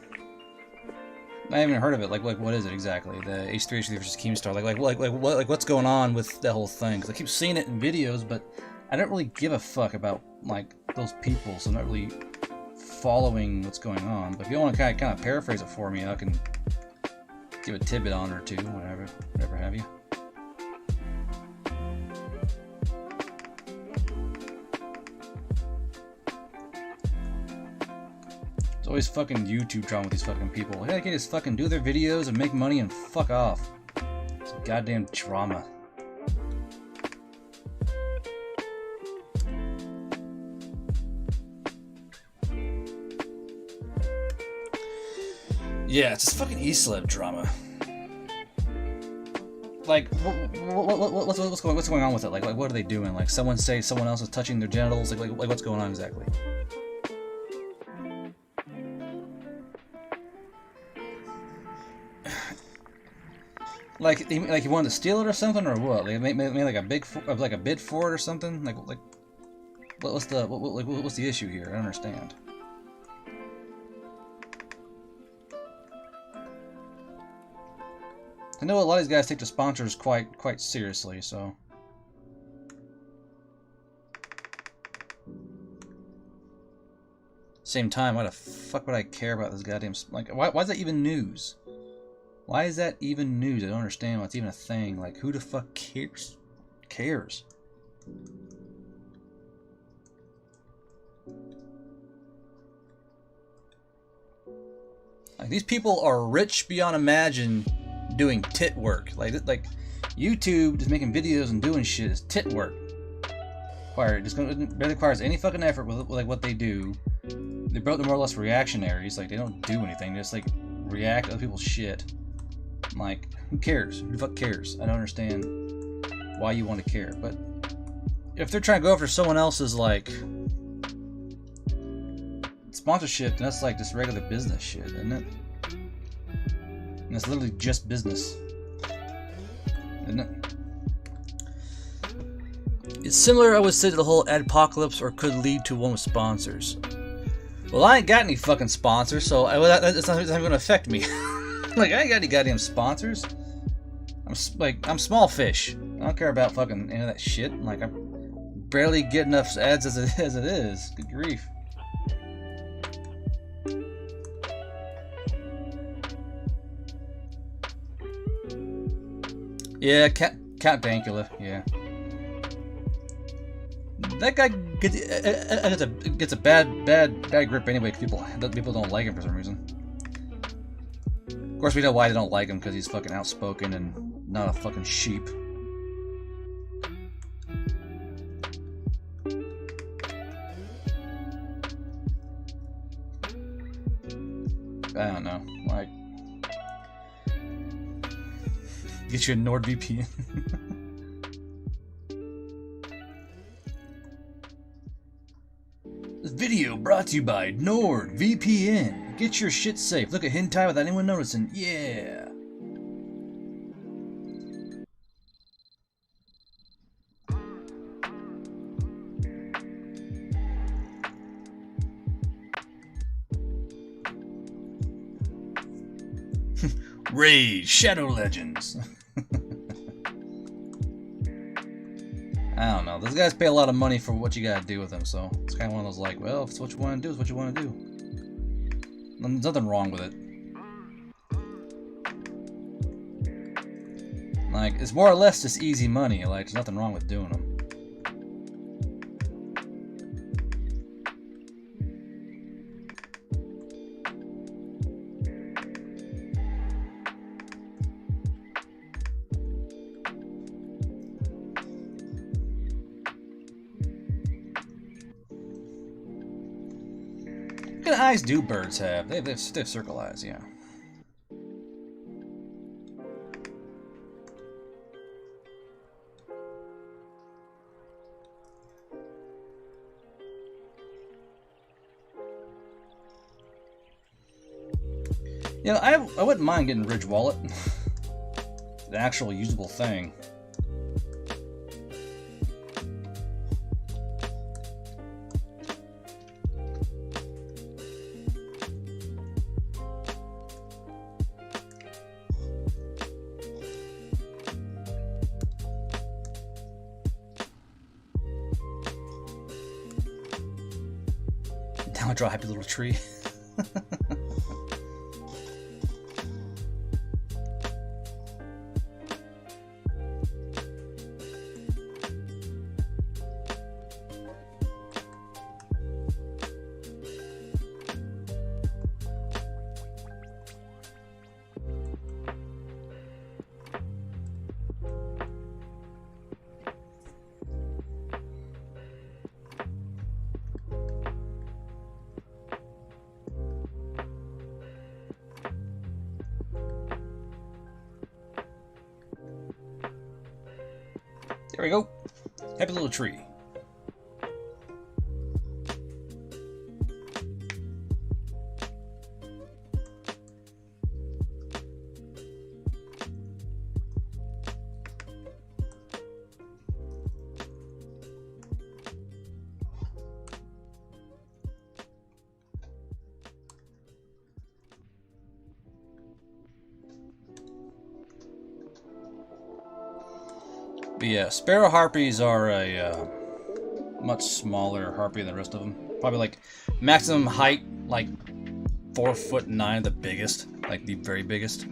I haven't heard of it. Like what is it exactly? The H3 H3 versus Keemstar. Like what's going on with that whole thing? Because I keep seeing it in videos, but I don't really give a fuck about like those people, so I'm not really following what's going on. But if you want to kind of paraphrase it for me, I can give a tidbit on or two, whatever have you. It's always fucking YouTube drama with these fucking people. Hey, they can just fucking do their videos and make money and fuck off. It's a goddamn drama. Yeah, it's just fucking e-celeb drama. Like, what's going on with it? Like, what are they doing? Like, someone say someone else is touching their genitals? Like what's going on exactly? Like you wanted to steal it or something, or what? Like, made like a bid for it or something? Like, what's the issue here? I don't understand. I know a lot of these guys take the sponsors quite seriously, so. Same time, why the fuck would I care about this goddamn, like, why is that even news? Why is that even news? I don't understand why it's even a thing. Like, who the fuck cares? Like, these people are rich beyond imagine doing tit work. Like YouTube just making videos and doing shit is tit work. It requires any fucking effort with like what they do. They're more or less reactionaries. Like, they don't do anything. They just like react to other people's shit. Like, who cares? Who the fuck cares? I don't understand why you want to care. But if they're trying to go after someone else's like sponsorship, then that's like just regular business shit, isn't it? And it's literally just business, isn't it? It's similar, I would say, to the whole adpocalypse, or could lead to one with sponsors. Well, I ain't got any fucking sponsors, so it's not going to affect me. Like, I ain't got any goddamn sponsors. I'm small fish. I don't care about fucking any of that shit. Like, I barely get enough ads as it is. Good grief. Yeah, Count Dankula, yeah. That guy gets a bad grip anyway. People don't like him for some reason. Of course, we know why they don't like him, because he's fucking outspoken and not a fucking sheep. I don't know, like, get you a NordVPN. This video brought to you by NordVPN. Get your shit safe. Look at hentai without anyone noticing. Yeah. Raid Shadow Legends. I don't know. Those guys pay a lot of money for what you gotta do with them, so it's kind of one of those like, well, if it's what you want to do, it's what you want to do. There's nothing wrong with it. Like, it's more or less just easy money. Like, there's nothing wrong with doing them. What kind of eyes do birds have? They have stiff circle eyes, yeah. You know, I wouldn't mind getting Ridge Wallet. The actual usable thing. Now I draw a happy little tree. There we go. Happy little tree. But yeah, sparrow harpies are a much smaller harpy than the rest of them. Probably like maximum height, like 4'9", the biggest, like the very biggest.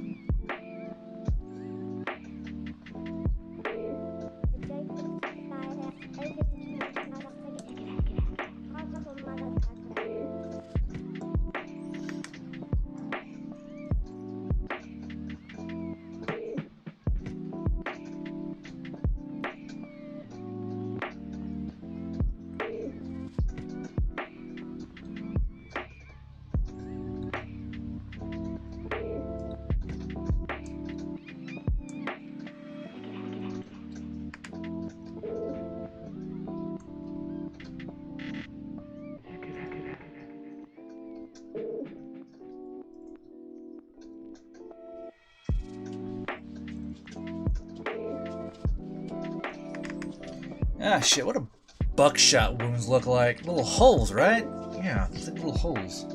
Ah, shit, what do buckshot wounds look like? Little holes, right? Yeah, it's like little holes.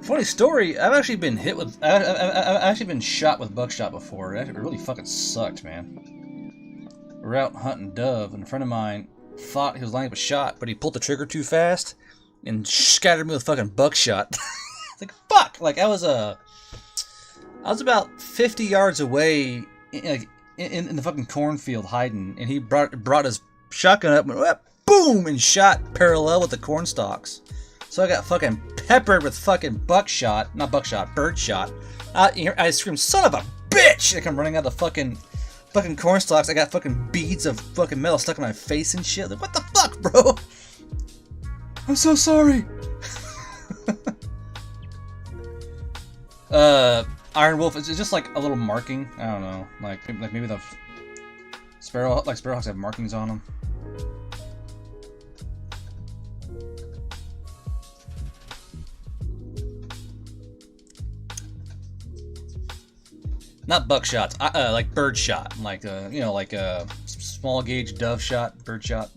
Funny story, I've actually been hit with... I've actually been shot with buckshot before. It really fucking sucked, man. We were out hunting dove, and a friend of mine thought he was lining up a shot, but he pulled the trigger too fast and scattered me with fucking buckshot. It's like, fuck! Like, I was about 50 yards away in the fucking cornfield hiding, and he brought his shotgun up and went, boom, and shot parallel with the corn stalks. So I got fucking peppered with fucking buckshot, not buckshot, birdshot. I screamed, son of a bitch! I come running out of the fucking corn stalks. I got fucking beads of fucking metal stuck in my face and shit. Like, what the fuck, bro? I'm so sorry. Iron Wolf is just like a little marking. I don't know, like maybe the sparrowhawks have markings on them. Not buckshot, like birdshot, like you know, like a small gauge dove shot, birdshot.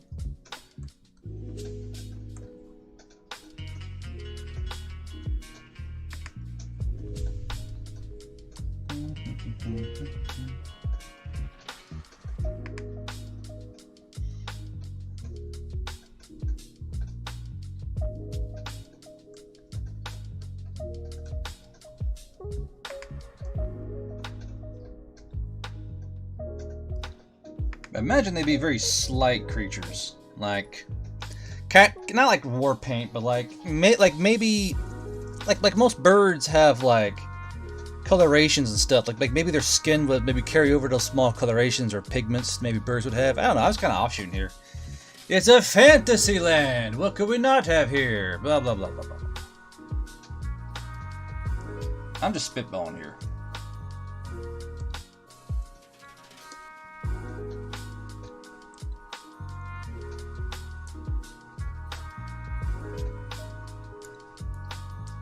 Imagine they'd be very slight creatures, like not like war paint, but like maybe most birds have like colorations and stuff. Like maybe their skin would maybe carry over those small colorations or pigments maybe birds would have. I don't know. I was kind of offshooting here. It's a fantasy land. What could we not have here? Blah blah blah blah blah. I'm just spitballing here.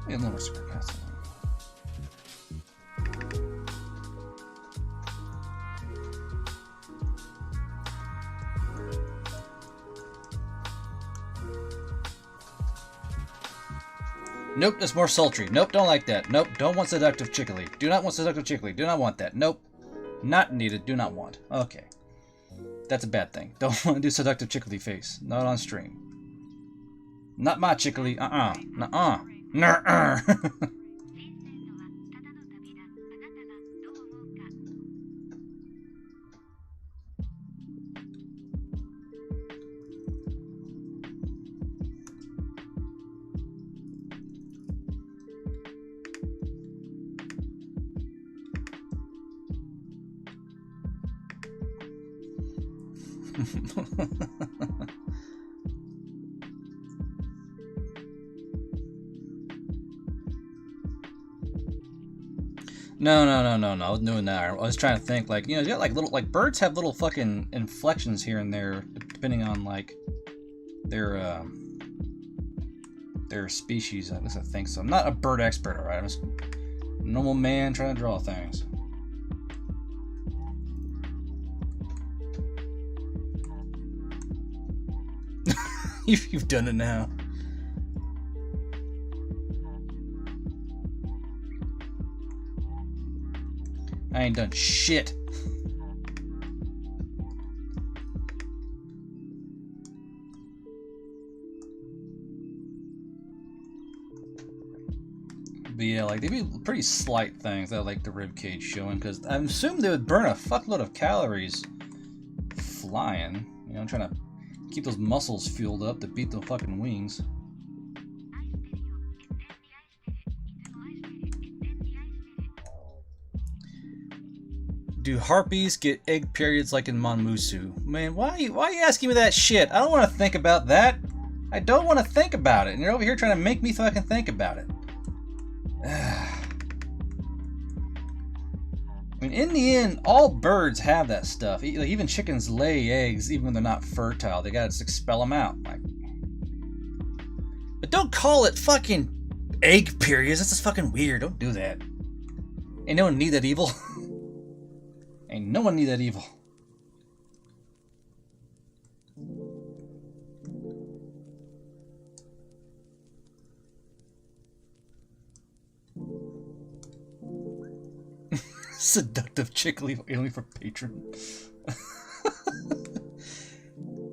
A little more sarcastic. Nope, that's more sultry. Nope, don't like that. Nope, don't want seductive chickly. Do not want seductive chickly. Do not want that. Nope. Not needed. Do not want. Okay. That's a bad thing. Don't want to do seductive chickly face. Not on stream. Not my chickly. Nuh-uh. Nuh-uh. No. I wasn't doing that. I was trying to think, like, you know, you got like little, like birds have little fucking inflections here and there, depending on like their species. At least I think so. I'm not a bird expert, alright? I'm just a normal man trying to draw things. You've done it now. I ain't done shit. But yeah, like, they'd be pretty slight things that like the rib cage showing, because I assume they would burn a fuckload of calories flying. You know, trying to keep those muscles fueled up to beat the fucking wings. Do harpies get egg periods like in Monmusu? Man, why are you asking me that shit? I don't want to think about that. I don't want to think about it. And you're over here trying to make me fucking think about it. I mean, in the end, all birds have that stuff. Even chickens lay eggs, even when they're not fertile. They gotta just expel them out. Like, but don't call it fucking egg periods. That's just fucking weird. Don't do that. Ain't no one need that evil. Ain't no one need that evil. Seductive chick only for patron.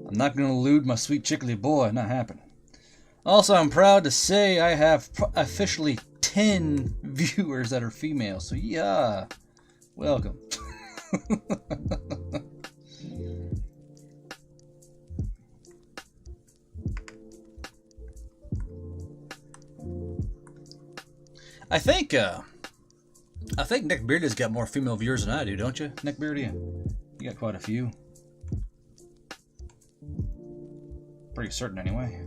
I'm not gonna elude my sweet chickly boy. Not happening. Also, I'm proud to say I have officially 10 viewers that are female. So yeah, welcome. I think Neckbeardia's got more female viewers than I do, don't you, Neckbeardia? You got quite a few. Pretty certain, anyway.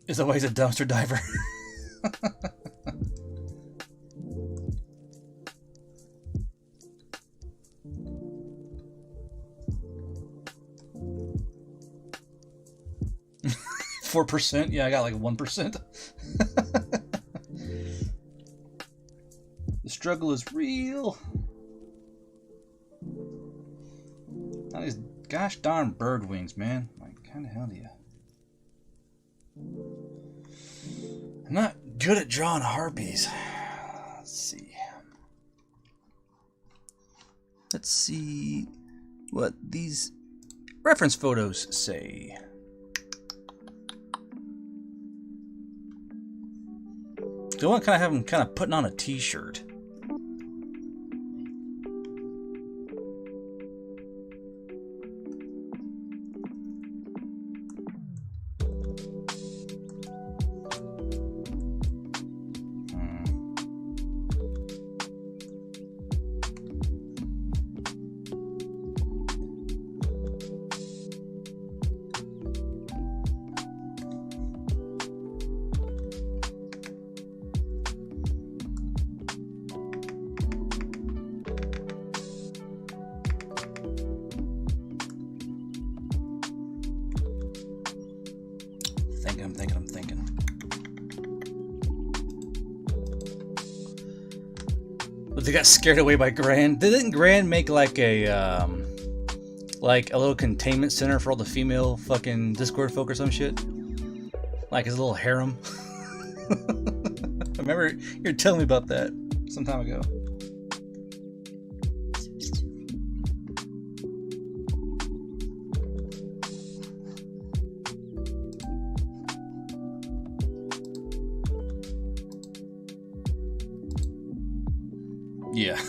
Is always a dumpster diver. 4%? Yeah, I got like 1%. The struggle is real. Now these gosh darn bird wings, man. Like, how the hell do you... I'm not good at drawing harpies. Let's see what these reference photos say. So I want to kind of have him kind of putting on a t-shirt. I'm thinking. But they got scared away by Grand. Didn't Grand make like a little containment center for all the female fucking Discord folk or some shit? Like his little harem. I remember you were telling me about that some time ago. Yeah.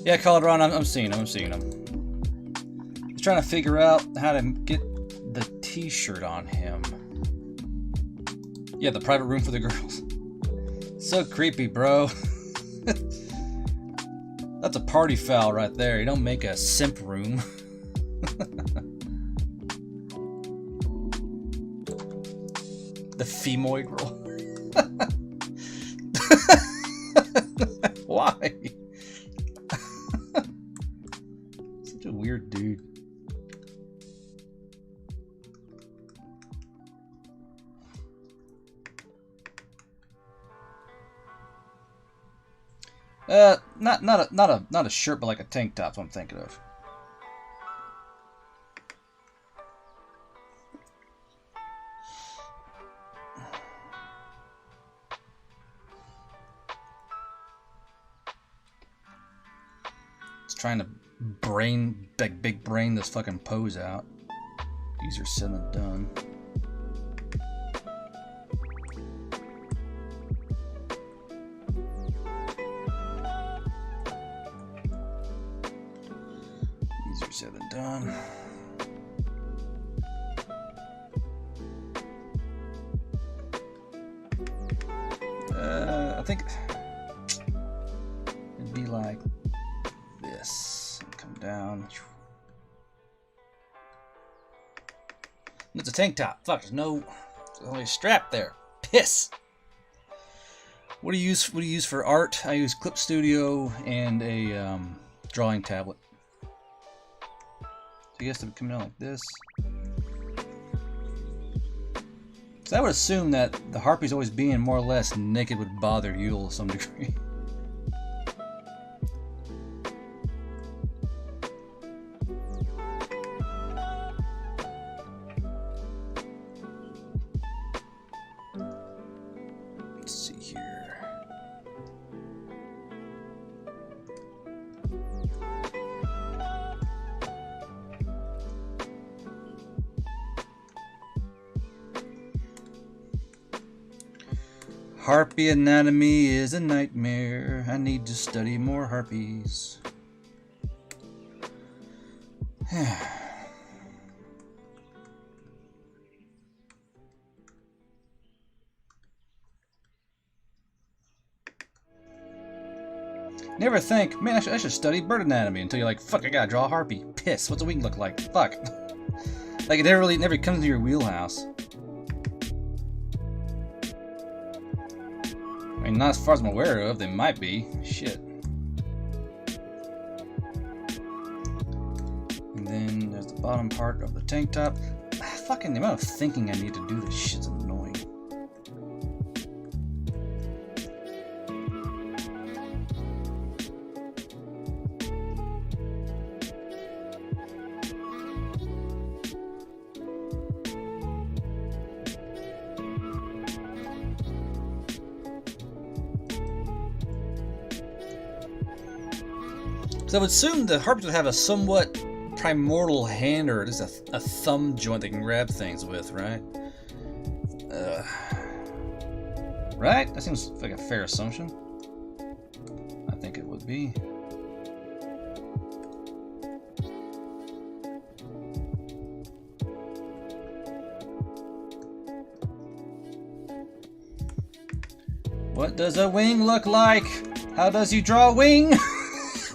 Yeah, Calderon, I'm seeing him. Just trying to figure out how to get the t-shirt on him. Yeah, the private room for the girls. So creepy, bro. That's a party foul right there. You don't make a simp room. The femoid roll. Why? Such a weird dude. Not a shirt, but like a tank top's what I'm thinking of. It's trying to big brain this fucking pose out. These are said and done. Said and done. I think it'd be like this and come down. It's a tank top. Fuck, there's only a strap there. Piss. What do you use for art? I use Clip Studio and a drawing tablet. I guess to be coming out like this. So I would assume that the harpies always being more or less naked would bother Ø to some degree. Let's see here. Harpy anatomy is a nightmare. I need to study more harpies. Never think, man, I should study bird anatomy until you're like, fuck, I gotta draw a harpy. Piss, what's a wing look like? Fuck. Like, it never comes to your wheelhouse. I mean, not as far as I'm aware of, they might be. Shit. And then there's the bottom part of the tank top. Fucking the amount of thinking I need to do this shit's annoying. So I would assume the harpies would have a somewhat primordial hand, or just a thumb joint they can grab things with, right? Right? That seems like a fair assumption. I think it would be. What does a wing look like? How does you draw a wing?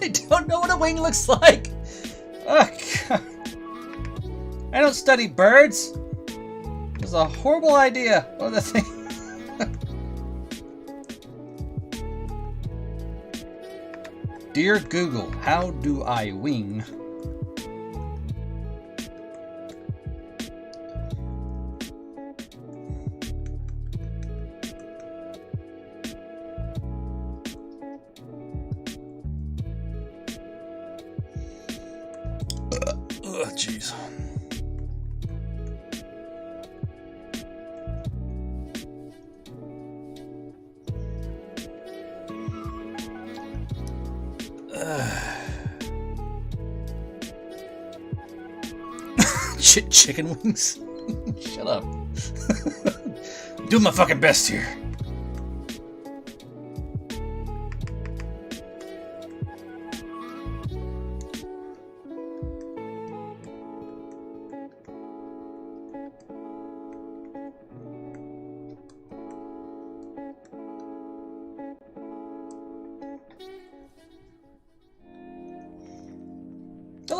I don't know what a wing looks like. Oh, God. I don't study birds. It's a horrible idea. What are the things? Dear Google, how do I wing? Jeez. Chicken wings? Shut up. I'm doing my fucking best here.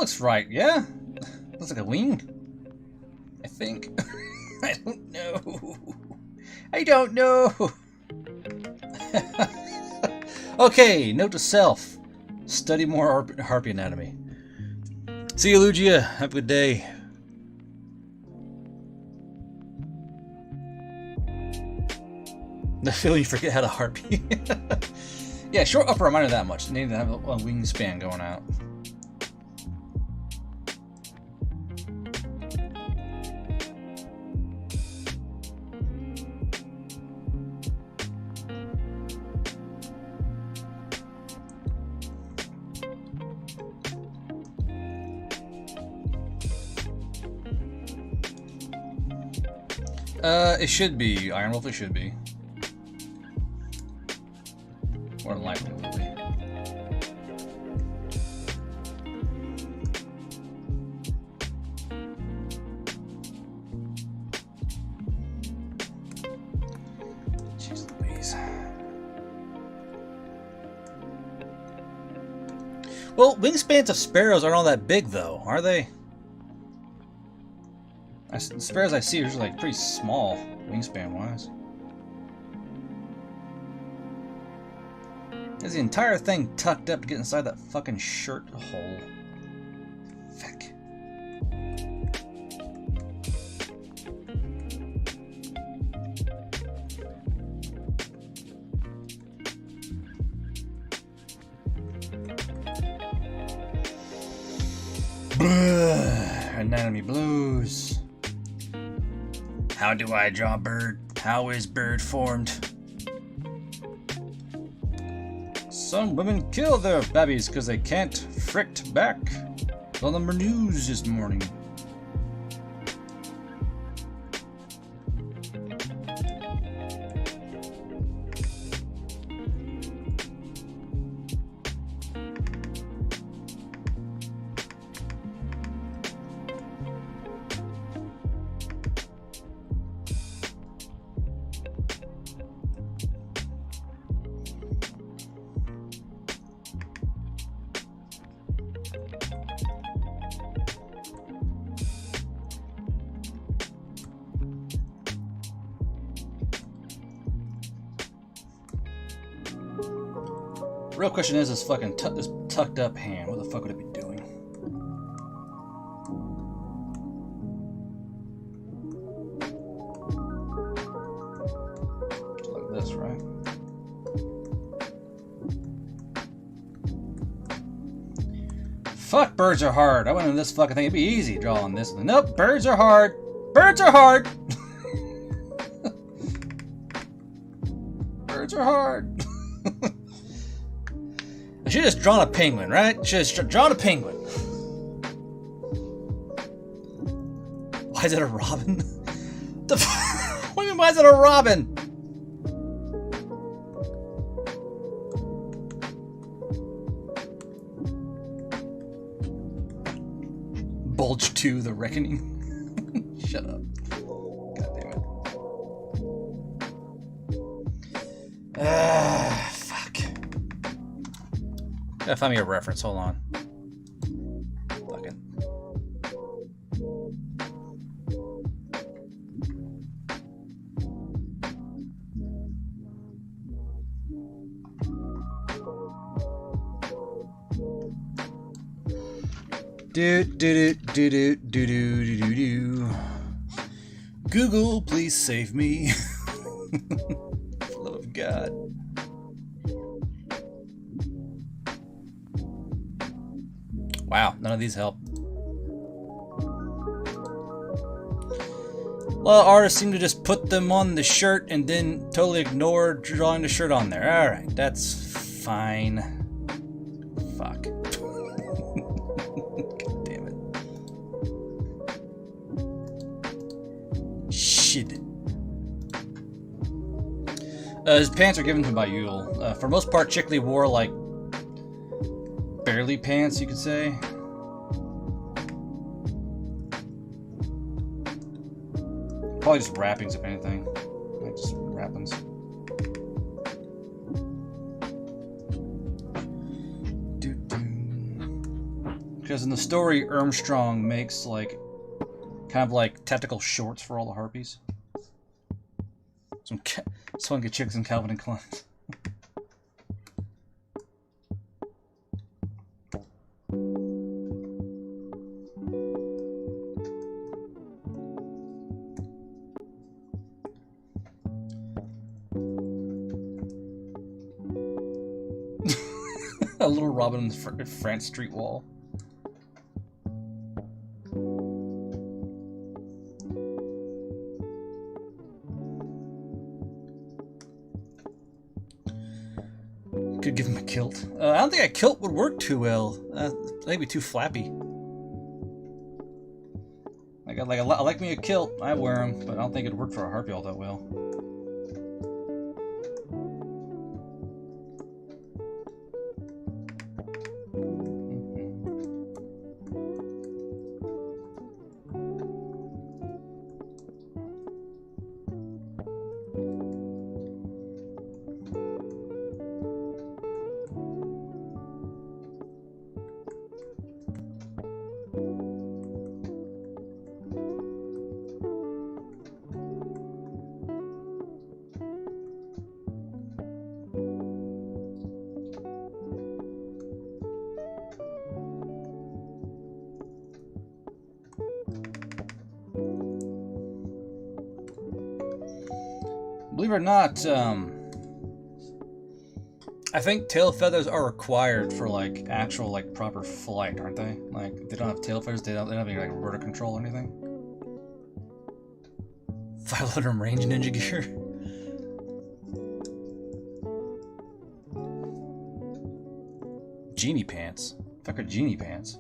looks right, yeah? Looks like a wing. I think. I don't know. I don't know. Okay, note to self. Study more harpy anatomy. See you, Lugia. Have a good day. The feeling you forget how to harpy. Yeah, short upper, reminder that much. Need to have a wingspan going out. It should be. Iron Wolf, it should be. More than likely it will be. Jeez Louise. Well, wingspans of sparrows aren't all that big, though, are they? The sparrows I see are usually like pretty small, wingspan-wise. There's the entire thing tucked up to get inside that fucking shirt hole. Fuck. Anatomy blues. How do I draw bird? How is bird formed? Some women kill their babies because they can't frict back. On the news this morning. Real question is this fucking this tucked up hand. What the fuck would it be doing? Just like this, right? Fuck, birds are hard. I went into this fucking thing. It'd be easy drawing this. Nope, birds are hard. Birds are hard. Birds are hard. I should have just drawn a penguin, right? Should have drawn a penguin. Why is it a robin? What do you mean, why is it a robin? Bulge 2, The Reckoning. Shut up. God damn it. Fuck. Gotta find me a reference, hold on. Fucking. Do. Google, please save me. For the love of God. Wow, none of these help. A lot of artists seem to just put them on the shirt and then totally ignore drawing the shirt on there. Alright, that's fine. Fuck. God damn it. Shit. His pants are given to him by Øⱚł. For most part, Chickley wore like barely pants, you could say. Probably just wrappings, if anything. Like just wrappings. Because in the story, Armstrong makes like kind of like tactical shorts for all the harpies. Some funky chicks in Calvin and Klein. A little Robin on the France Street wall. Could give him a kilt. I don't think a kilt would work too well. Maybe too flappy. I like me a kilt. I wear them, but I don't think it'd work for a harpy all that well. Believe it or not, I think tail feathers are required for like actual like proper flight, aren't they? Like if they don't have tail feathers, they don't have any like rotor control or anything. 500 range ninja gear. Genie pants. Fuck are genie pants.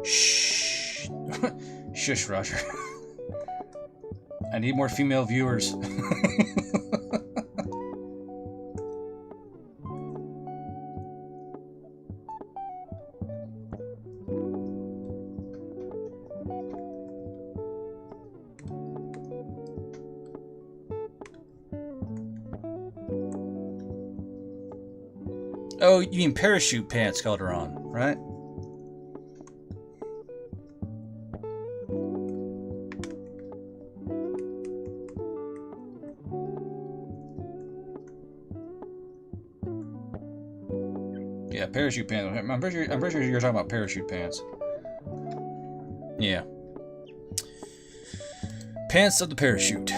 Shh. Shush, Roger. I need more female viewers. Oh, you mean parachute pants, Calderon, right? Yeah, parachute pants. I'm pretty sure you're talking about parachute pants. Yeah. Pants of the parachute.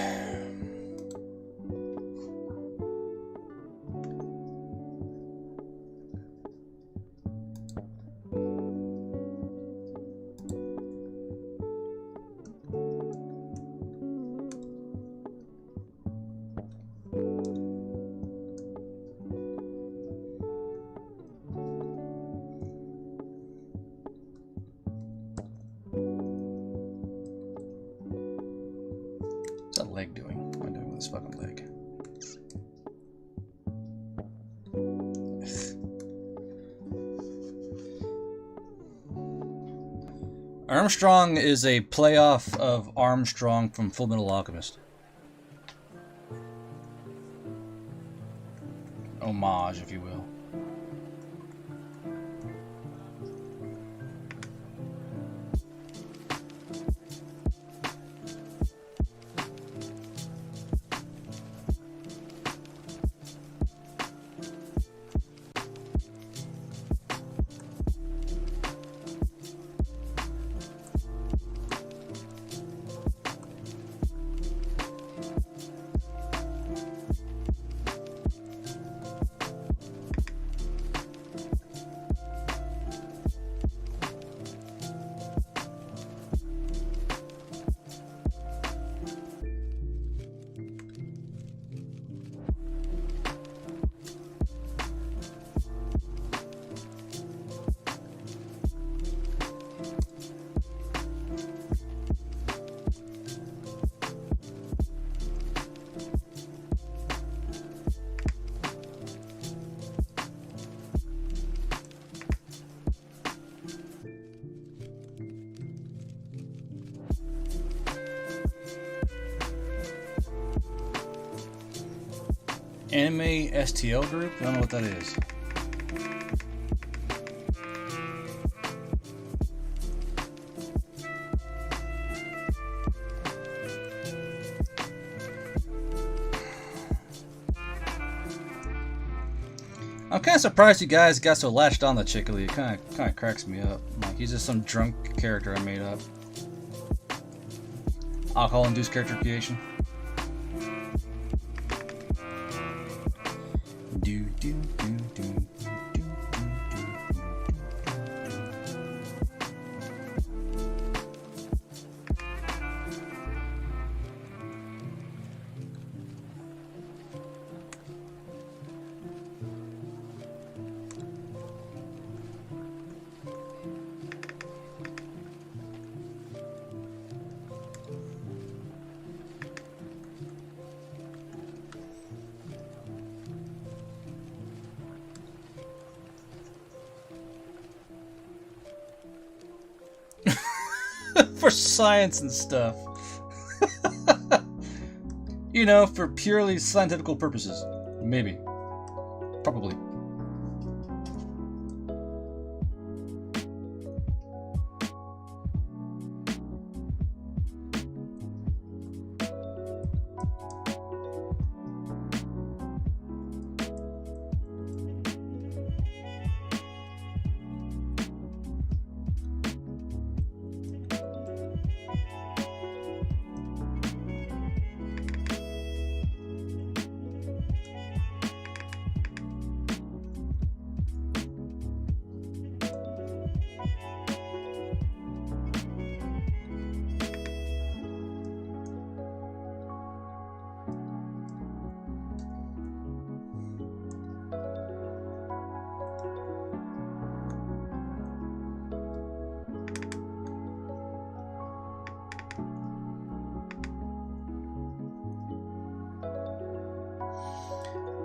What's that leg doing? What am I doing with this fucking leg? Armstrong is a playoff of Armstrong from Full Metal Alchemist. Homage, if you will. Anime STL group? I don't know what that is. I'm kind of surprised you guys got so latched on the Chickly. It kind of cracks me up. Like, he's just some drunk character I made up. Alcohol-induced character creation. Do do do do do do. For science and stuff. You know, for purely scientific purposes. Maybe. Probably.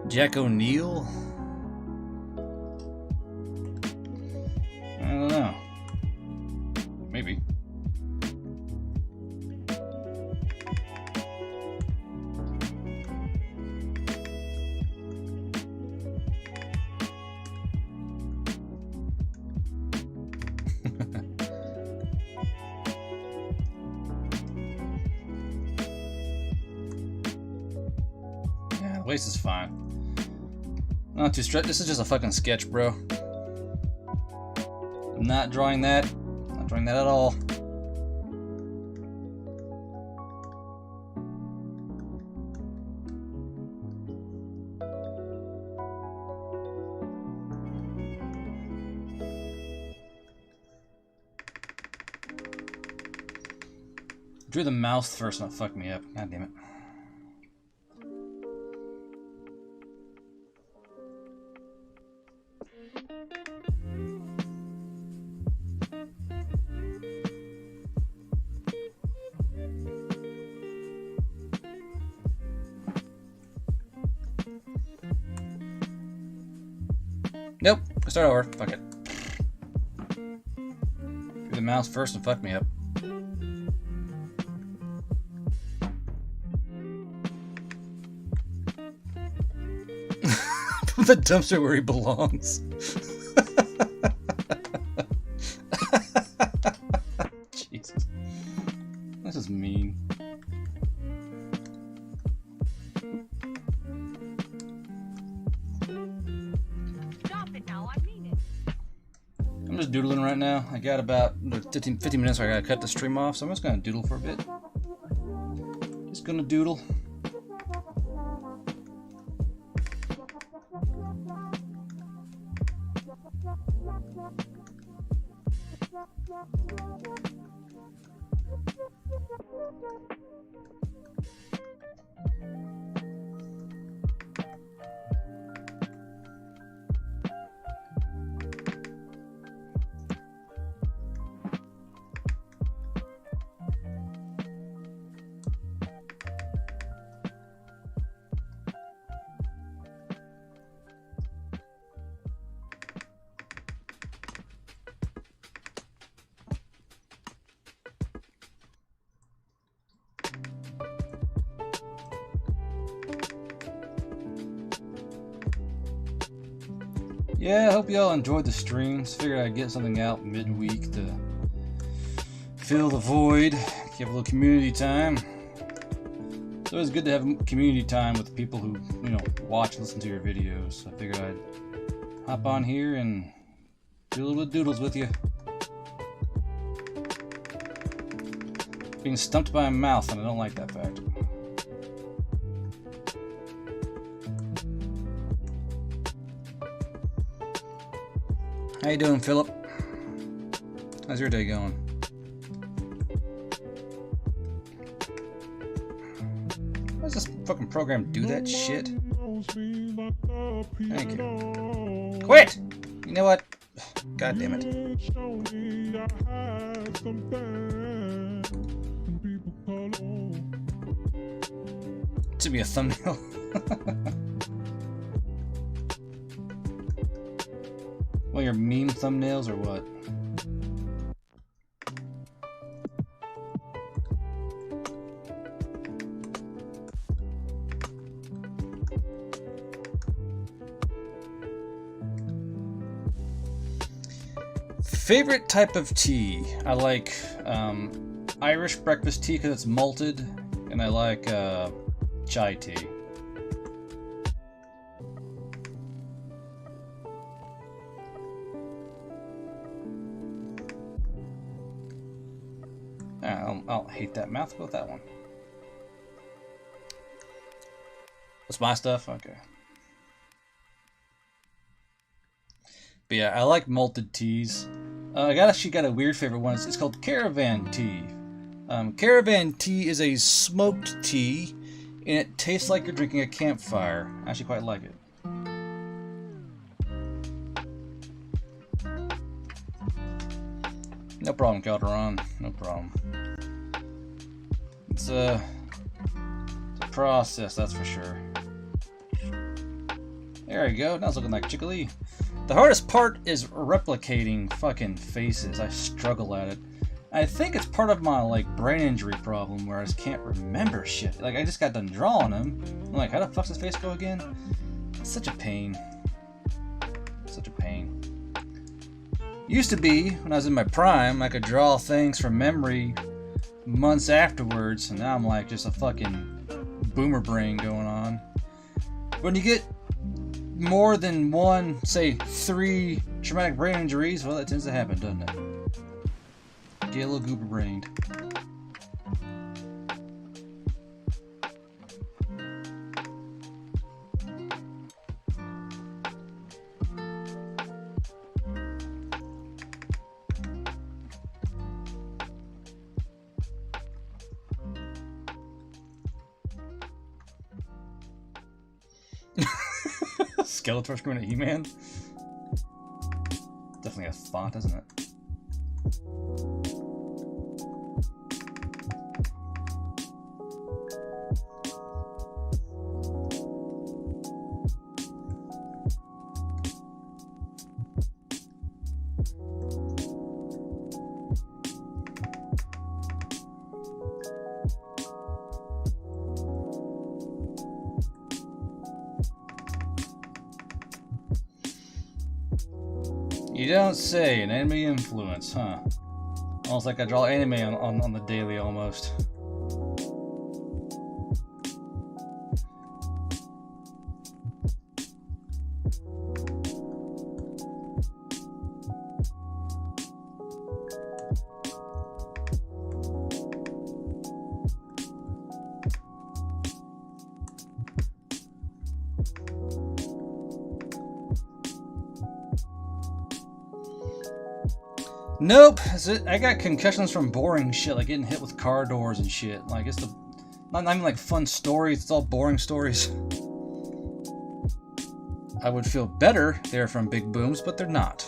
Jack O'Neill? I don't know. Maybe. Yeah, the waist is fine. Not too stressed. This is just a fucking sketch, bro. I'm not drawing that. Not drawing that at all. Drew the mouth first and it fucked me up. God damn it. Nope, start over. Fuck it. Do the mouse first and fuck me up. Put the dumpster where he belongs. Jesus. This is mean. I'm just doodling right now. I got about 15 minutes where I gotta cut the stream off, so I'm just gonna doodle for a bit. Just gonna doodle. Yeah, I hope y'all enjoyed the streams. Figured I'd get something out midweek to fill the void, give a little community time. It's always good to have community time with people who, you know, watch and listen to your videos. So I figured I'd hop on here and do a little bit of doodles with you. Being stumped by a mouth, and I don't like that fact. How you doing, Philip? How's your day going? Why does this fucking program do that shit? Thank you. Quit! You know what? God damn it. It should be a thumbnail. Well, your meme thumbnails or what? Favorite type of tea? I like Irish breakfast tea because it's malted, and I like chai tea. I'll hate that mouth. Go with that one. That's my stuff? Okay. But yeah, I like malted teas. I actually got a weird favorite one. It's called caravan tea. Caravan tea is a smoked tea, and it tastes like you're drinking a campfire. I actually quite like it. No problem, Calderon. No problem. It's a process, that's for sure. There we go. Now it's looking like Chicklee. The hardest part is replicating fucking faces. I struggle at it. I think it's part of my like brain injury problem where I just can't remember shit. Like I just got done drawing him. I'm like, how the fuck's his face go again? It's such a pain. Such a pain. Used to be, when I was in my prime, I could draw things from memory months afterwards, and now I'm like just a fucking boomer brain going on. When you get more than one, say 3 traumatic brain injuries, well, that tends to happen, doesn't it? Get a little goober brained. Skeletor screaming at He-Man? Definitely a thought, isn't it? You don't say, an anime influence, huh? Almost like I draw anime on the daily, almost. Nope, I got concussions from boring shit, like getting hit with car doors and shit. Like, it's not even like fun stories, it's all boring stories. I would feel better if they're from big booms, but they're not.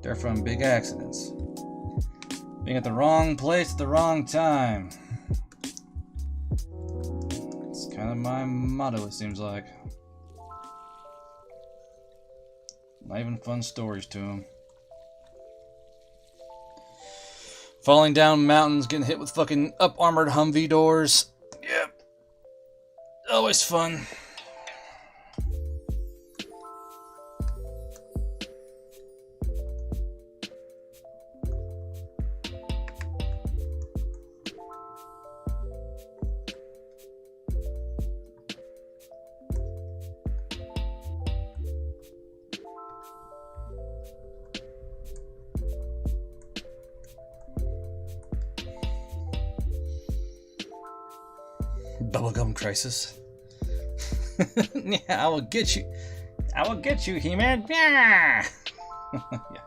They're from big accidents. Being at the wrong place at the wrong time. It's kind of my motto, it seems like. Not even fun stories to them. Falling down mountains, getting hit with fucking up-armored Humvee doors. Yep. Always fun. Bubblegum crisis. Yeah, I will get you. I will get you, He-Man. Yeah. Yeah.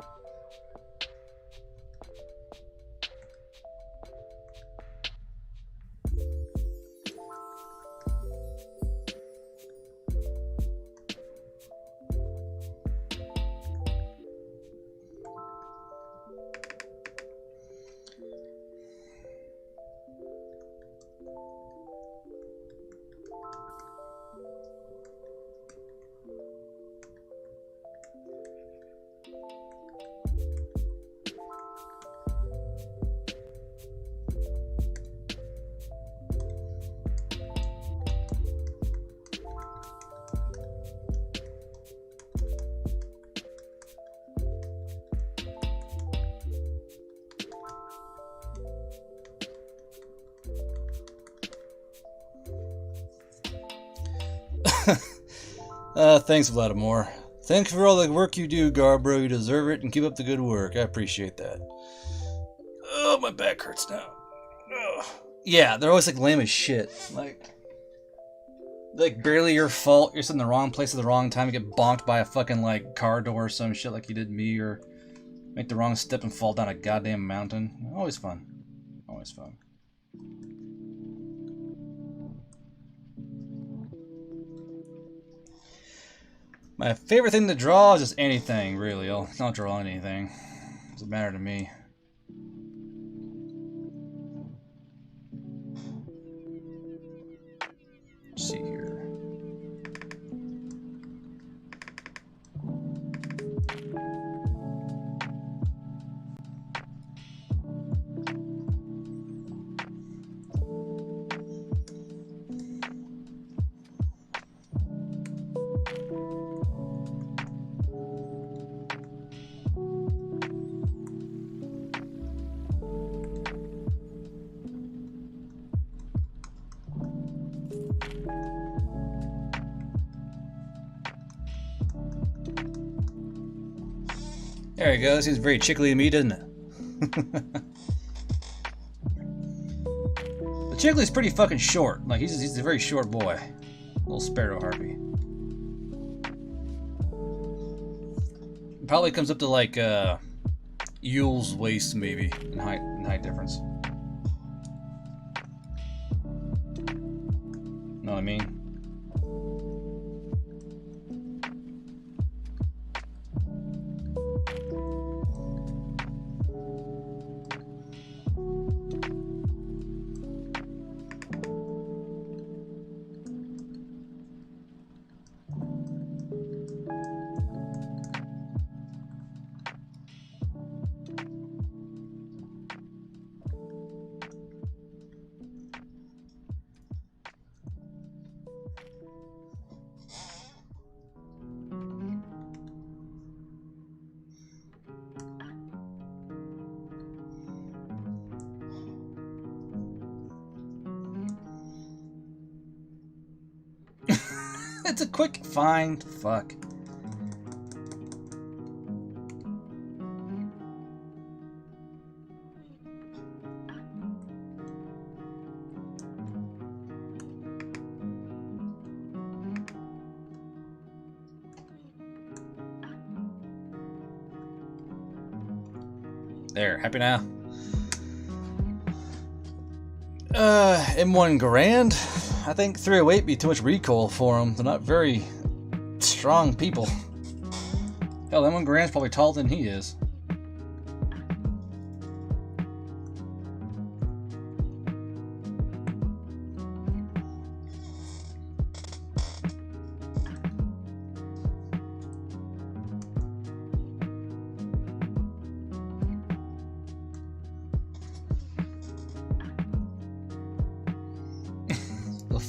Thanks, Vladimir. Thanks for all the work you do, Garbro. You deserve it, and keep up the good work. I appreciate that. Oh, my back hurts now. Ugh. Yeah, they're always like lame as shit. Like barely your fault. You're in the wrong place at the wrong time. You get bonked by a fucking like car door or some shit like you did me, or make the wrong step and fall down a goddamn mountain. Always fun. Always fun. My favorite thing to draw is just anything, really. I'll draw anything. Doesn't matter to me. Let's see here. There he goes. Seems very chickly to me, doesn't it? The Chickly's pretty fucking short. Like he's a very short boy. Little sparrow harpy. Probably comes up to like Ewell's waist maybe in height difference. Know what I mean? It's a quick find. Fuck. There, happy now? M1 Grand? I think 308 be too much recoil for them. They're not very strong people. Hell, M1 Grand's probably taller than he is.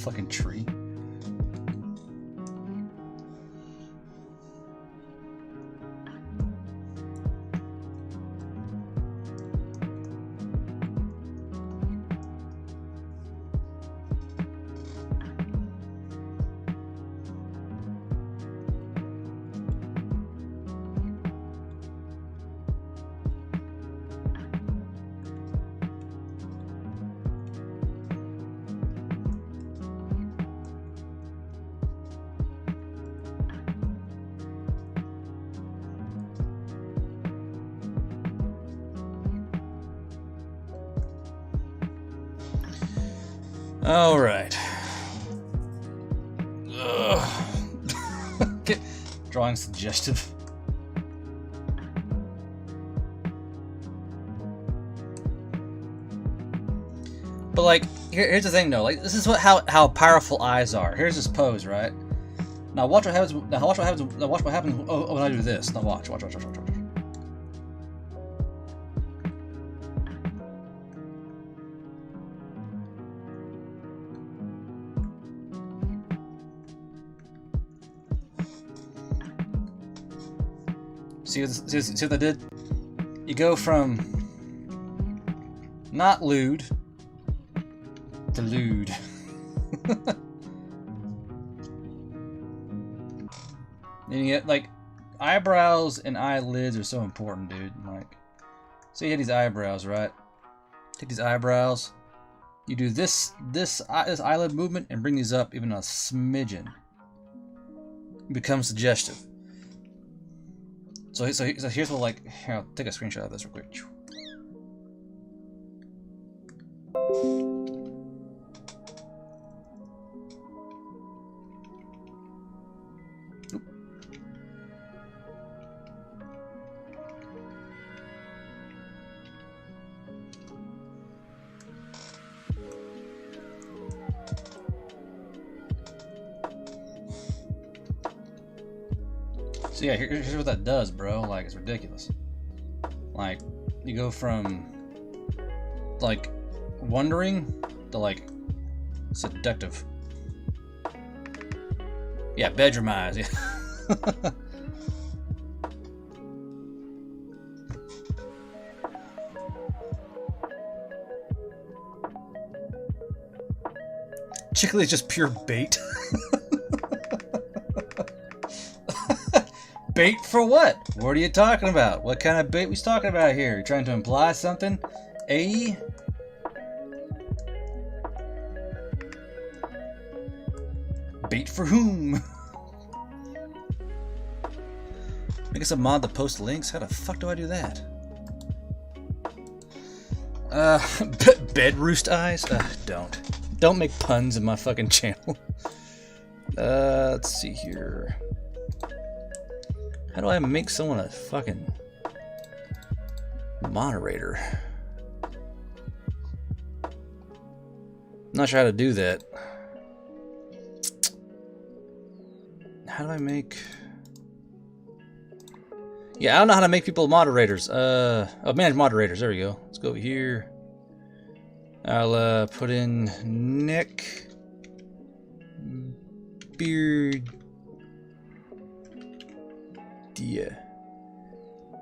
Fucking tree. All right. Drawing suggestive. But like, here's the thing though. Like, this is how powerful eyes are. Here's this pose, right? Now watch what happens. Now watch what happens. Now watch what happens when I do this. Now watch. See what I did? You go from not lewd to lewd. Then you get like eyebrows and eyelids are so important, dude. Like, so you hit these eyebrows, right? Take these eyebrows. You do this eyelid movement and bring these up even a smidgen. It becomes suggestive. So here's what, like, here, I'll take a screenshot of this real quick. So yeah, here's what that does, bro. Like, it's ridiculous. Like, you go from like wondering to like seductive. Yeah, bedroom eyes. Yeah. Chickly is just pure bait. Bait for what? What are you talking about? What kind of bait we talking about here? You trying to imply something? A? Bait for whom? Make us a mod to post links? How the fuck do I do that? Bed roost eyes? Don't make puns in my fucking channel. Let's see here. How do I make someone a fucking moderator? Not sure how to do that. How do I make... Yeah, I don't know how to make people moderators. Manage moderators. There we go. Let's go over here. I'll put in Neckbeardia.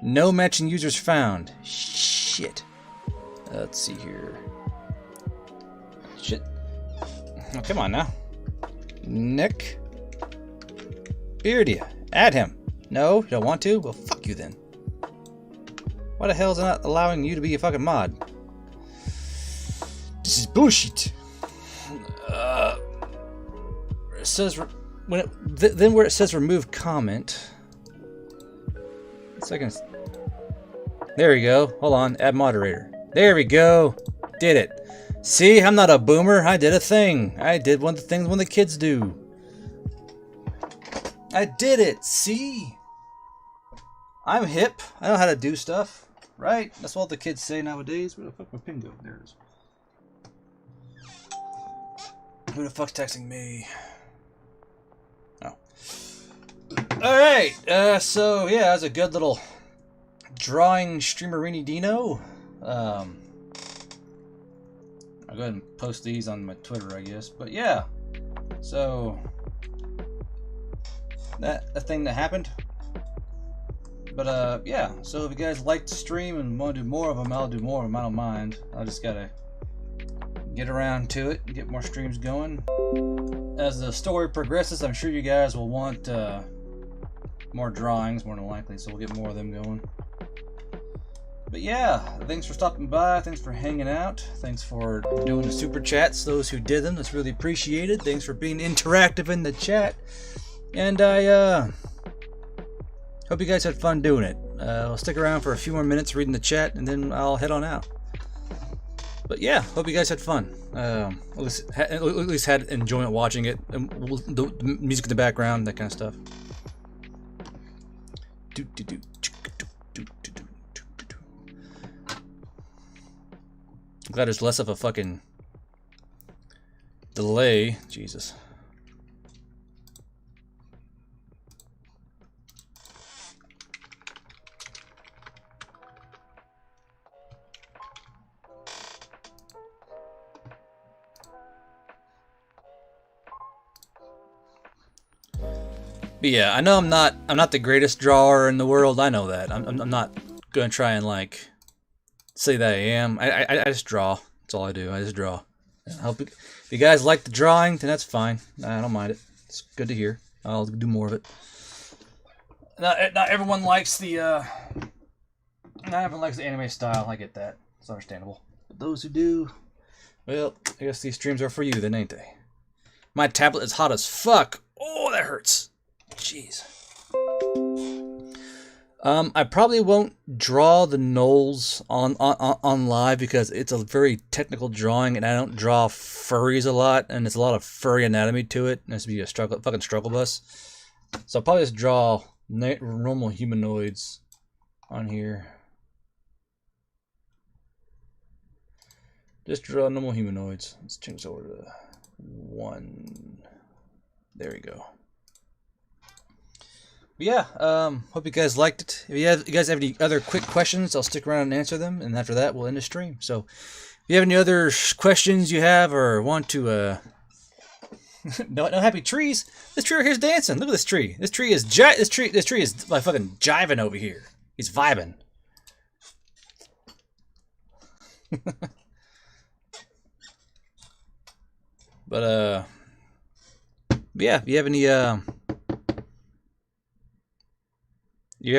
No matching users found. Shit. Let's see here. Shit. Oh, come on now. Neckbeardia. Add him. No, you don't want to? Well, fuck you then. Why the hell is it not allowing you to be a fucking mod? This is bullshit. It says then where it says remove comment. Seconds. There we go. Hold on. Add moderator. There we go. Did it. See, I'm not a boomer. I did a thing. I did one of the things when the kids do. I did it. See? I'm hip. I know how to do stuff. Right? That's what the kids say nowadays. Where the fuck my pin go? There it is. Who the fuck's texting me? Oh. Alright. So, yeah, that's a good little drawing streamerini Dino. I'll go ahead and post these on my Twitter, I guess. But yeah. So, that thing that happened. But yeah, so if you guys like to stream and want to do more of them, I'll do more of them. I don't mind. I just gotta get around to it and get more streams going. As the story progresses, I'm sure you guys will want more drawings, more than likely, so we'll get more of them going. But yeah, thanks for stopping by. Thanks for hanging out. Thanks for doing the super chats, those who did them. That's really appreciated. Thanks for being interactive in the chat. And I hope you guys had fun doing it. I'll stick around for a few more minutes reading the chat, and then I'll head on out. But yeah, hope you guys had fun. At least had enjoyment watching it. And the music in the background, that kind of stuff. I'm glad there's less of a fucking delay. Jesus. But yeah, I know I'm not the greatest drawer in the world. I know that. I'm not gonna try and like say that I am. I just draw. That's all I do. I just draw. I hope if you guys like the drawing, then that's fine. I don't mind it. It's good to hear. I'll do more of it. Not everyone likes the not everyone likes the anime style. I get that. It's understandable. But those who do, well, I guess these streams are for you, then, ain't they? My tablet is hot as fuck. Oh, that hurts. Jeez. I probably won't draw the gnolls on live because it's a very technical drawing, and I don't draw furries a lot, and there's a lot of furry anatomy to it. It has to be a fucking struggle bus. So I'll probably just draw normal humanoids on here. Just draw normal humanoids. Let's change this over to 1. There we go. But yeah, hope you guys liked it. If you guys have any other quick questions, I'll stick around and answer them, and after that, we'll end the stream. So, if you have any other questions you have or want to, no happy trees. This tree right here is dancing. Look at this tree. This tree is this tree is like fucking jiving over here. He's vibing. But yeah, if you have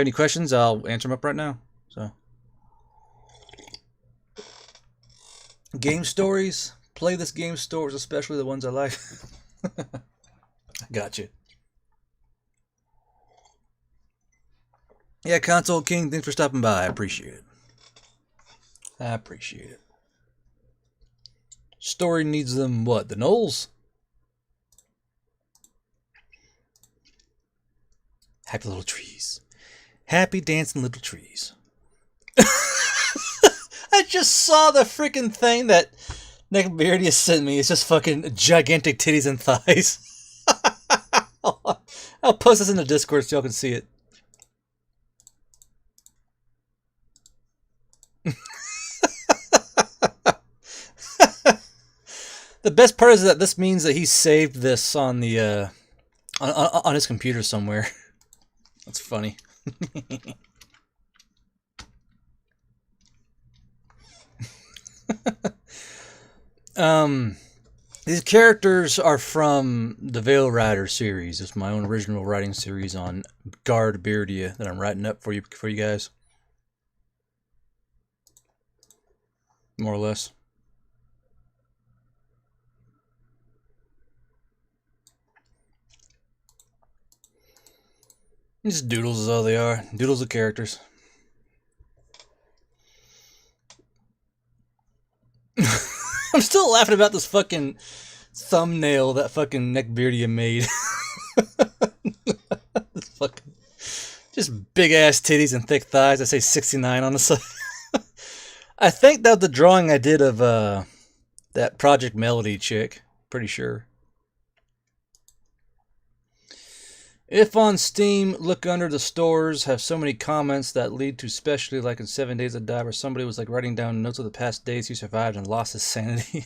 any questions, I'll answer them up right now. So, game stories. Play this game stories, especially the ones I like. Gotcha. Yeah, Console King, thanks for stopping by. I appreciate it. I appreciate it. Story needs them what? The gnolls? Happy little trees. Happy dancing little trees. I just saw the freaking thing that Neckbeardia sent me. It's just fucking gigantic titties and thighs. I'll post this in the Discord so y'all can see it. The best part is that this means that he saved this on the on his computer somewhere. That's funny. These characters are from the Veil Rider series. It's my own original writing series on Neckbeardia that I'm writing up for you guys. More or less. Just doodles is all they are. Doodles of characters. I'm still laughing about this fucking thumbnail that fucking Neckbeardia made. This fucking just big ass titties and thick thighs. I say 69 on the side. I think that was the drawing I did of that Project Melody chick. Pretty sure. If on Steam, look under the stores, have so many comments that lead to, especially like in 7 Days to Die, where somebody was like writing down notes of the past days he survived and lost his sanity.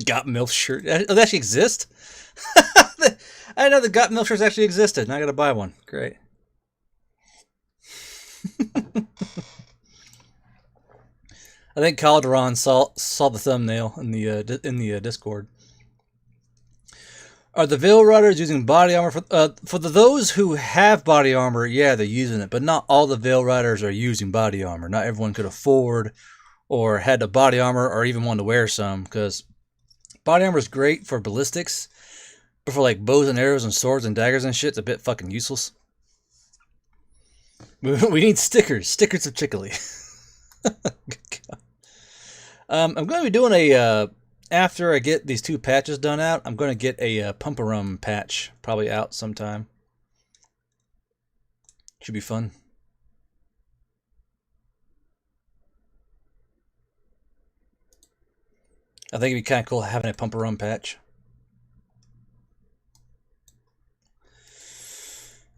Got MILF shirt. Does that actually exist? I didn't know the Got MILF shirts actually existed. Now I gotta buy one. Great. I think Calderon saw the thumbnail in the Discord. Are the Veil Riders using body armor? For those who have body armor, yeah, they're using it. But not all the Veil Riders are using body armor. Not everyone could afford or had the body armor or even wanted to wear some. Because body armor is great for ballistics. But for like bows and arrows and swords and daggers and shit, it's a bit fucking useless. We need stickers. Stickers of Chickly. I'm going to be doing a, after I get these 2 patches done out, I'm going to get a Pump-A-Rum patch probably out sometime. Should be fun. I think it'd be kind of cool having a Pump-A-Rum patch.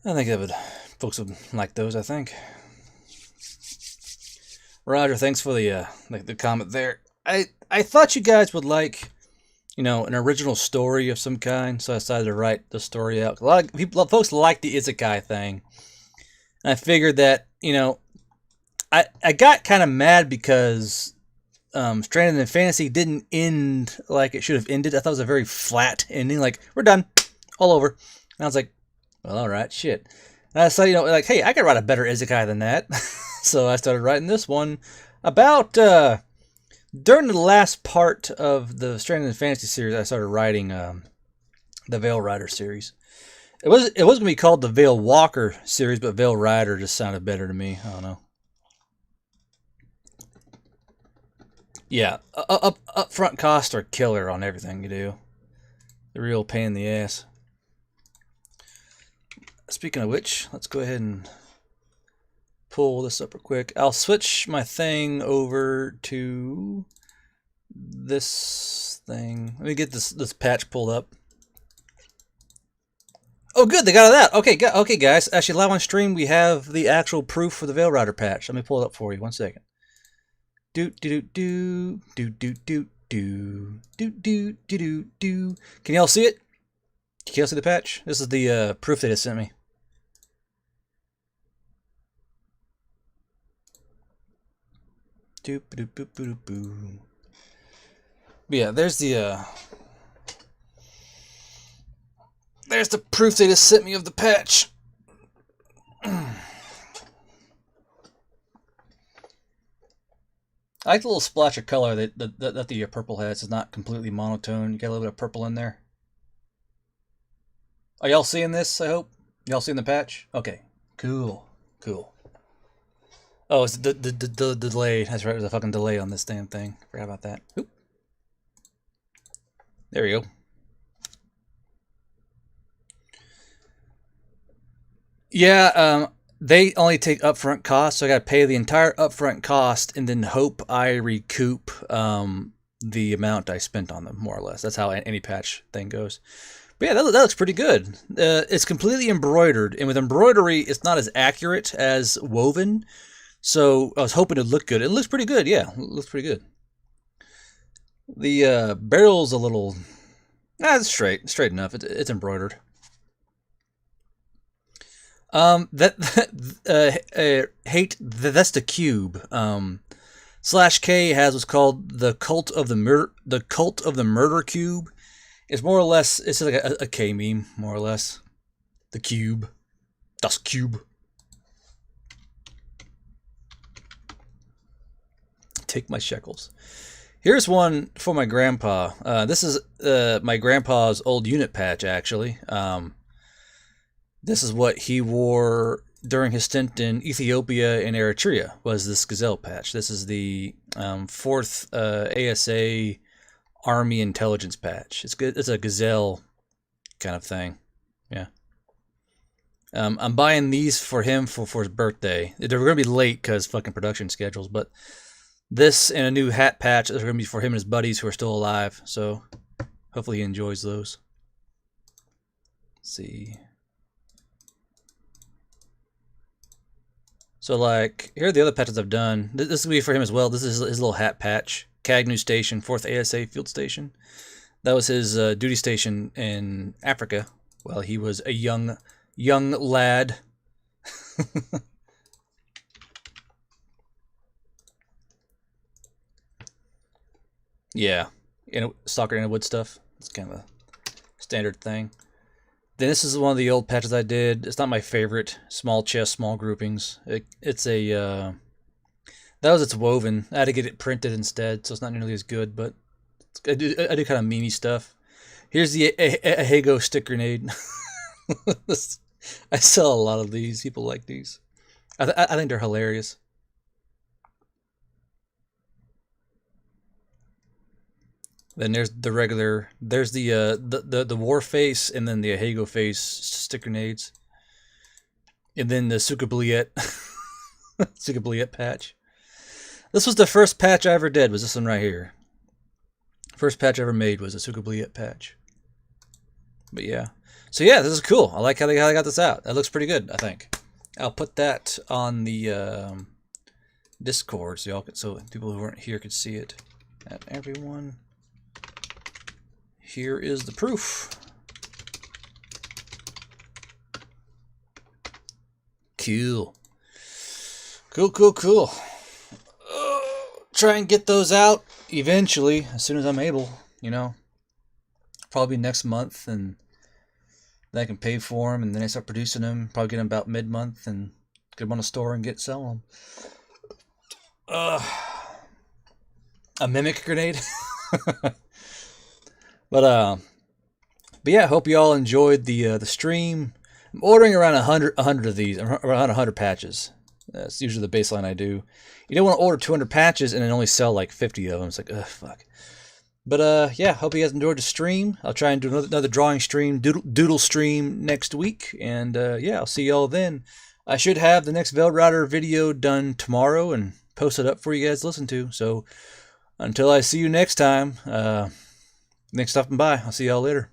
I think folks would like those, I think. Roger, thanks for the comment there. I thought you guys would like, you know, an original story of some kind, so I decided to write the story out. A lot of folks like the isekai thing. And I figured that, you know, I got kind of mad because Stranded in Fantasy didn't end like it should have ended. I thought it was a very flat ending, like, we're done, all over. And I was like, well, alright, shit. And I decided, you know, like, hey, I could write a better isekai than that. So I started writing this one about, during the last part of the Stranded in Fantasy series, I started writing the Veil Rider series. It was going to be called the Veil Walker series, but Veil Rider just sounded better to me. I don't know. Yeah, upfront costs are killer on everything you do. The real pain in the ass. Speaking of which, let's go ahead and pull this up real quick. I'll switch my thing over to this thing. Let me get this patch pulled up. Oh, good, they got that. Okay, okay, guys. Actually, live on stream, we have the actual proof for the Veil Rider patch. Let me pull it up for you. 1 second. Can y'all see it? Can y'all see the patch? This is the proof they just sent me. Yeah, there's the proof they just sent me of the patch. I like the little splash of color that the purple has. It's not completely monotone. You got a little bit of purple in there. Are y'all seeing this, I hope? Y'all seeing the patch? Okay. Cool. Cool. Oh, it's the delay. That's right, there's a fucking delay on this damn thing. Forgot about that. Oop. There we go. Yeah, they only take upfront costs, so I got to pay the entire upfront cost and then hope I recoup the amount I spent on them, more or less. That's how any patch thing goes. But yeah, that looks pretty good. It's completely embroidered, and with embroidery, it's not as accurate as woven. So I was hoping it looked good. It looks pretty good, yeah. It looks pretty good. The barrel's a little... it's straight enough. It's embroidered. That's the cube. /K has what's called the cult of the murder cube. It's more or less, it's like a K meme, more or less. The cube. Das Cube. Take my shekels. Here's one for my grandpa. This is my grandpa's old unit patch, actually. This is what he wore during his stint in Ethiopia and Eritrea, was this gazelle patch. This is the 4th ASA Army Intelligence patch. It's good. It's a gazelle kind of thing. Yeah. I'm buying these for him for his birthday. They're going to be late because fucking production schedules, but this and a new hat patch are going to be for him and his buddies who are still alive, so hopefully he enjoys those. Let's see. So, like, here are the other patches I've done. This will be for him as well. This is his little hat patch. Cagnu Station, 4th ASA Field Station. That was his duty station in Africa while he was a young lad. Yeah, Stalker in a Wood stuff. It's kind of a standard thing. Then this is one of the old patches I did. It's not my favorite. Small chest, small groupings. It's a that was its woven. I had to get it printed instead, so it's not nearly as good. But I do kind of memey stuff. Here's the Ahego stick grenade. I sell a lot of these. People like these. I think they're hilarious. Then there's the regular. There's the war face, and then the Ahego face stick grenades, and then the Succubus Succubus patch. This was the first patch I ever did. Was this one right here? First patch I ever made was a Succubus patch. But yeah, so yeah, this is cool. I like how they got this out. That looks pretty good. I think I'll put that on the Discord so y'all so people who weren't here could see it. And everyone, here is the proof. Cool. Cool. Try and get those out eventually, as soon as I'm able, you know. Probably next month, and then I can pay for them, and then I start producing them. Probably get them about mid-month, and get them on the store and sell them. A mimic grenade. But yeah, I hope you all enjoyed the stream. I'm ordering around 100 of these, around 100 patches. That's usually the baseline I do. You don't want to order 200 patches and then only sell like 50 of them. It's like, ugh, fuck. But yeah, hope you guys enjoyed the stream. I'll try and do another drawing stream, doodle stream next week. And yeah, I'll see y'all then. I should have the next Veiled Rider video done tomorrow and posted up for you guys to listen to. So until I see you next time, thanks for stopping by. I'll see y'all later.